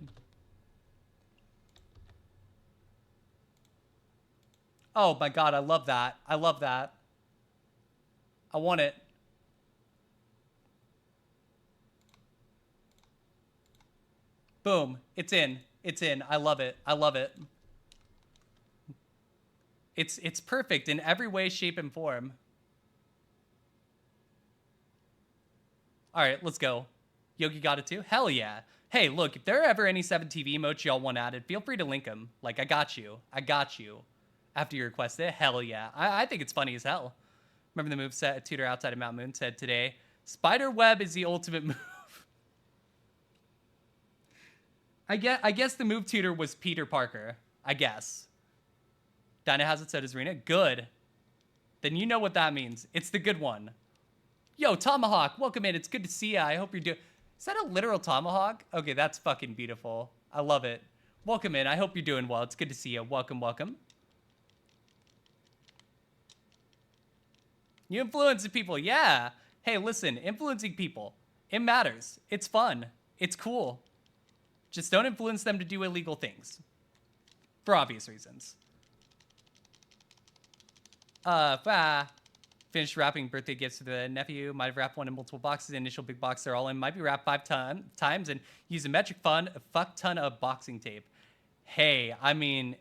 Oh my god, I love that. I love that. I want it. Boom. It's in. It's in. I love it. I love it. It's perfect in every way, shape, and form. All right, let's go. Yogi got it too? Hell yeah. Hey, look, if there are ever any 7 TV emotes y'all want added, feel free to link them. Like, I got you. I got you. After you request it, hell yeah. I think it's funny as hell. Remember the moveset Tutor outside of Mount Moon said today, Spider Web is the ultimate move. I guess the move tutor was Peter Parker. I guess. Dinah has it, so does Rena. Good. Then you know what that means. It's the good one. Yo, Tomahawk, welcome in. It's good to see ya. I hope you're doing... Is that a literal tomahawk? Okay, that's fucking beautiful. I love it. Welcome in. I hope you're doing well. It's good to see you. Welcome, welcome. You influence people. Yeah. Hey, listen, influencing people. It matters. It's fun. It's cool. Just don't influence them to do illegal things. For obvious reasons. Finished wrapping birthday gifts to the nephew. Might have wrapped one in multiple boxes. The initial big box they're all in. Might be wrapped 5 times and use a fuck ton of boxing tape. Hey, I mean,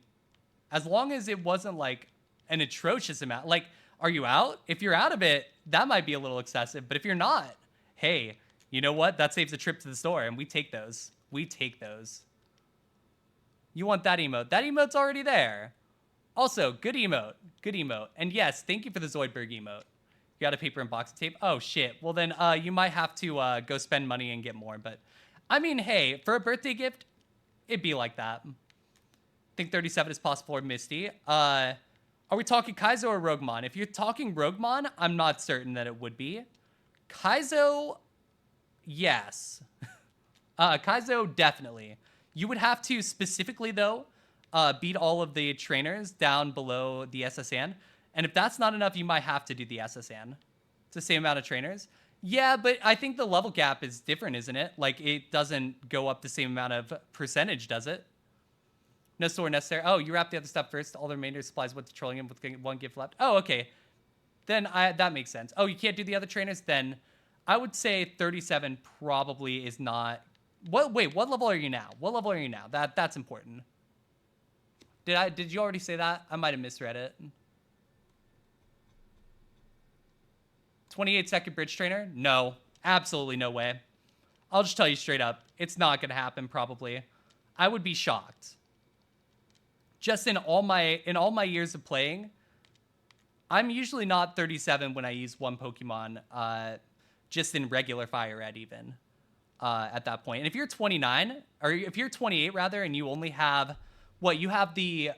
as long as it wasn't like an atrocious amount. Like, are you out? If you're out of it, that might be a little excessive. But if you're not, hey, you know what? That saves a trip to the store, and we take those. We take those. You want that emote. That emote's already there. Also, good emote. Good emote. And yes, thank you for the Zoidberg emote. You got a paper and boxing tape? Oh, shit. Well, then you might have to go spend money and get more. But, I mean, hey, for a birthday gift, it'd be like that. I think 37 is possible or Misty. Are we talking Kaizo or Roguemon? If you're talking Roguemon, I'm not certain that it would be. Kaizo, yes. Kaizo, definitely. You would have to specifically, though, beat all of the trainers down below the SSN. And if that's not enough, you might have to do the SSN. It's the same amount of trainers. Yeah, but I think the level gap is different, isn't it? Like, it doesn't go up the same amount of percentage, does it? No store necessary. Oh, you wrap the other stuff first. All the remainder supplies went to trolling him with 1 gift left. Oh, okay. Then that makes sense. Oh, you can't do the other trainers? Then I would say 37 probably is not... Wait, what level are you now? What level are you now? That's important. Did you already say that? I might have misread it. 28-second bridge trainer? No. Absolutely no way. I'll just tell you straight up. It's not going to happen, probably. I would be shocked. Just in all my years of playing, I'm usually not 37 when I use one Pokemon, just in regular Fire Red even, at that point. And if you're 29, or if you're 28 rather, and you only have, you have the,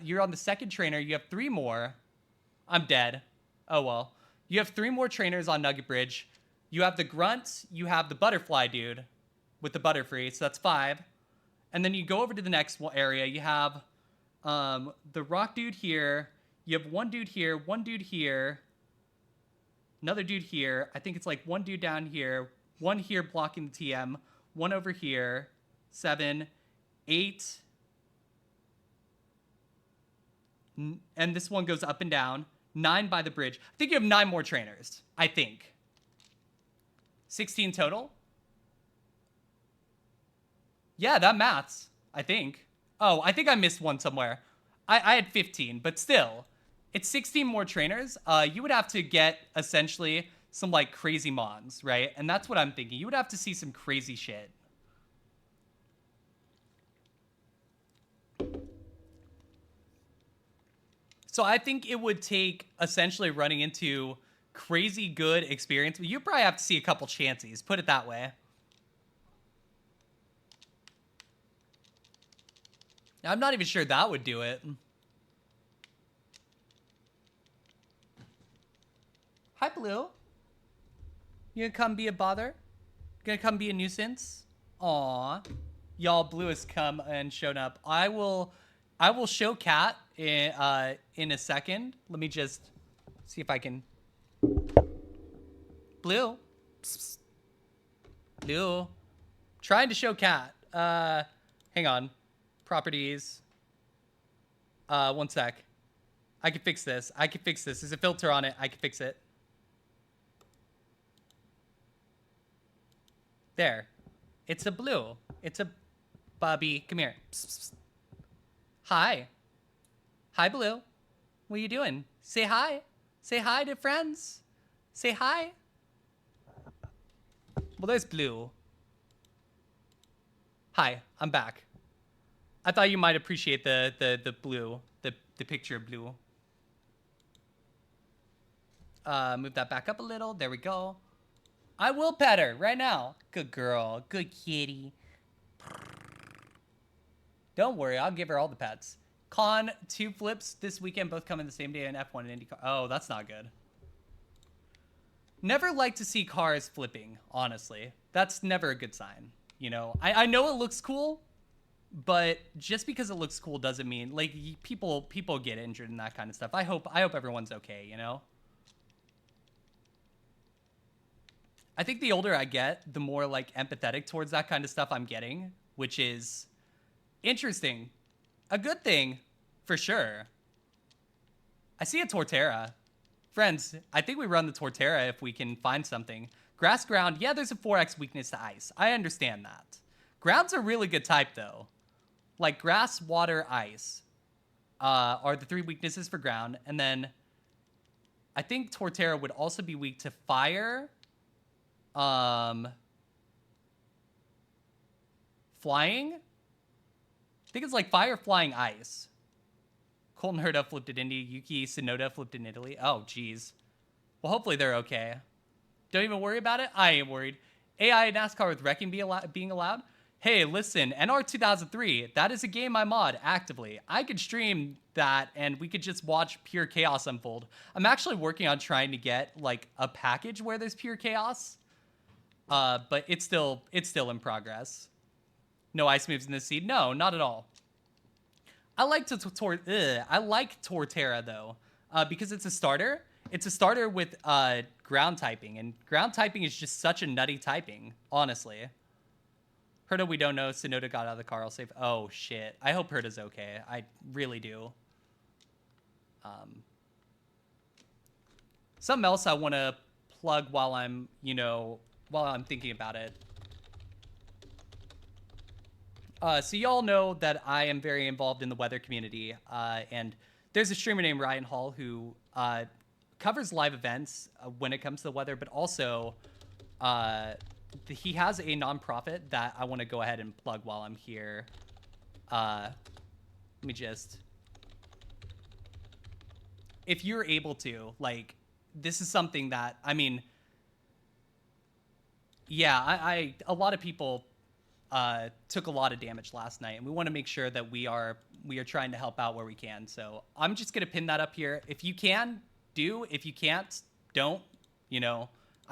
you're on the second trainer, you have 3 more. I'm dead. Oh well. You have 3 more trainers on Nugget Bridge. You have the Grunt, you have the Butterfly dude with the Butterfree, so that's 5. And then you go over to the next area, you have... the rock dude here, you have 1 dude here, 1 dude here, another dude here. I think it's like 1 dude down here, 1 here blocking the TM, 1 over here, 7, 8, and this one goes up and down, 9 by the bridge. I think you have 9 more trainers, I think. 16 total? Yeah, that maths, I think. Oh, I think I missed one somewhere. I had 15, but still, it's 16 more trainers. You would have to get essentially some like crazy mons, right? And that's what I'm thinking. You would have to see some crazy shit. So I think it would take essentially running into crazy good experience. You probably have to see a couple chances, put it that way. I'm not even sure that would do it. Hi, Blue. You gonna come be a bother? Gonna come be a nuisance? Aw. Y'all, Blue has come and shown up. I will show Cat in a second. Let me just see if I can. Blue. Psst. Blue. Trying to show Cat. Hang on. Properties. One sec. I can fix this. I can fix this. There's a filter on it. I can fix it. There. It's a Blue. It's a Bobby. Come here. Psst, psst. Hi. Hi, Blue. What are you doing? Say hi. Say hi to friends. Say hi. Well, there's Blue. Hi, I'm back. I thought you might appreciate the Blue, the picture of Blue. Move that back up a little. There we go. I will pet her right now. Good girl. Good kitty. Don't worry, I'll give her all the pets. Con 2 flips this weekend, both coming the same day in F1 and IndyCar. Oh, that's not good. Never like to see cars flipping, honestly. That's never a good sign. You know, I know it looks cool, but just because it looks cool doesn't mean, like, people get injured and that kind of stuff. I hope everyone's okay, you know? I think the older I get, the more, like, empathetic towards that kind of stuff I'm getting, which is interesting. A good thing, for sure. I see a Torterra. Friends, I think we run the Torterra if we can find something. Grass, ground, yeah, there's a 4x weakness to ice. I understand that. Ground's a really good type, though. Like, grass, water, ice are the 3 weaknesses for ground. And then I think Torterra would also be weak to fire, flying. I think it's like fire, flying, ice. Colton Herta flipped at Indy. Yuki Tsunoda flipped in Italy. Oh, geez. Well, hopefully they're okay. Don't even worry about it. I ain't worried. AI NASCAR with wrecking being allowed? Hey, listen, NR 2003, that is a game I mod actively. I could stream that and we could just watch pure chaos unfold. I'm actually working on trying to get like a package where there's pure chaos. But it's still in progress. No ice moves in this seed? No, not at all. I like Torterra though, because it's a starter. It's a starter with ground typing, and ground typing is just such a nutty typing, honestly. Herta, we don't know. Tsunoda got out of the car. I'll save. Oh, shit. I hope Herta's okay. I really do. Something else I want to plug while I'm, while I'm thinking about it. So y'all know that I am very involved in the weather community, and there's a streamer named Ryan Hall who covers live events when it comes to the weather, but also he has a nonprofit that I want to go ahead and plug while I'm here. Let me just... If you're able to, like, this is something that, I mean... Yeah, a lot of people took a lot of damage last night, and we want to make sure that we are trying to help out where we can. So I'm just going to pin that up here. If you can, do. If you can't, don't.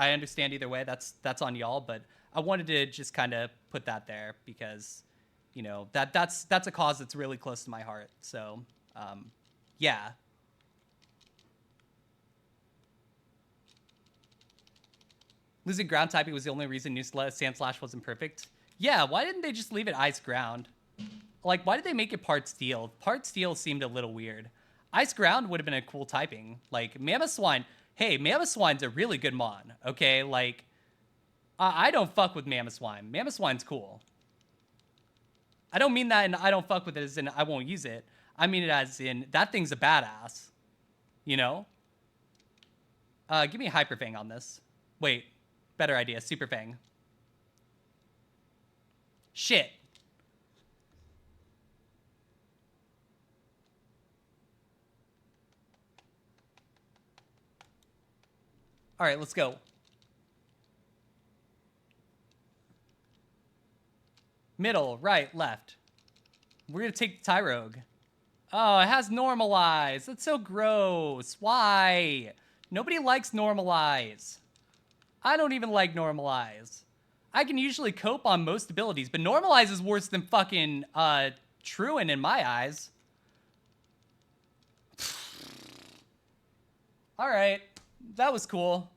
I understand either way. That's on y'all, but I wanted to just kind of put that there because, that's a cause that's really close to my heart. So, yeah. Losing ground typing was the only reason new Sand Slash wasn't perfect. Yeah, why didn't they just leave it ice ground? Like, why did they make it part steel? Part steel seemed a little weird. Ice ground would have been a cool typing. Like, Mammoth Swine. Hey, Mammoth Swine's a really good mon, okay? Like, I don't fuck with Mammoth Swine. Mammoth Swine's cool. I don't mean that and I don't fuck with it as in I won't use it. I mean it as in that thing's a badass. You know? Give me a Hyper Fang on this. Wait, better idea. Super Fang. Shit. All right, let's go. Middle, right, left. We're gonna take the Tyrogue. Oh, it has Normalize. That's so gross. Why? Nobody likes Normalize. I don't even like Normalize. I can usually cope on most abilities, but Normalize is worse than fucking Truant in my eyes. All right, that was cool.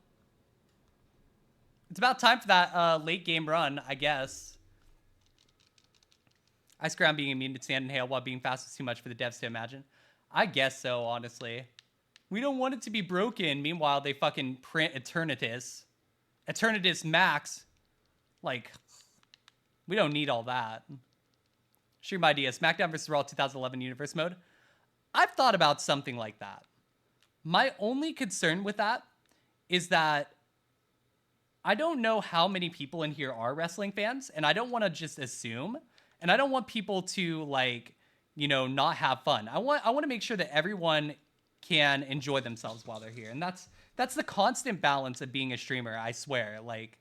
It's about time for that late game run, I guess. Ice ground being immune to sand and hail while being fast is too much for the devs to imagine. I guess so, honestly. We don't want it to be broken. Meanwhile, they fucking print Eternatus. Eternatus Max. Like, we don't need all that. Stream idea. SmackDown vs. Raw 2011 Universe mode. I've thought about something like that. My only concern with that is that I don't know how many people in here are wrestling fans, and I don't want to just assume, and I don't want people to, like, you know, not have fun. I want to make sure that everyone can enjoy themselves while they're here, and that's the constant balance of being a streamer, I swear. Like,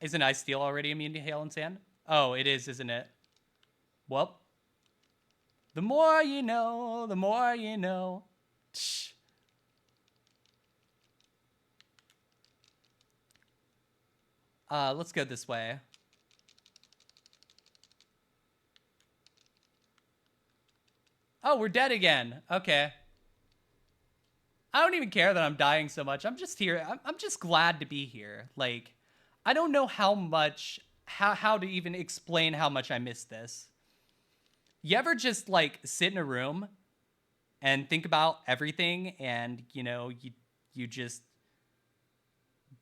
isn't Ice Steel already immune to hail and sand? Oh, it is, isn't it? Well, the more you know, the more you know. Shh. Let's go this way. Oh, we're dead again. Okay. I don't even care that I'm dying so much. I'm just here. I'm just glad to be here. Like, I don't know how much, how to even explain how much I miss this. You ever just, like, sit in a room and think about everything and, you know, you just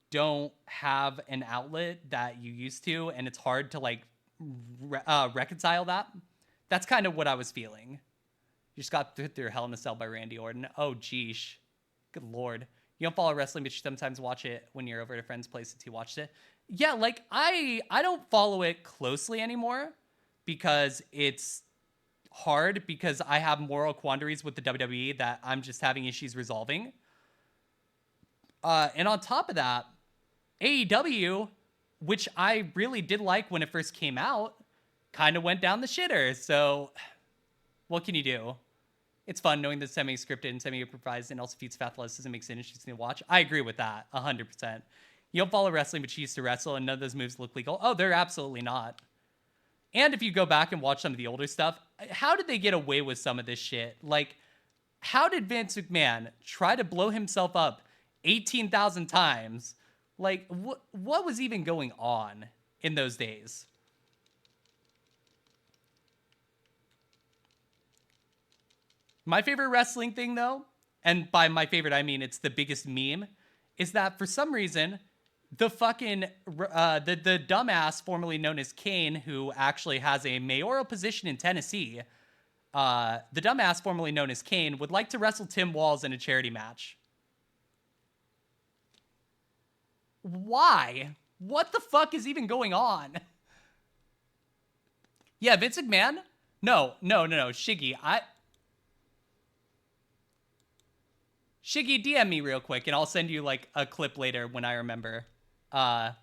don't have an outlet that you used to, and it's hard to, like, reconcile that? That's kind of what I was feeling. You just got through Hell in a Cell by Randy Orton. Oh, geesh. Good lord. You don't follow wrestling, but you sometimes watch it when you're over at a friend's place since you watched it. Yeah, like, I don't follow it closely anymore because it's hard, because I have moral quandaries with the WWE that I'm just having issues resolving. And on top of that, AEW, which I really did like when it first came out, kind of went down the shitter. So what can you do? It's fun knowing that semi-scripted and semi-improvised and also feats of athleticism makes it interesting to watch. I agree with that 100%. You don't follow wrestling, but you used to wrestle, and none of those moves look legal. Oh, they're absolutely not. And if you go back and watch some of the older stuff, how did they get away with some of this shit? Like, how did Vince McMahon try to blow himself up 18,000 times? Like, what was even going on in those days? My favorite wrestling thing, though, and by my favorite I mean it's the biggest meme, is that for some reason the fucking the dumbass formerly known as Kane, who actually has a mayoral position in Tennessee, the dumbass formerly known as Kane would like to wrestle Tim Walz in a charity match. Why? What the fuck is even going on? Yeah, Vince McMahon? No. Shiggy, Shiggy, DM me real quick, and I'll send you, like, a clip later when I remember. There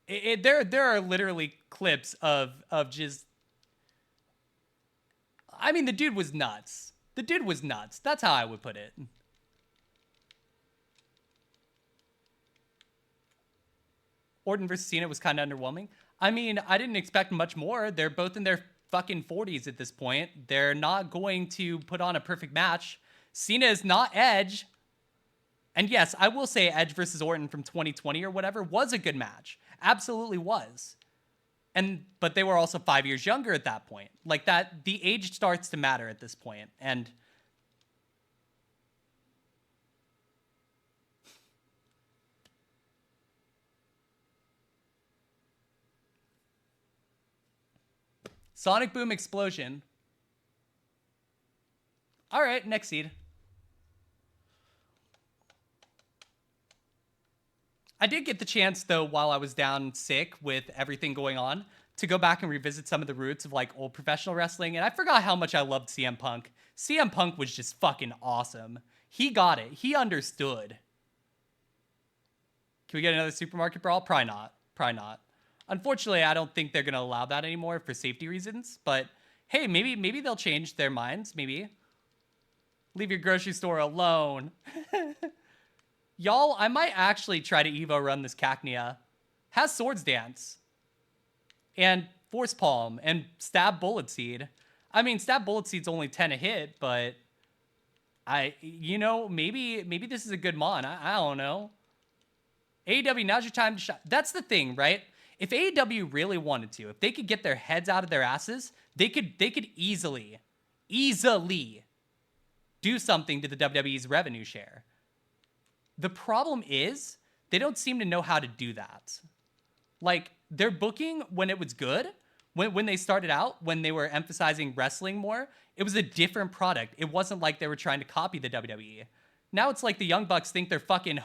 are literally clips of just... I mean, the dude was nuts. The dude was nuts. That's how I would put it. Orton versus Cena was kind of underwhelming. I mean, I didn't expect much more. They're both in their fucking 40s at this point. They're not going to put on a perfect match. Cena is not Edge. And yes, I will say Edge versus Orton from 2020 or whatever was a good match. Absolutely was. But they were also 5 years younger at that point. Like, that, the age starts to matter at this point. And Sonic Boom Explosion. All right, next seed. I did get the chance, though, while I was down sick with everything going on, to go back and revisit some of the roots of, like, old professional wrestling, and I forgot how much I loved CM Punk. CM Punk was just fucking awesome. He got it. He understood. Can we get another supermarket brawl? Probably not. Probably not. Unfortunately, I don't think they're going to allow that anymore for safety reasons, but hey, maybe they'll change their minds, maybe. Leave your grocery store alone. Y'all, I might actually try to Evo run this Cacnea. Has Swords Dance. And Force Palm. And Stab Bullet Seed. I mean, Stab Bullet Seed's only 10 a hit, but... maybe this is a good mon. I don't know. AEW, now's your time to shine. That's the thing, right? If AEW really wanted to, if they could get their heads out of their asses, they could easily do something to the WWE's revenue share. The problem is, they don't seem to know how to do that. Like, their booking, when it was good, when they started out, when they were emphasizing wrestling more, it was a different product. It wasn't like they were trying to copy the WWE. Now it's like the Young Bucks think they're fucking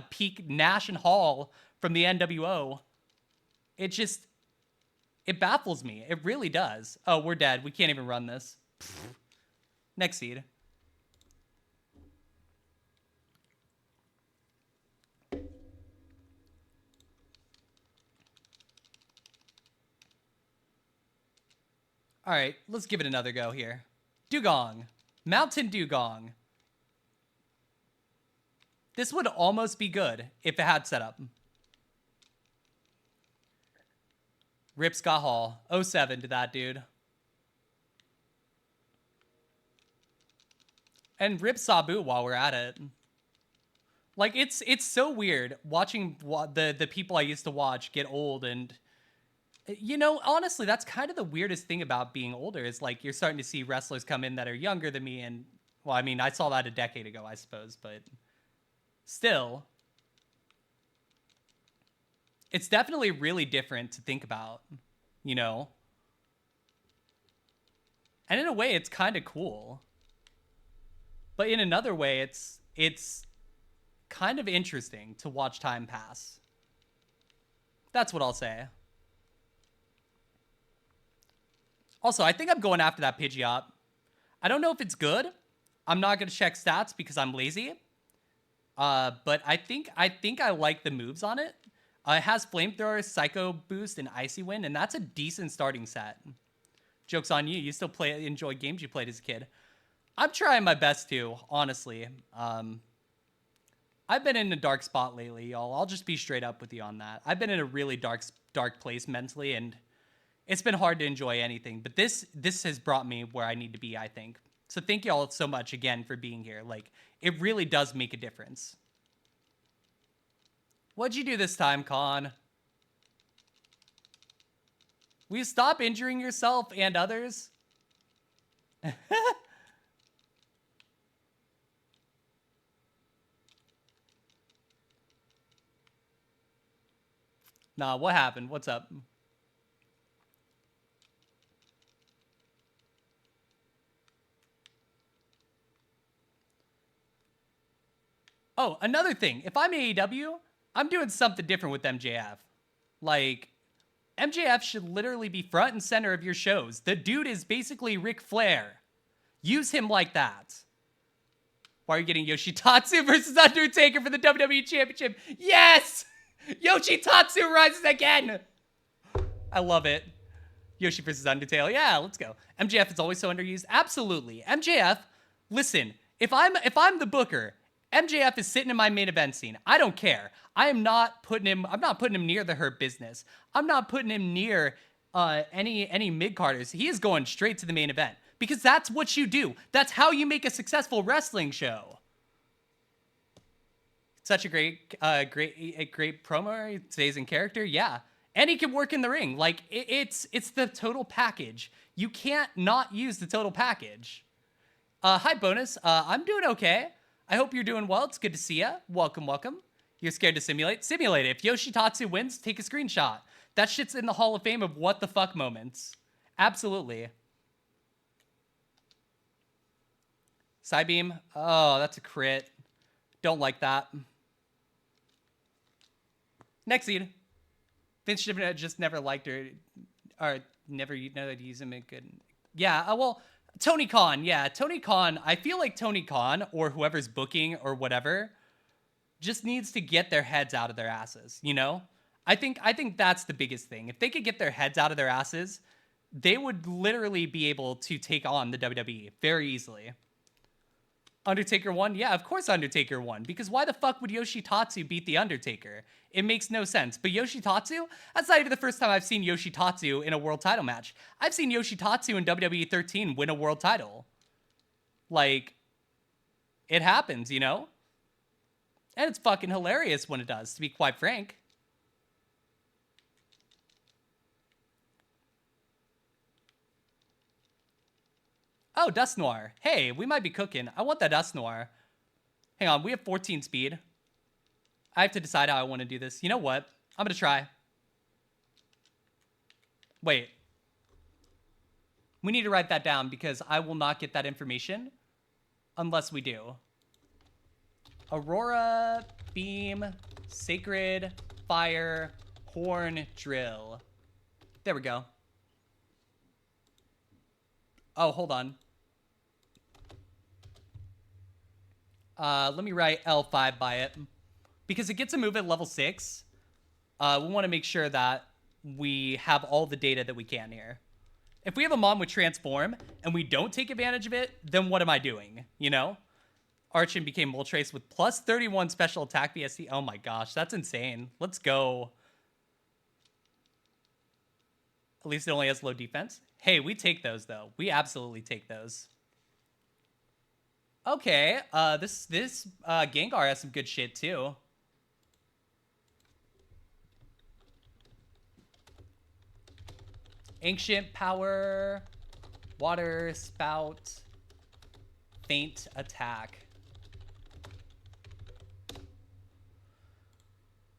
peak Nash and Hall from the NWO. It baffles me. It really does. Oh, we're dead. We can't even run this. Next seed. All right, let's give it another go here. Dugong. Mountain Dugong. This would almost be good if it had setup. Rip Scott Hall. 07 to that dude. And Rip Sabu while we're at it. Like, it's so weird watching the people I used to watch get old and... You know, honestly, that's kind of the weirdest thing about being older is, like, you're starting to see wrestlers come in that are younger than me. And, well, I mean, I saw that a decade ago, I suppose. But still, it's definitely really different to think about, you know? And in a way, it's kind of cool. But in another way, it's kind of interesting to watch time pass. That's what I'll say. Also, I think I'm going after that Pidgeot. I don't know if it's good. I'm not going to check stats because I'm lazy. But I think I like the moves on it. It has Flamethrower, Psycho Boost, and Icy Wind, and that's a decent starting set. Joke's on you. You still enjoy games you played as a kid. I'm trying my best to, honestly. I've been in a dark spot lately, y'all. I'll just be straight up with you on that. I've been in a really dark place mentally, and it's been hard to enjoy anything. But this has brought me where I need to be, I think. So thank y'all so much again for being here. Like, it really does make a difference. What'd you do this time, Con? Will you stop injuring yourself and others? Nah, what happened? What's up? Oh, another thing. If I'm AEW, I'm doing something different with MJF. Like, MJF should literally be front and center of your shows. The dude is basically Ric Flair. Use him like that. Why are you getting Yoshitatsu versus Undertaker for the WWE Championship? Yes! Yoshitatsu rises again! I love it. Yoshi versus Undertale. Yeah, let's go. MJF is always so underused. Absolutely. MJF, listen, if I'm the booker, MJF is sitting in my main event scene. I don't care. I'm not putting him near the Hurt Business. I'm not putting him near any mid-carders. He is going straight to the main event. Because that's what you do. That's how you make a successful wrestling show. Such a great promo. Stays in character. Yeah. And he can work in the ring. Like, it's the total package. You can't not use the total package. Hi, Bonus. I'm doing okay. I hope you're doing well. It's good to see ya. Welcome, welcome. You're scared to simulate? Simulate it. If Yoshitatsu wins, take a screenshot. That shit's in the Hall of Fame of what the fuck moments. Absolutely. Psybeam. Oh, that's a crit. Don't like that. Next seed. Vince just never liked her, or never know that he's a good. Yeah, well, Tony Khan. Yeah, Tony Khan. I feel like Tony Khan or whoever's booking or whatever just needs to get their heads out of their asses. You know, I think that's the biggest thing. If they could get their heads out of their asses, they would literally be able to take on the WWE very easily. Undertaker won? Yeah, of course Undertaker won. Because why the fuck would Yoshitatsu beat The Undertaker? It makes no sense. But Yoshitatsu? That's not even the first time I've seen Yoshitatsu in a world title match. I've seen Yoshitatsu in WWE 13 win a world title. Like, it happens, you know? And it's fucking hilarious when it does, to be quite frank. Oh, Dust Noir. Hey, we might be cooking. I want that Dust Noir. Hang on, we have 14 speed. I have to decide how I want to do this. You know what? I'm going to try. Wait. We need to write that down because I will not get that information unless we do. Aurora, Beam, Sacred, Fire, Horn, Drill. There we go. Oh, hold on. Let me write L5 by it. Because it gets a move at level 6. We want to make sure that we have all the data that we can here. If we have a Mon with Transform and we don't take advantage of it, then what am I doing? You know? Archon became Moltres with plus 31 special attack VSD. Oh my gosh, that's insane. Let's go. At least it only has low defense. Hey, we take those, though. We absolutely take those. Okay, this Gengar has some good shit, too. Ancient Power, Water Spout, Faint Attack.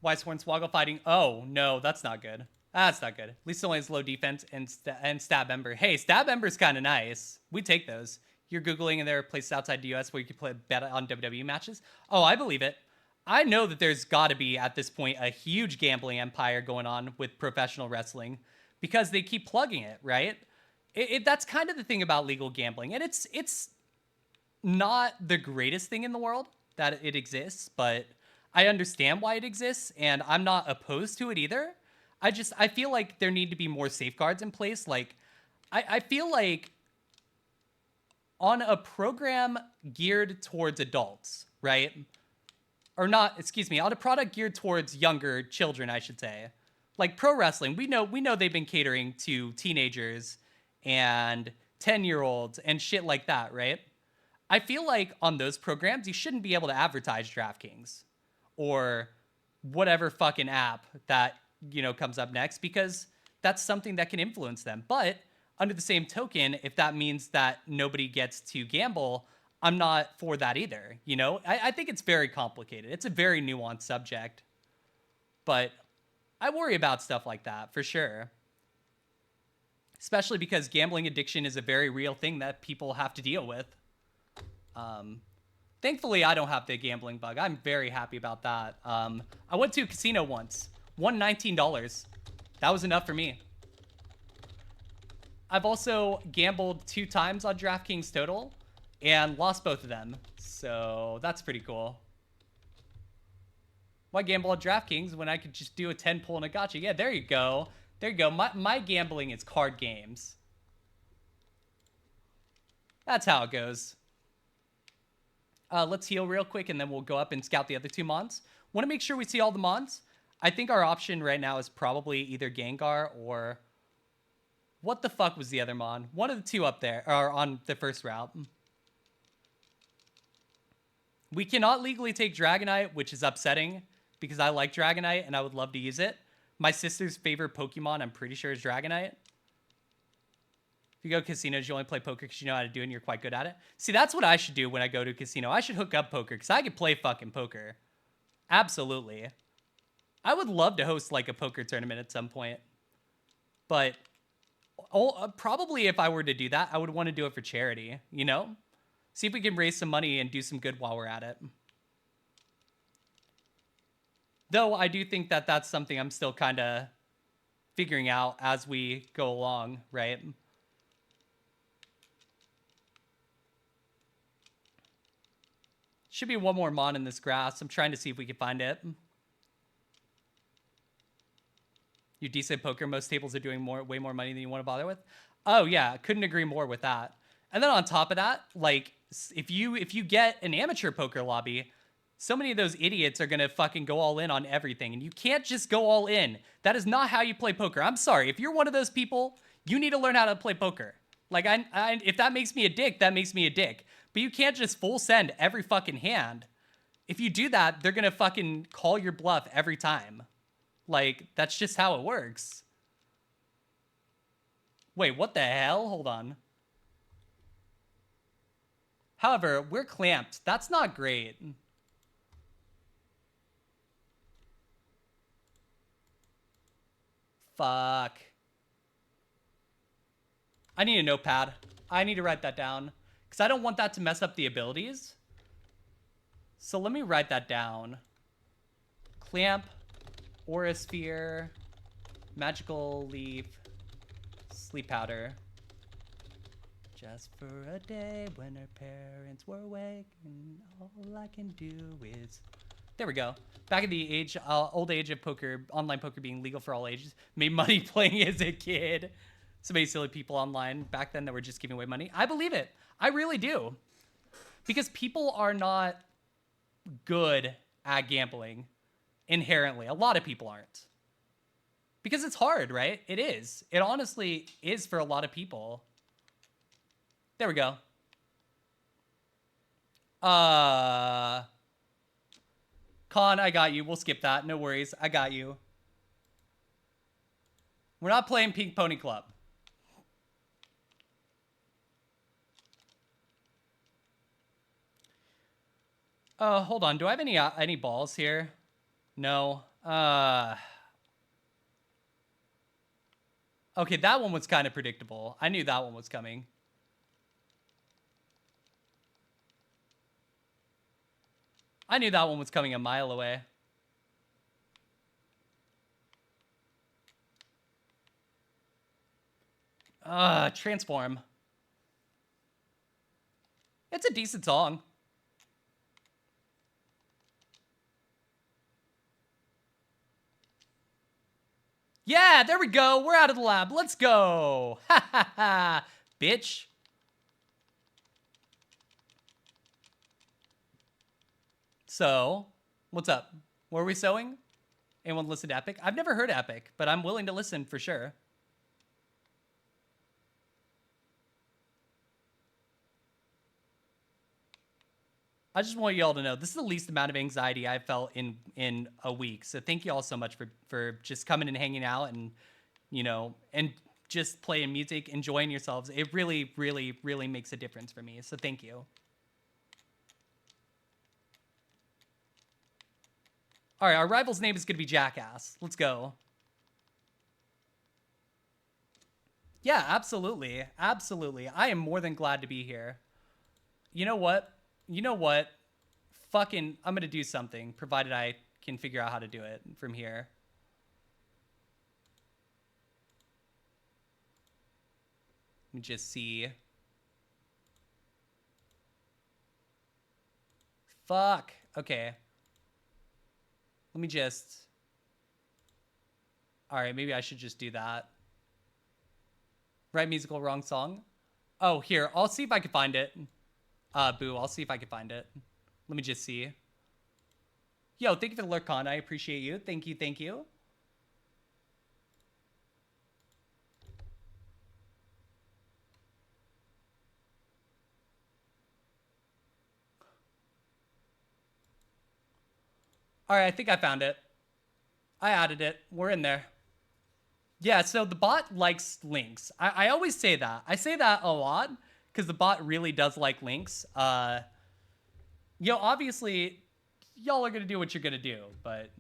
Wise Hornswoggle fighting. Oh, no, that's not good. That's not good. At least it only has low defense and Stab Ember. Hey, Stab Ember's kind of nice. We take those. You're Googling and there are places outside the US where you can play bet on WWE matches? Oh, I believe it. I know that there's got to be, at this point, a huge gambling empire going on with professional wrestling because they keep plugging it, right? That's kind of the thing about legal gambling. And it's not the greatest thing in the world that it exists, but I understand why it exists, and I'm not opposed to it either. I feel like there need to be more safeguards in place. Like, I feel like on a program geared towards adults, right? Or not, excuse me, on a product geared towards younger children, I should say. Like pro wrestling, we know they've been catering to teenagers and 10-year-olds and shit like that, right? I feel like on those programs, you shouldn't be able to advertise DraftKings or whatever fucking app that, you know, comes up next because that's something that can influence them. But under the same token, if that means that nobody gets to gamble, I'm not for that either. You know, I think it's very complicated. It's a very nuanced subject, but I worry about stuff like that for sure. Especially because gambling addiction is a very real thing that people have to deal with. Thankfully, I don't have the gambling bug. I'm very happy about that. I went to a casino once, won $19. That was enough for me. I've also gambled 2 times on DraftKings Total and lost both of them. So that's pretty cool. Why gamble on DraftKings when I could just do a 10 pull and a gacha? Yeah, there you go. There you go. My gambling is card games. That's how it goes. Let's heal real quick and then we'll go up and scout the other 2 mons. Want to make sure we see all the mons. I think our option right now is probably either Gengar or... What the fuck was the other mon? One of the 2 up there, or on the first route. We cannot legally take Dragonite, which is upsetting, because I like Dragonite and I would love to use it. My sister's favorite Pokemon, I'm pretty sure, is Dragonite. If you go to casinos, you only play poker because you know how to do it and you're quite good at it. See, that's what I should do when I go to a casino. I should hook up poker because I could play fucking poker. Absolutely. I would love to host like a poker tournament at some point. But Probably if I were to do that, I would want to do it for charity, you know? See if we can raise some money and do some good while we're at it. Though I do think that that's something I'm still kind of figuring out as we go along, right? Should be one more mon in this grass. I'm trying to see if we can find it. You decent poker. Most tables are doing way more money than you want to bother with. Oh yeah, couldn't agree more with that. And then on top of that, like if you get an amateur poker lobby, so many of those idiots are gonna fucking go all in on everything, and you can't just go all in. That is not how you play poker. I'm sorry, if you're one of those people, you need to learn how to play poker. Like if that makes me a dick, that makes me a dick. But you can't just full send every fucking hand. If you do that, they're gonna fucking call your bluff every time. Like, that's just how it works. Wait, what the hell? Hold on. However, we're clamped. That's not great. Fuck. I need a notepad. I need to write that down. Because I don't want that to mess up the abilities. So let me write that down. Clamp. Aura Sphere, Magical Leaf, Sleep Powder. Just for a day when her parents were awake, and all I can do is... There we go. Back in the age, old age of poker, online poker being legal for all ages, made money playing as a kid. So many silly people online back then that were just giving away money. I believe it. I really do. Because people are not good at gambling. Inherently. A lot of people aren't. Because it's hard, right? It is. It honestly is for a lot of people. There we go. Con, I got you. We'll skip that. No worries. I got you. We're not playing Pink Pony Club. Hold on. Do I have any balls here? No. Okay, that one was kind of predictable. I knew that one was coming. I knew that one was coming a mile away. Transform. It's a decent song. Yeah, there we go. We're out of the lab. Let's go. Ha ha ha. Bitch. So, what's up? What are we sewing? Anyone listen to Epic? I've never heard Epic, but I'm willing to listen for sure. I just want you all to know this is the least amount of anxiety I've felt in a week. So thank you all so much for just coming and hanging out and, you know, and just playing music, enjoying yourselves. It really, really, really makes a difference for me. So thank you. All right, our rival's name is going to be Jackass. Let's go. Yeah, absolutely. Absolutely. I am more than glad to be here. You know what? You know what? Fucking, I'm going to do something, provided I can figure out how to do it from here. Let me just see. Fuck. Okay. Let me just... All right, maybe I should just do that. Right musical, wrong song? Oh, here. I'll see if I can find it. Boo, I'll see if I can find it. Let me just see. Yo, thank you for the lurk, Con. I appreciate you. Thank you, thank you. All right, I think I found it. I added it. We're in there. Yeah, so the bot likes links. I always say that. I say that a lot because the bot really does like links. You know, obviously, y'all are going to do what you're going to do, but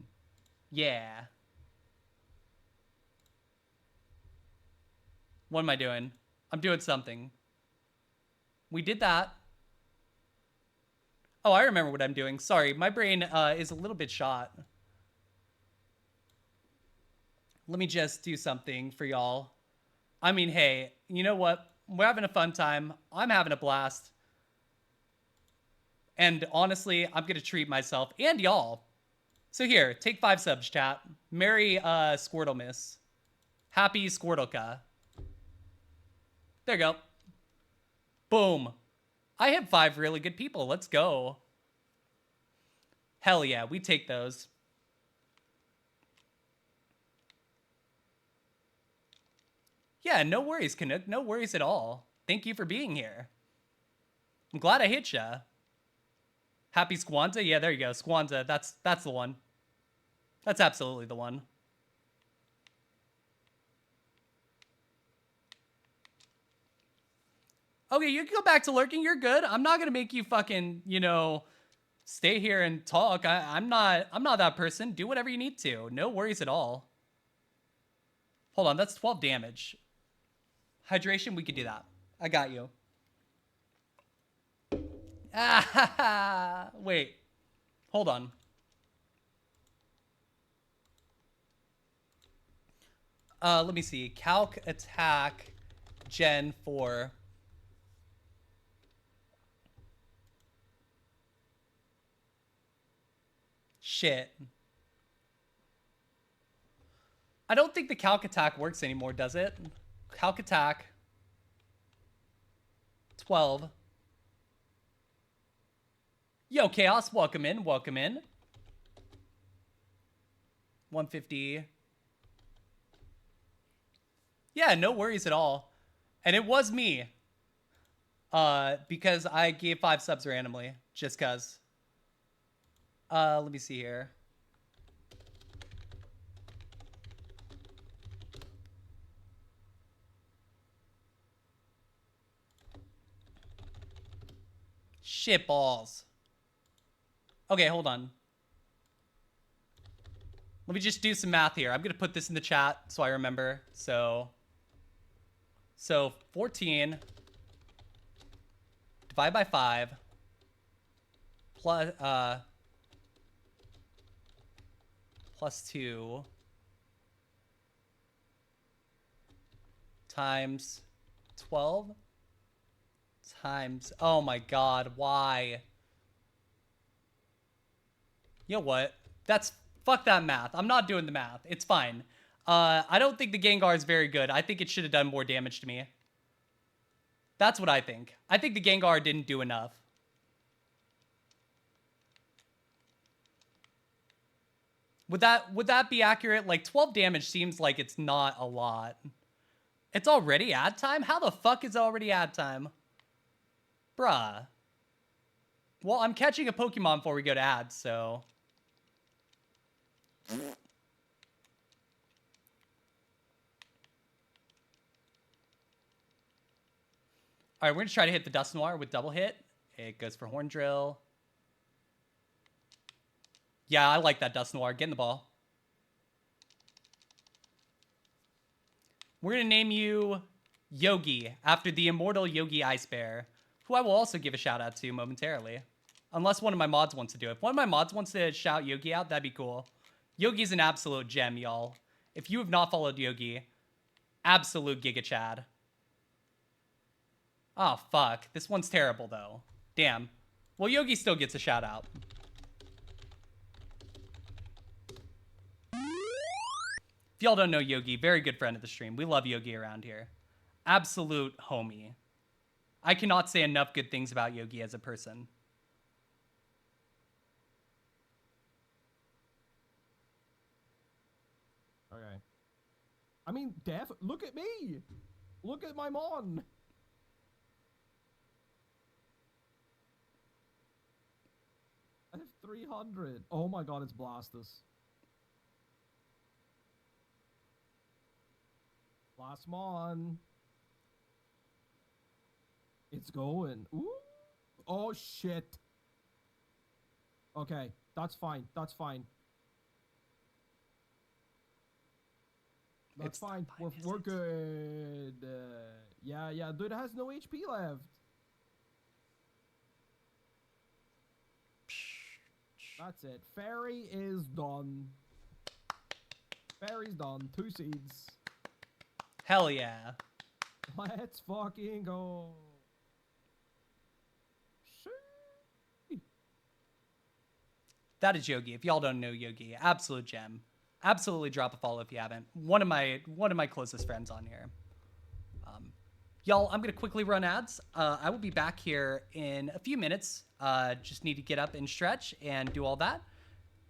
yeah. What am I doing? I'm doing something. We did that. Oh, I remember what I'm doing. Sorry, my brain is a little bit shot. Let me just do something for y'all. I mean, hey, you know what? We're having a fun time. I'm having a blast. And honestly, I'm going to treat myself and y'all. So here, take 5 subs, chat. Merry Squirtle Miss. Happy Squirtleka. There you go. Boom. I have 5 really good people. Let's go. Hell yeah, we take those. Yeah, no worries, Canuck. No worries at all. Thank you for being here. I'm glad I hit ya. Happy Squanza? Yeah, there you go. Squanza. That's the one. That's absolutely the one. Okay, you can go back to lurking. You're good. I'm not gonna make you fucking, you know, stay here and talk. I'm not that person. Do whatever you need to. No worries at all. Hold on, that's 12 damage. Hydration, we could do that. I got you. Ah, wait. Hold on. Let me see. Calc attack Gen 4. Shit. I don't think the calc attack works anymore, does it? Calc attack 12. Yo, Chaos, welcome in, welcome in. 150. Yeah, no worries at all. And it was me. Because I gave 5 subs randomly, just cuz. Let me see here. Shit balls. Okay, hold on. Let me just do some math here. I'm going to put this in the chat so I remember. So 14 divided by 5 plus 2 times 12 times, oh my god, why? You know what? Fuck that math. I'm not doing the math. It's fine. I don't think the Gengar is very good. I think it should have done more damage to me. That's what I think. I think the Gengar didn't do enough. Would that be accurate? Like 12 damage seems like it's not a lot. It's already ad time? How the fuck is it already ad time? Bruh. Well, I'm catching a Pokemon before we go to ads, so. All right, we're going to try to hit the Dusknoir with double hit. It goes for Horn Drill. Yeah, I like that Dusknoir. Get in the ball. We're going to name you Yogi after the immortal Yogi Ice Bear, who I will also give a shout out to momentarily. Unless one of my mods wants to do it. If one of my mods wants to shout Yogi out, that'd be cool. Yogi's an absolute gem, y'all. If you have not followed Yogi, absolute Giga Chad. Oh, fuck. This one's terrible, though. Damn. Well, Yogi still gets a shout out. If y'all don't know Yogi, very good friend of the stream. We love Yogi around here. Absolute homie. I cannot say enough good things about Yogi as a person. Okay. I mean, look at me! Look at my mon! I have 300. Oh my god, it's Blastus. Last mon. It's going. Ooh. Oh shit. Okay, that's fine. That's fine. That's It's not fine. fine, is We're it? good. Yeah. Dude has no HP left. That's it. Fairy is done. Fairy's done. 2 seeds. Hell yeah. Let's fucking go. That is Yogi. If y'all don't know Yogi, absolute gem. Absolutely drop a follow if you haven't. One of my closest friends on here. Y'all, I'm gonna quickly run ads. I will be back here in a few minutes. Just need to get up and stretch and do all that.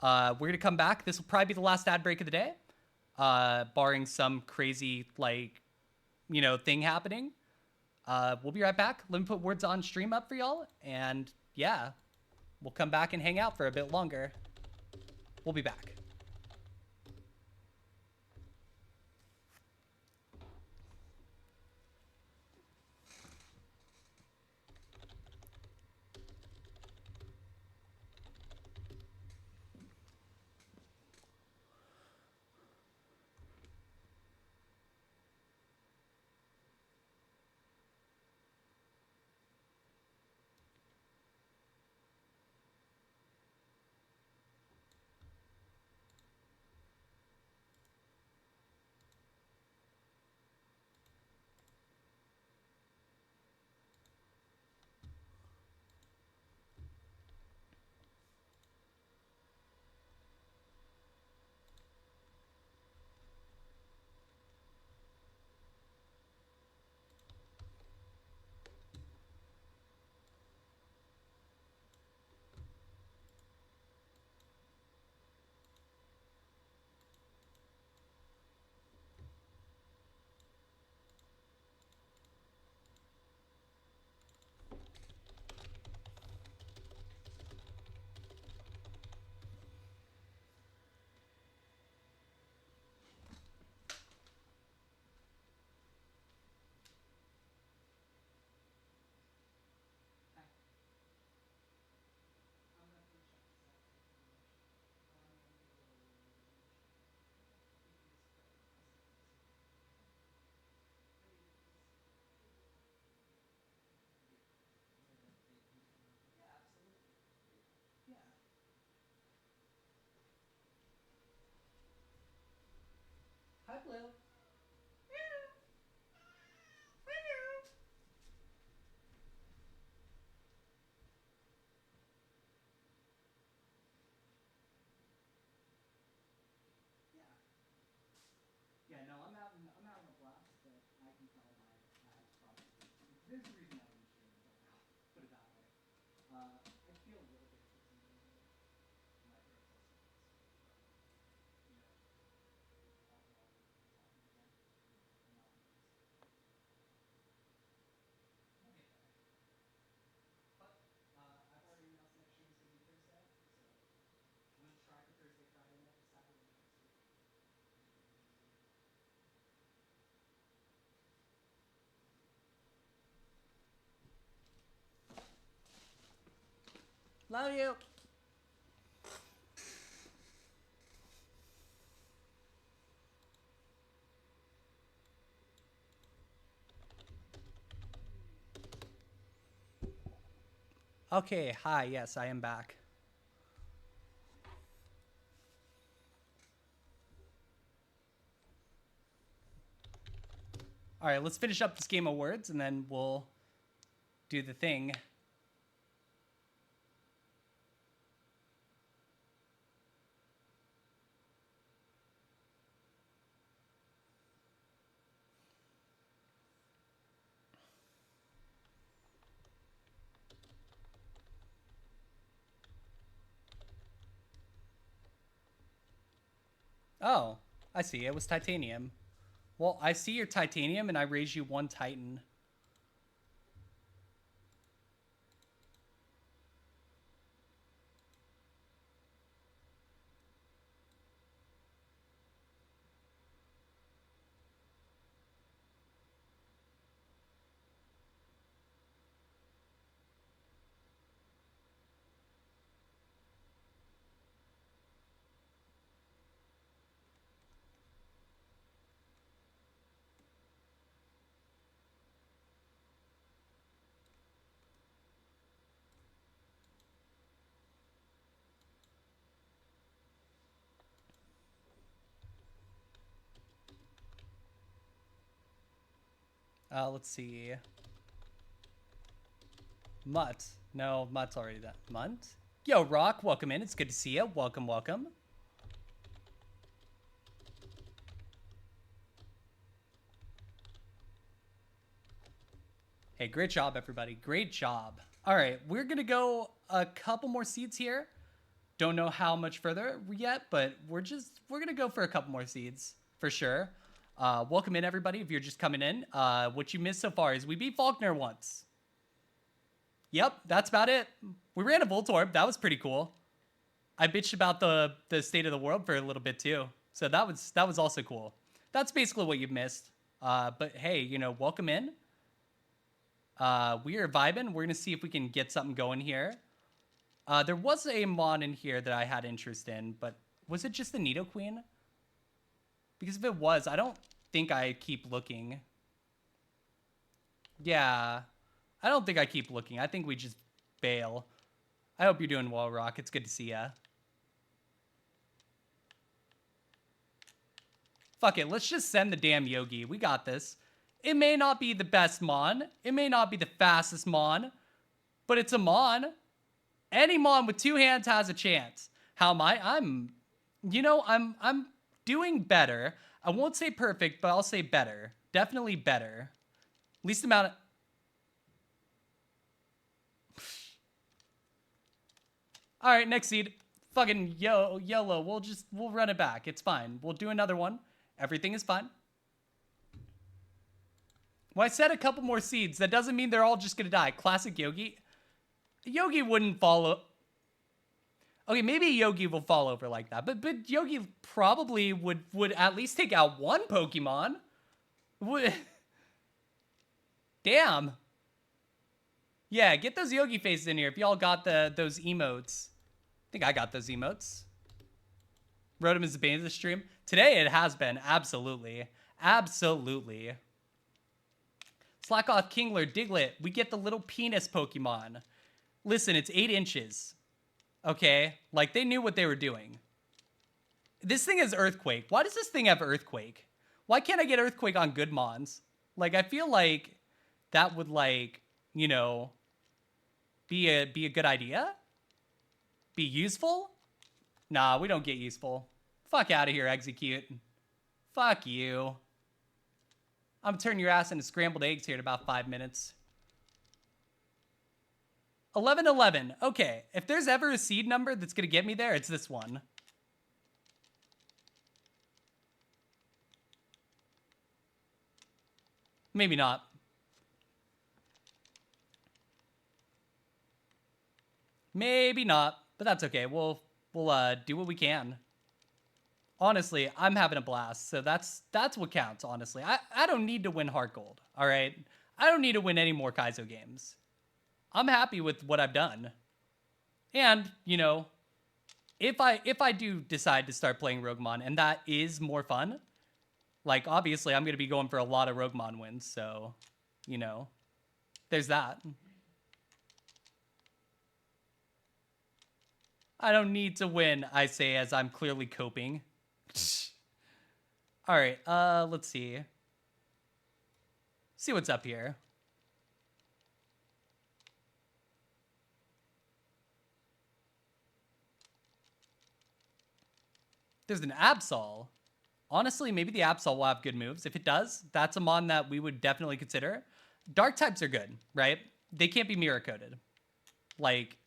We're gonna come back. This will probably be the last ad break of the day, barring some crazy thing happening. We'll be right back. Let me put words on stream up for y'all, and yeah, we'll come back and hang out for a bit longer. We'll be back. Hi, Blue. Yeah, no, I'm having a blast, but I can tell my ads probably. There's a reason I didn't stream until now. Put it that way. I feel a little bit tipsy a little bit. My throat's also a little sore from alcohol talking again. My mouth is we'll get there. But I've already announced next stream is gonna be Thursday, so I'm gonna try for Thursday, Friday night, Saturday night next week. Love you. Okay, hi, yes, I am back. All right, let's finish up this game of words and then we'll do the thing. Oh, I see. It was titanium. Well, I see your titanium and I raise you 1 titan. Let's see. Mutt. No, Mutt's already that. Mutt? Yo, Rock, welcome in. It's good to see you. Welcome, welcome. Hey, great job, everybody. Great job. All right, we're going to go a couple more seeds here. Don't know how much further yet, but we're going to go for a couple more seeds for sure. Welcome in, everybody, if you're just coming in. What you missed so far is we beat Faulkner once. Yep, that's about it. We ran a Voltorb. That was pretty cool. I bitched about the state of the world for a little bit too. So that was also cool. That's basically what you missed. But hey, you know, welcome in. We are vibing. We're going to see if we can get something going here. There was a Mon in here that I had interest in, but was it just the Nidoqueen? Because if it was, I don't think I keep looking. Yeah, I don't think I keep looking. I think we just bail. I hope you're doing well, Rock. It's good to see ya. Fuck it, let's just send the damn Yogi. We got this. It may not be the best Mon. It may not be the fastest Mon. But it's a Mon. Any Mon with two hands has a chance. How am I? I'm doing better. I won't say perfect, but I'll say better. Definitely better. Least amount of... All right, next seed. Fucking YOLO. We'll run it back. It's fine. We'll do another one. Everything is fine. Well, I said a couple more seeds. That doesn't mean they're all just gonna die. Classic Yogi. Yogi wouldn't follow. Okay, maybe Yogi will fall over like that. But Yogi probably would at least take out one Pokemon. Damn. Yeah, get those Yogi faces in here if y'all got those emotes. I think I got those emotes. Rotom is the bane of the stream. Today it has been. Absolutely. Absolutely. Slack off, Kingler, Diglett. We get the little penis Pokemon. Listen, it's 8 inches. Okay? Like, they knew what they were doing. This thing has Earthquake. Why does this thing have Earthquake? Why can't I get Earthquake on good Mons? Like, I feel like that would, like, you know, be a good idea? Be useful? Nah, we don't get useful. Fuck out of here, Execute. Fuck you. I'm turning your ass into scrambled eggs here in about 5 minutes. 1111. Okay, if there's ever a seed number that's going to get me there, it's this one. Maybe not. Maybe not, but that's okay. We'll do what we can. Honestly, I'm having a blast, so that's what counts, honestly. I don't need to win HeartGold, all right? I don't need to win any more Kaizo games. I'm happy with what I've done. And, you know, if I do decide to start playing Roguemon, and that is more fun, like, obviously, I'm going to be going for a lot of Roguemon wins, so, you know, there's that. I don't need to win, I say, as I'm clearly coping. All right, let's see. See what's up here. There's an Absol. Honestly, maybe the Absol will have good moves. If it does, that's a Mon that we would definitely consider. Dark types are good, right? They can't be mirror coated. Like,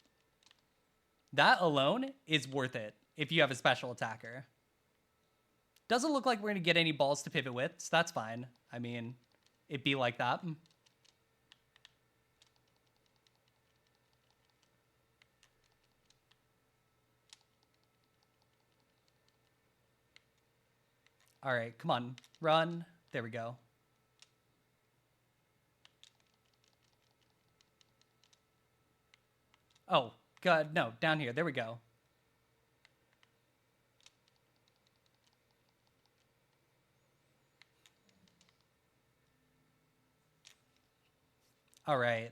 that alone is worth it if you have a special attacker. Doesn't look like we're going to get any balls to pivot with, so that's fine. I mean, it'd be like that. All right, come on. Run. There we go. Oh, God, no, down here. There we go. All right.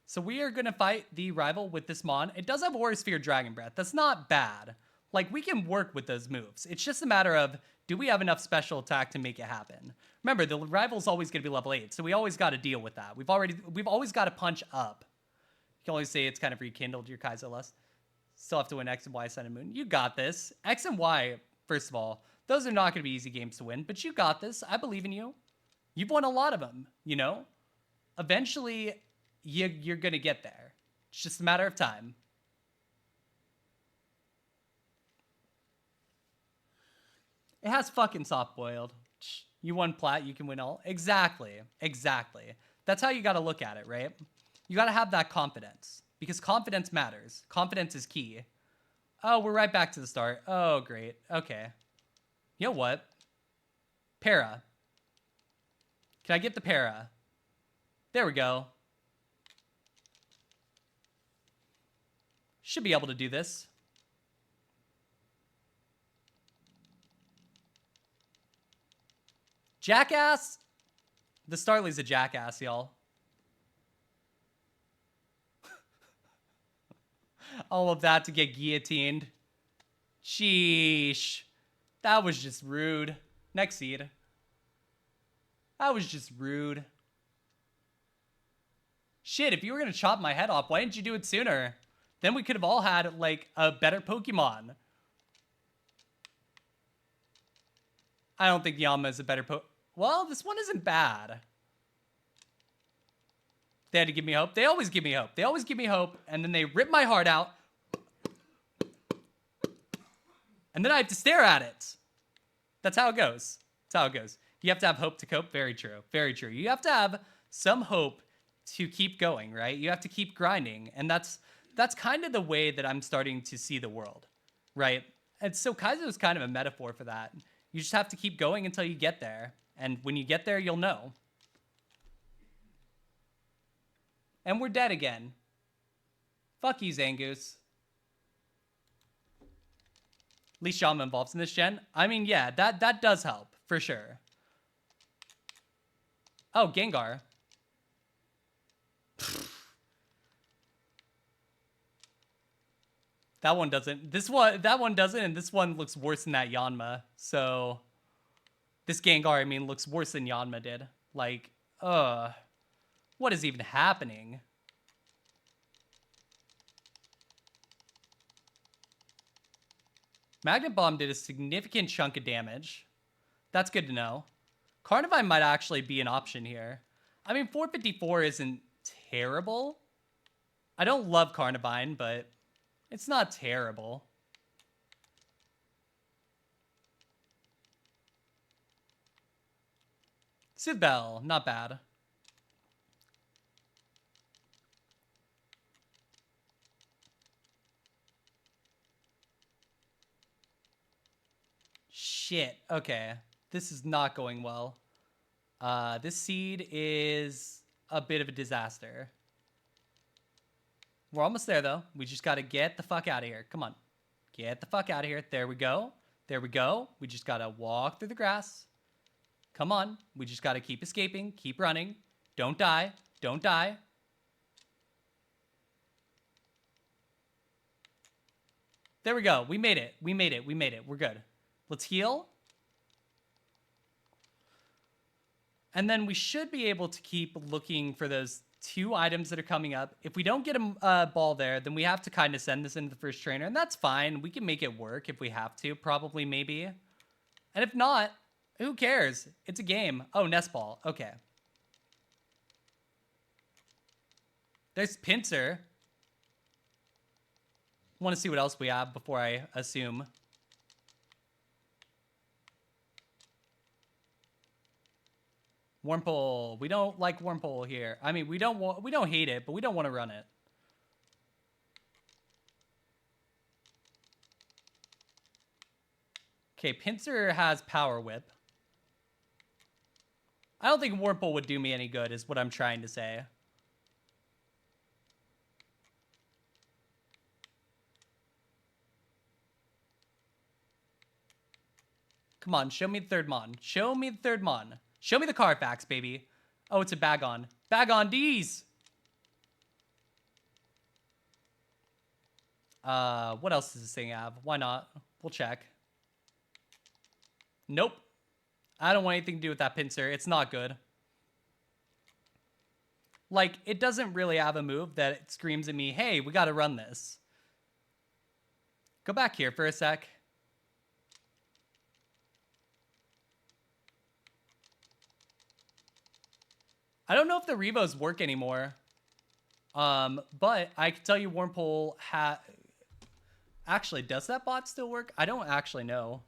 So we are going to fight the rival with this Mon. It does have Aura Sphere Dragon Breath. That's not bad. Like, we can work with those moves. It's just a matter of, do we have enough special attack to make it happen? Remember, the rival's always going to be level 8, so we always got to deal with that. We've always got to punch up. You can always say it's kind of rekindled your Kaizo lust. Still have to win X and Y, Sun and Moon. You got this. X and Y, first of all, those are not going to be easy games to win, but you got this. I believe in you. You've won a lot of them, you know? Eventually, you're going to get there. It's just a matter of time. It has fucking soft-boiled. You won plat, you can win all. Exactly. Exactly. That's how you got to look at it, right? You got to have that confidence. Because confidence matters. Confidence is key. Oh, we're right back to the start. Oh, great. Okay. You know what? Para. Can I get the para? There we go. Should be able to do this. Jackass? The Starly's a jackass, y'all. All of that to get guillotined. Sheesh. That was just rude. Next seed. That was just rude. Shit, if you were going to chop my head off, why didn't you do it sooner? Then we could have all had, like, a better Pokemon. I don't think Yanma is a better Well, this one isn't bad. They had to give me hope. They always give me hope. They always give me hope, and then they rip my heart out. And then I have to stare at it. That's how it goes. That's how it goes. You have to have hope to cope. Very true. Very true. You have to have some hope to keep going, right? You have to keep grinding. And that's kind of the way that I'm starting to see the world, right? And so Kaizo is kind of a metaphor for that. You just have to keep going until you get there. And when you get there, you'll know. And we're dead again. Fuck you, Zangoose. At least Yanma involves in this gen. I mean, yeah, that does help, for sure. Oh, Gengar. That one doesn't. That one doesn't, and this one looks worse than that Yanma. So, this Gengar, I mean, looks worse than Yanma did. Like, what is even happening? Magnet Bomb did a significant chunk of damage. That's good to know. Carnivine might actually be an option here. I mean, 454 isn't terrible. I don't love Carnivine, but it's not terrible. Sibel, not bad. Shit. Okay. This is not going well. This seed is a bit of a disaster. We're almost there, though. We just got to get the fuck out of here. Come on. Get the fuck out of here. There we go. There we go. We just got to walk through the grass. Come on. We just got to keep escaping. Keep running. Don't die. Don't die. There we go. We made it. We made it. We made it. We're good. Let's heal. And then we should be able to keep looking for those 2 items that are coming up. If we don't get a ball there, then we have to kind of send this into the first trainer, and that's fine. We can make it work if we have to, probably, maybe. And if not, who cares? It's a game. Oh, nest ball. Okay. There's Pinsir. Want to see what else we have before I assume. Wurmple. We don't like Wurmple here. I mean, we don't hate it, but we don't want to run it. Okay, Pinsir has Power Whip. I don't think Wurmple would do me any good, is what I'm trying to say. Come on, show me the third Mon. Show me the third Mon. Show me the Carfax, baby. Oh, it's a Bagon. Bagon D's! What else does this thing have? Why not? We'll check. Nope. I don't want anything to do with that pincer. It's not good. Like, it doesn't really have a move that screams at me, hey, we gotta run this. Go back here for a sec. I don't know if the Revos work anymore. But I can tell you Wormpole actually, does that bot still work? I don't actually know.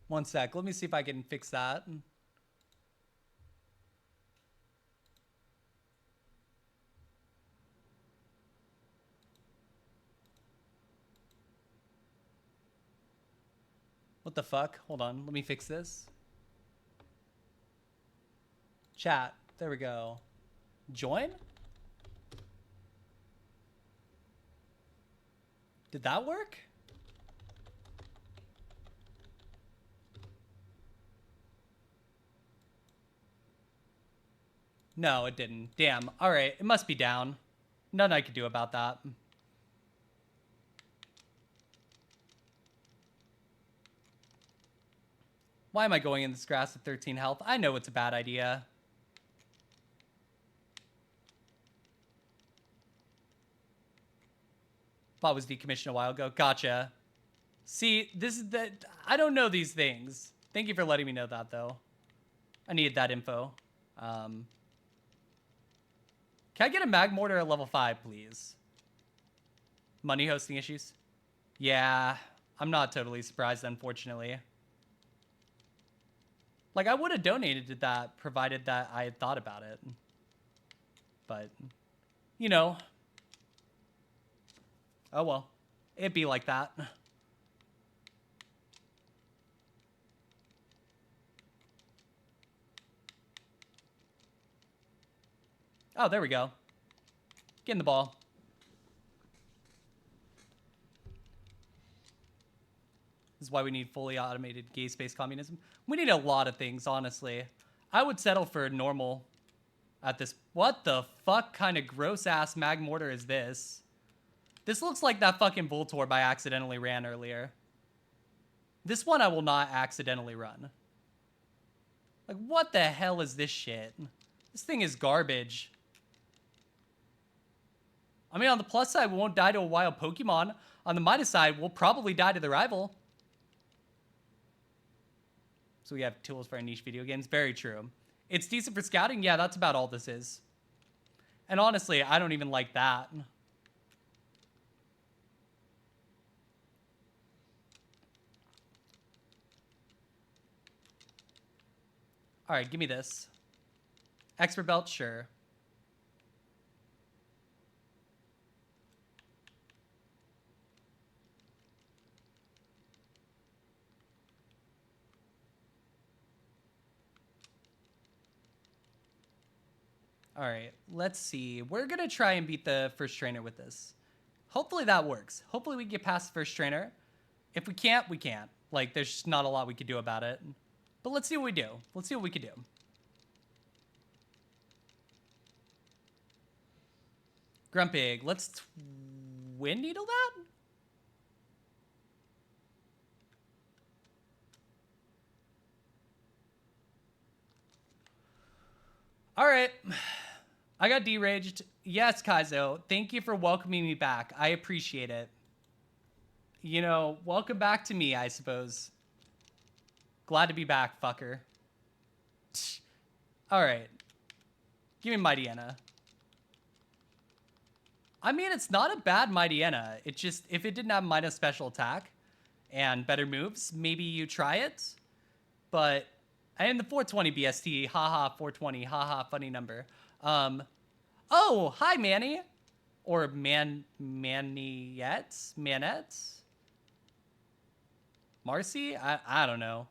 One sec. Let me see if I can fix that. What the fuck? Hold on. Let me fix this. Chat. There we go. Join? Did that work? No, it didn't. Damn. All right. It must be down. Nothing I could do about that. Why am I going in this grass with 13 health? I know it's a bad idea. Bot was decommissioned a while ago. Gotcha. See, this is that. I don't know these things. Thank you for letting me know that, though. I needed that info. Can I get a mag mortar at level 5, please? Money hosting issues? Yeah, I'm not totally surprised, unfortunately. Like, I would have donated to that, provided that I had thought about it. But, you know. Oh, well. It'd be like that. Oh, there we go. Getting the ball. This is why we need fully automated gay space communism. We need a lot of things, honestly. I would settle for normal at this. What the fuck kind of gross ass mag mortar is this? This looks like that fucking Voltorb I accidentally ran earlier. This one I will not accidentally run. Like, what the hell is this shit? This thing is garbage. I mean, on the plus side, we won't die to a wild Pokemon. On the minus side, we'll probably die to the rival. So we have tools for our niche video games. Very true. It's decent for scouting. Yeah, that's about all this is. And honestly, I don't even like that. All right, give me this. Expert belt, sure. All right, let's see. We're going to try and beat the first trainer with this. Hopefully that works. Hopefully we can get past the first trainer. If we can't, we can't. Like, there's just not a lot we could do about it. But let's see what we do. Let's see what we can do. Grumpig, let's Wind Needle that? All right. I got deraged. Yes, Kaizo. Thank you for welcoming me back. I appreciate it. You know, welcome back to me, I suppose. Glad to be back, fucker. All right. Give me Mightyena. I mean, it's not a bad Mightyena. It just, if it didn't have minus special attack and better moves, maybe you try it. But I am the 420 BST. Haha, 420. Haha, funny number. Oh, hi, Manny. Or Manette? Marcy? I don't know.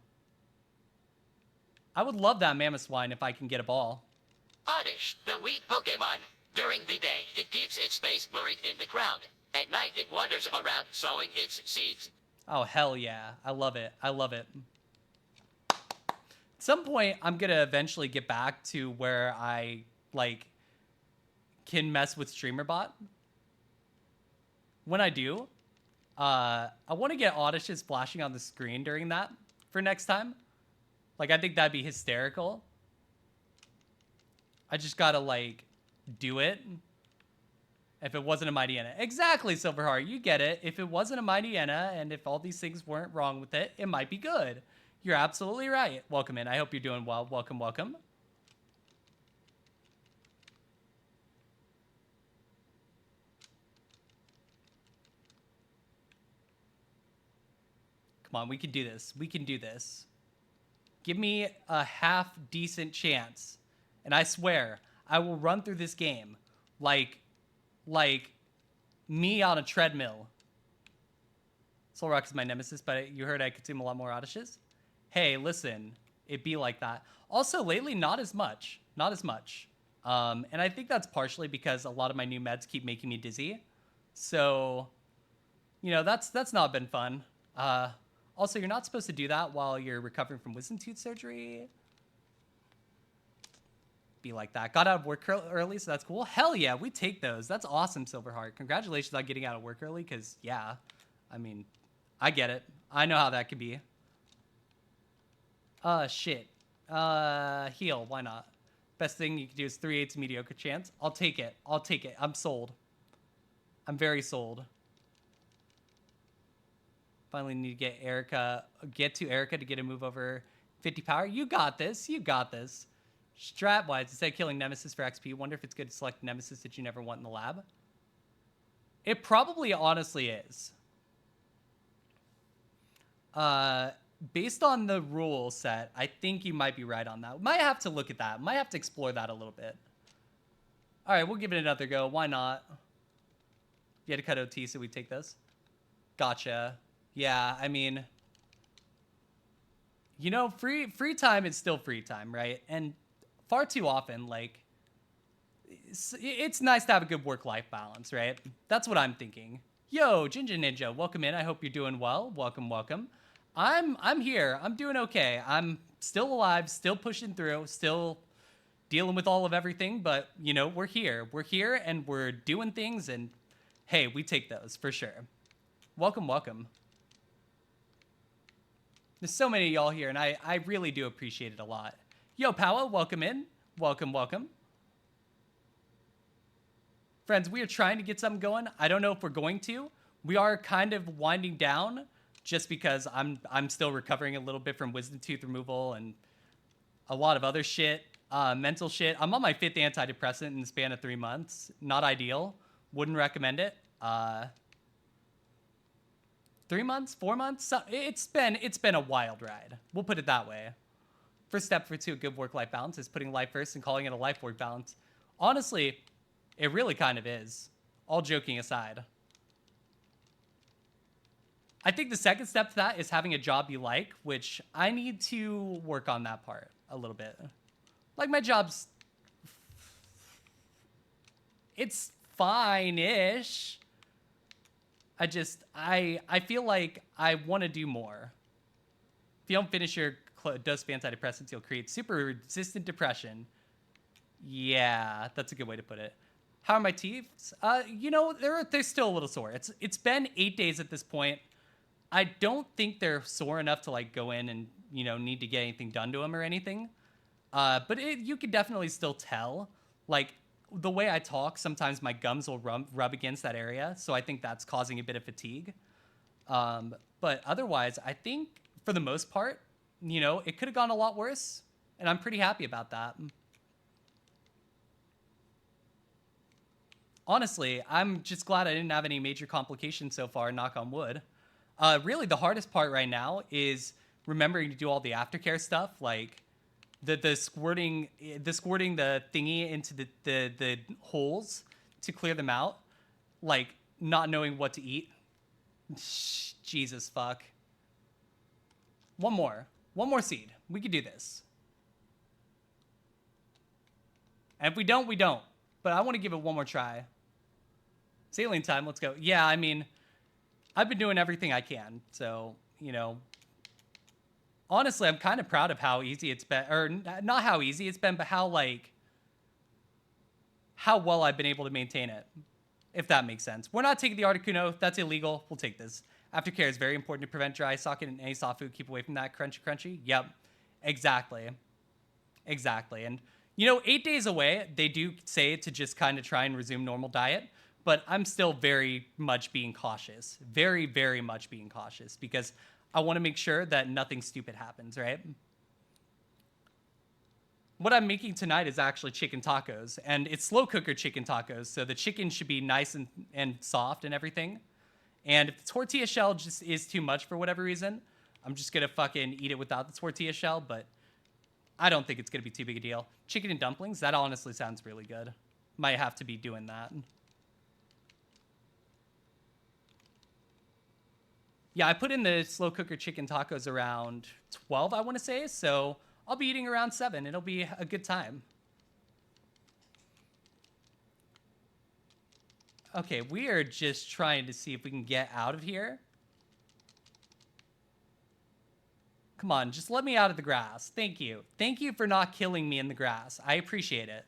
I would love that Mammothswine if I can get a ball. Oddish, the weak Pokemon. During the day, it keeps its face buried in the ground. At night, it wanders around sowing its seeds. Oh, hell yeah. I love it. I love it. some point, I'm going to eventually get back to where I, like, can mess with StreamerBot. When I do, I want to get auditions flashing on the screen during that for next time. Like, I think that'd be hysterical. I just gotta, like, do it. If it wasn't a Mighty Enna. Exactly, Silverheart, you get it. If it wasn't a Mighty Enna, and if all these things weren't wrong with it, it might be good. You're absolutely right. Welcome in. I hope you're doing well. Welcome, welcome. Come on, we can do this. We can do this. Give me a half-decent chance. And I swear, I will run through this game like me on a treadmill. Solrock is my nemesis, but you heard I consume a lot more odyshes. Hey, listen, it be like that. Also, lately, not as much. Not as much. And I think that's partially because a lot of my new meds keep making me dizzy. So, you know, that's not been fun. Also, you're not supposed to do that while you're recovering from wisdom tooth surgery. Be like that. Got out of work early, so that's cool. Hell yeah, we take those. That's awesome, Silverheart. Congratulations on getting out of work early, because, yeah, I mean, I get it. I know how that could be. Shit. Heal. Why not? Best thing you can do is 3/8 mediocre chance. I'll take it. I'll take it. I'm sold. I'm very sold. Finally need to get to Erica to get a move over 50 power. You got this. You got this. Strat-wise, instead of killing Nemesis for XP, wonder if it's good to select Nemesis that you never want in the lab. It probably honestly is. Based on the rule set, I think you might be right on that. Might have to look at that. Might have to explore that a little bit. All right, we'll give it another go. Why not? You had to cut OT, so we take this. Gotcha. Yeah, I mean, you know, free time is still free time, right? And far too often, like, it's nice to have a good work-life balance, right? That's what I'm thinking. Yo, Ginger Ninja, welcome in. I hope you're doing well. Welcome, welcome. I'm here. I'm doing okay. I'm still alive, still pushing through, still dealing with all of everything, but, you know, we're here. We're here, and we're doing things, and, hey, we take those, for sure. Welcome, welcome. There's so many of y'all here, and I really do appreciate it a lot. Yo, Powa, welcome in. Welcome, welcome. Friends, we are trying to get something going. I don't know if we're going to. We are kind of winding down just because I'm still recovering a little bit from wisdom tooth removal and a lot of other shit, mental shit. I'm on my 5th antidepressant in the span of 3 months. Not ideal. Wouldn't recommend it. 3 months, 4 months. It's been a wild ride. We'll put it that way. First step to a good work-life balance is putting life first and calling it a life-work balance. Honestly, it really kind of is. All joking aside. I think the second step to that is having a job you like, which I need to work on that part a little bit. Like, my job's... it's fine-ish. I feel like I want to do more. If you don't finish your dose of antidepressants, you'll create super resistant depression. Yeah, that's a good way to put it. How are my teeth? You know, they're still a little sore. It's been 8 days at this point. I don't think they're sore enough to, like, go in and, you know, need to get anything done to them or anything. But you can definitely still tell. Like, the way I talk, sometimes my gums will rub against that area, so I think that's causing a bit of fatigue. But otherwise, I think, for the most part, you know, it could have gone a lot worse, and I'm pretty happy about that. Honestly, I'm just glad I didn't have any major complications so far, knock on wood. Really, the hardest part right now is remembering to do all the aftercare stuff, like the squirting the thingy into the holes to clear them out, like not knowing what to eat. Jesus fuck. One more seed. We could do this. And if we don't, we don't. But I want to give it one more try. Sailing time, let's go. Yeah, I mean, I've been doing everything I can, so, you know, Honestly, I'm kind of proud of how easy it's been, or not how easy it's been, but how well I've been able to maintain it, if that makes sense. We're not taking the Articuno. That's illegal. We'll take this. Aftercare is very important to prevent dry socket and any soft food. Keep away from that. Crunchy. Yep. Exactly. And, 8 days away, they do say to just kind of try and resume normal diet. But I'm still very much being cautious. Very, very much being cautious. Because I want to make sure that nothing stupid happens, right? What I'm making tonight is actually chicken tacos. And it's slow cooker chicken tacos. So the chicken should be nice and soft and everything. And if the tortilla shell just is too much for whatever reason, I'm just going to fucking eat it without the tortilla shell. But I don't think it's going to be too big a deal. Chicken and dumplings, that honestly sounds really good. Might have to be doing that. Yeah, I put in the slow cooker chicken tacos around 12, I want to say. So I'll be eating around 7. It'll be a good time. Okay, we are just trying to see if we can get out of here. Come on, just let me out of the grass. Thank you. Thank you for not killing me in the grass. I appreciate it.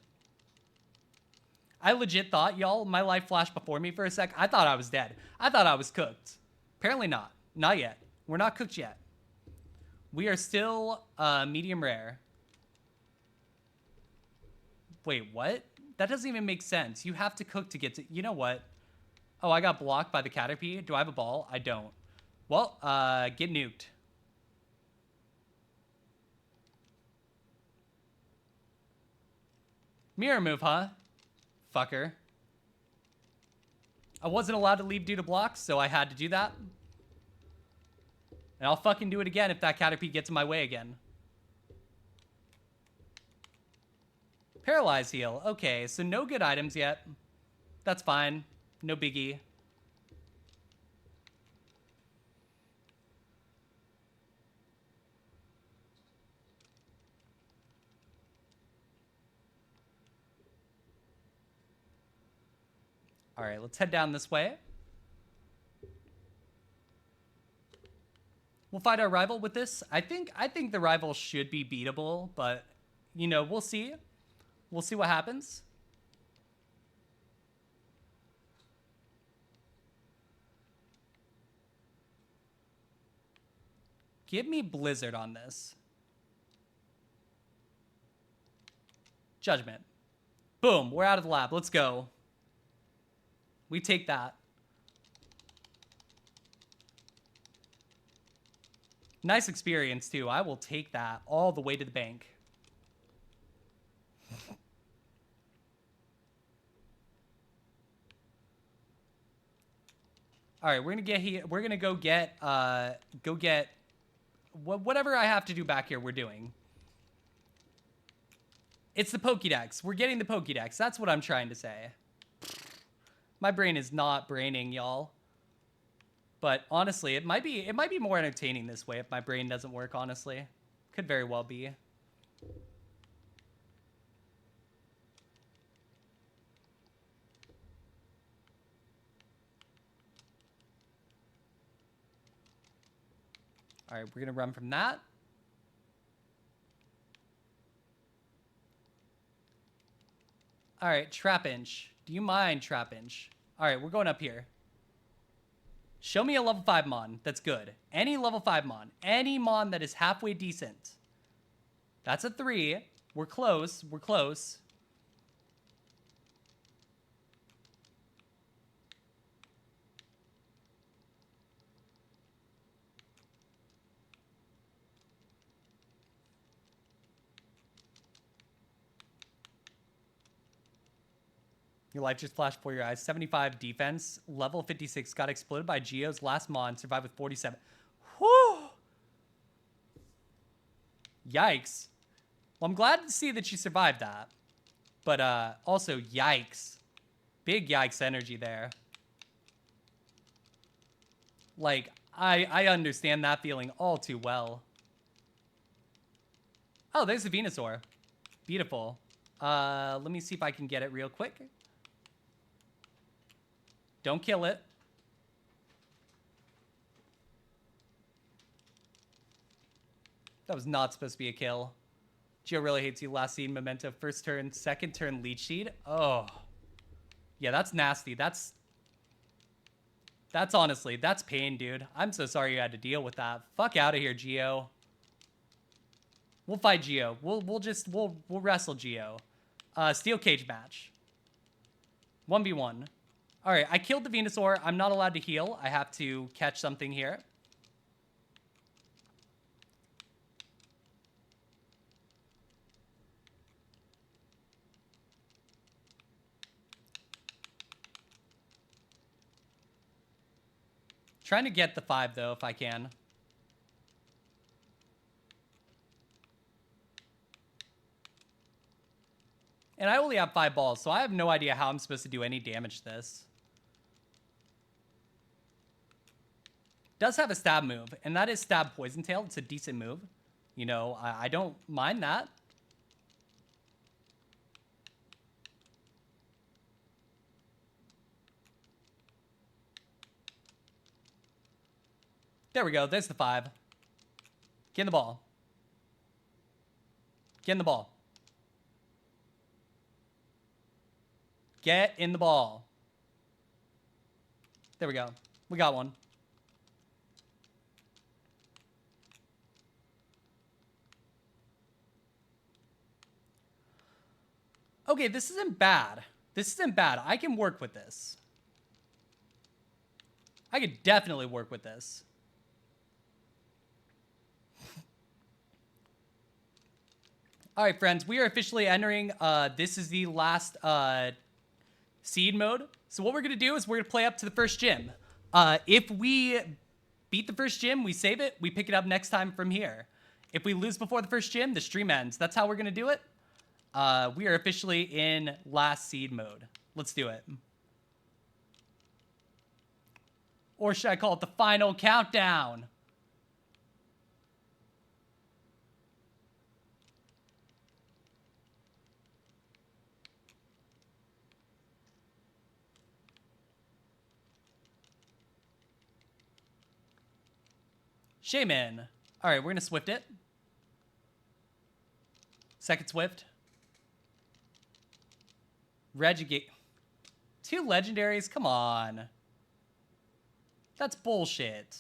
I legit thought, y'all, my life flashed before me for a sec. I thought I was dead. I thought I was cooked. Apparently not. Not yet. We're not cooked yet. We are still medium rare. Wait, what? That doesn't even make sense. You have to cook to get to... You know what? Oh, I got blocked by the Caterpie. Do I have a ball? I don't. Well, get nuked. Mirror move, huh? Fucker. I wasn't allowed to leave due to blocks, so I had to do that. And I'll fucking do it again if that Caterpie gets in my way again. Paralyze heal. Okay, so no good items yet. That's fine. No biggie. All right, let's head down this way. We'll fight our rival with this. I think the rival should be beatable, but, we'll see. We'll see what happens. Give me Blizzard on this. Judgment. Boom, we're out of the lab. Let's go. We take that. Nice experience, too. I will take that all the way to the bank. All right, we're gonna get here. We're gonna go get whatever I have to do back here. We're doing. It's the Pokédex. We're getting the Pokédex. That's what I'm trying to say. My brain is not braining, y'all. But honestly, it might be more entertaining this way if my brain doesn't work, honestly. Could very well be. All right, we're going to run from that. All right, Trapinch. Do you mind, Trapinch? All right, we're going up here. Show me a level 5 Mon that's good. Any level 5 Mon. Any Mon that is halfway decent. That's a 3. We're close. We're close. Your life just flashed before your eyes. 75 defense. Level 56. Got exploded by Geo's last Mon. Survived with 47. Whew! Yikes. Well, I'm glad to see that she survived that. But also, yikes. Big yikes energy there. Like, I understand that feeling all too well. Oh, there's the Venusaur. Beautiful. Let me see if I can get it real quick. Don't kill it. That was not supposed to be a kill. Geo really hates you. Last scene, memento. First turn, second turn, leech seed. Oh. Yeah, that's nasty. That's honestly, that's pain, dude. I'm so sorry you had to deal with that. Fuck out of here, Geo. We'll fight Geo. We'll wrestle Geo. Steel cage match. 1v1. All right, I killed the Venusaur. I'm not allowed to heal. I have to catch something here. Trying to get the 5, though, if I can. And I only have 5 balls, so I have no idea how I'm supposed to do any damage to this. Does have a stab move, and that is stab poison tail. It's a decent move. You know, I don't mind that. There we go. There's the 5. Get in the ball. Get in the ball. Get in the ball. There we go. We got one. Okay, this isn't bad. This isn't bad. I can work with this. I could definitely work with this. All right, friends, we are officially entering, this is the last seed mode. So what we're going to do is we're going to play up to the first gym. If we beat the first gym, we save it. We pick it up next time from here. If we lose before the first gym, the stream ends. That's how we're going to do it. We are officially in last seed mode. Let's do it. Or should I call it the final countdown? Shaman. All right, we're going to Swift it. Second Swift. Regigate. 2 legendaries? Come on. That's bullshit.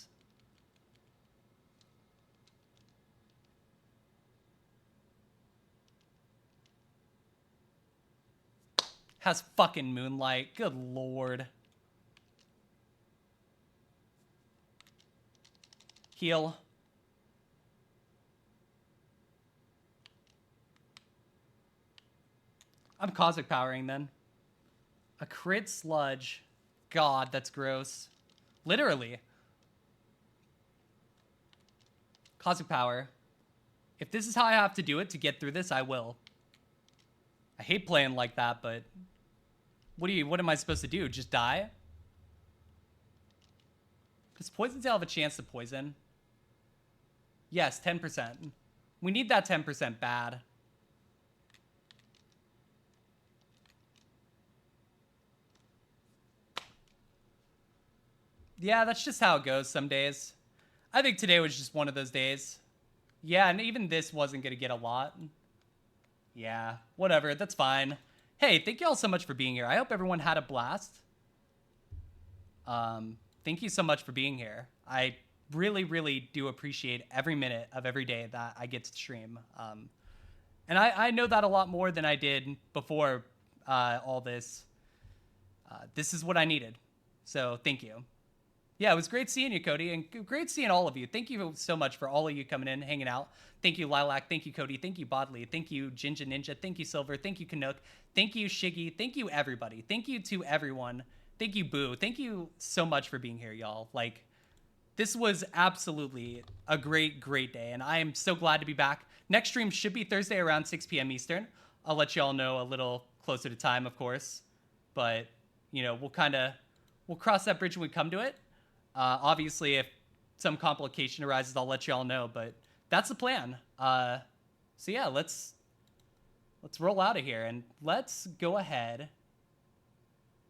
Has fucking Moonlight. Good lord. Heal. I'm Cosmic Powering then. A crit sludge. God, that's gross. Literally. Cosmic Power. If this is how I have to do it to get through this, I will. I hate playing like that, but what am I supposed to do? Just die? Does Poison Tail have a chance to poison? Yes, 10%. We need that 10% bad. Yeah, that's just how it goes some days. I think today was just one of those days. Yeah, and even this wasn't going to get a lot. Yeah, whatever. That's fine. Hey, thank you all so much for being here. I hope everyone had a blast. Thank you so much for being here. I really, really do appreciate every minute of every day that I get to stream. And I know that a lot more than I did before all this. This is what I needed. So thank you. Yeah, it was great seeing you, Cody, and great seeing all of you. Thank you so much for all of you coming in, hanging out. Thank you, Lilac. Thank you, Cody. Thank you, Bodley. Thank you, Jinja Ninja. Thank you, Silver. Thank you, Canuck. Thank you, Shiggy. Thank you, everybody. Thank you to everyone. Thank you, Boo. Thank you so much for being here, y'all. Like, this was absolutely a great, great day, and I am so glad to be back. Next stream should be Thursday around 6 p.m. Eastern. I'll let y'all know a little closer to time, of course. But, you know, we'll cross that bridge when we come to it. Obviously, if some complication arises, I'll let y'all know, but that's the plan. So yeah, let's roll out of here, and let's go ahead.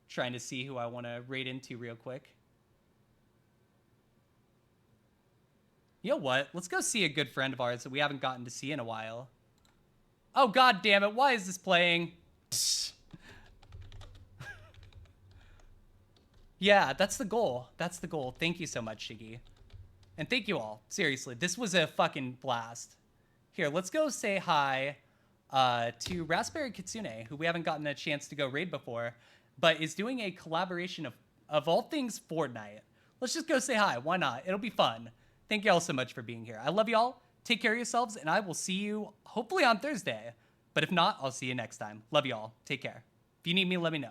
Trying to see who I want to raid into real quick. You know what? Let's go see a good friend of ours that we haven't gotten to see in a while. Oh, god damn it. Why is this playing? Yeah, that's the goal. That's the goal. Thank you so much, Shiggy. And thank you all. Seriously, this was a fucking blast. Here, let's go say hi to Raspberry Kitsune, who we haven't gotten a chance to go raid before, but is doing a collaboration of all things Fortnite. Let's just go say hi. Why not? It'll be fun. Thank you all so much for being here. I love y'all. Take care of yourselves, and I will see you hopefully on Thursday. But if not, I'll see you next time. Love y'all. Take care. If you need me, let me know.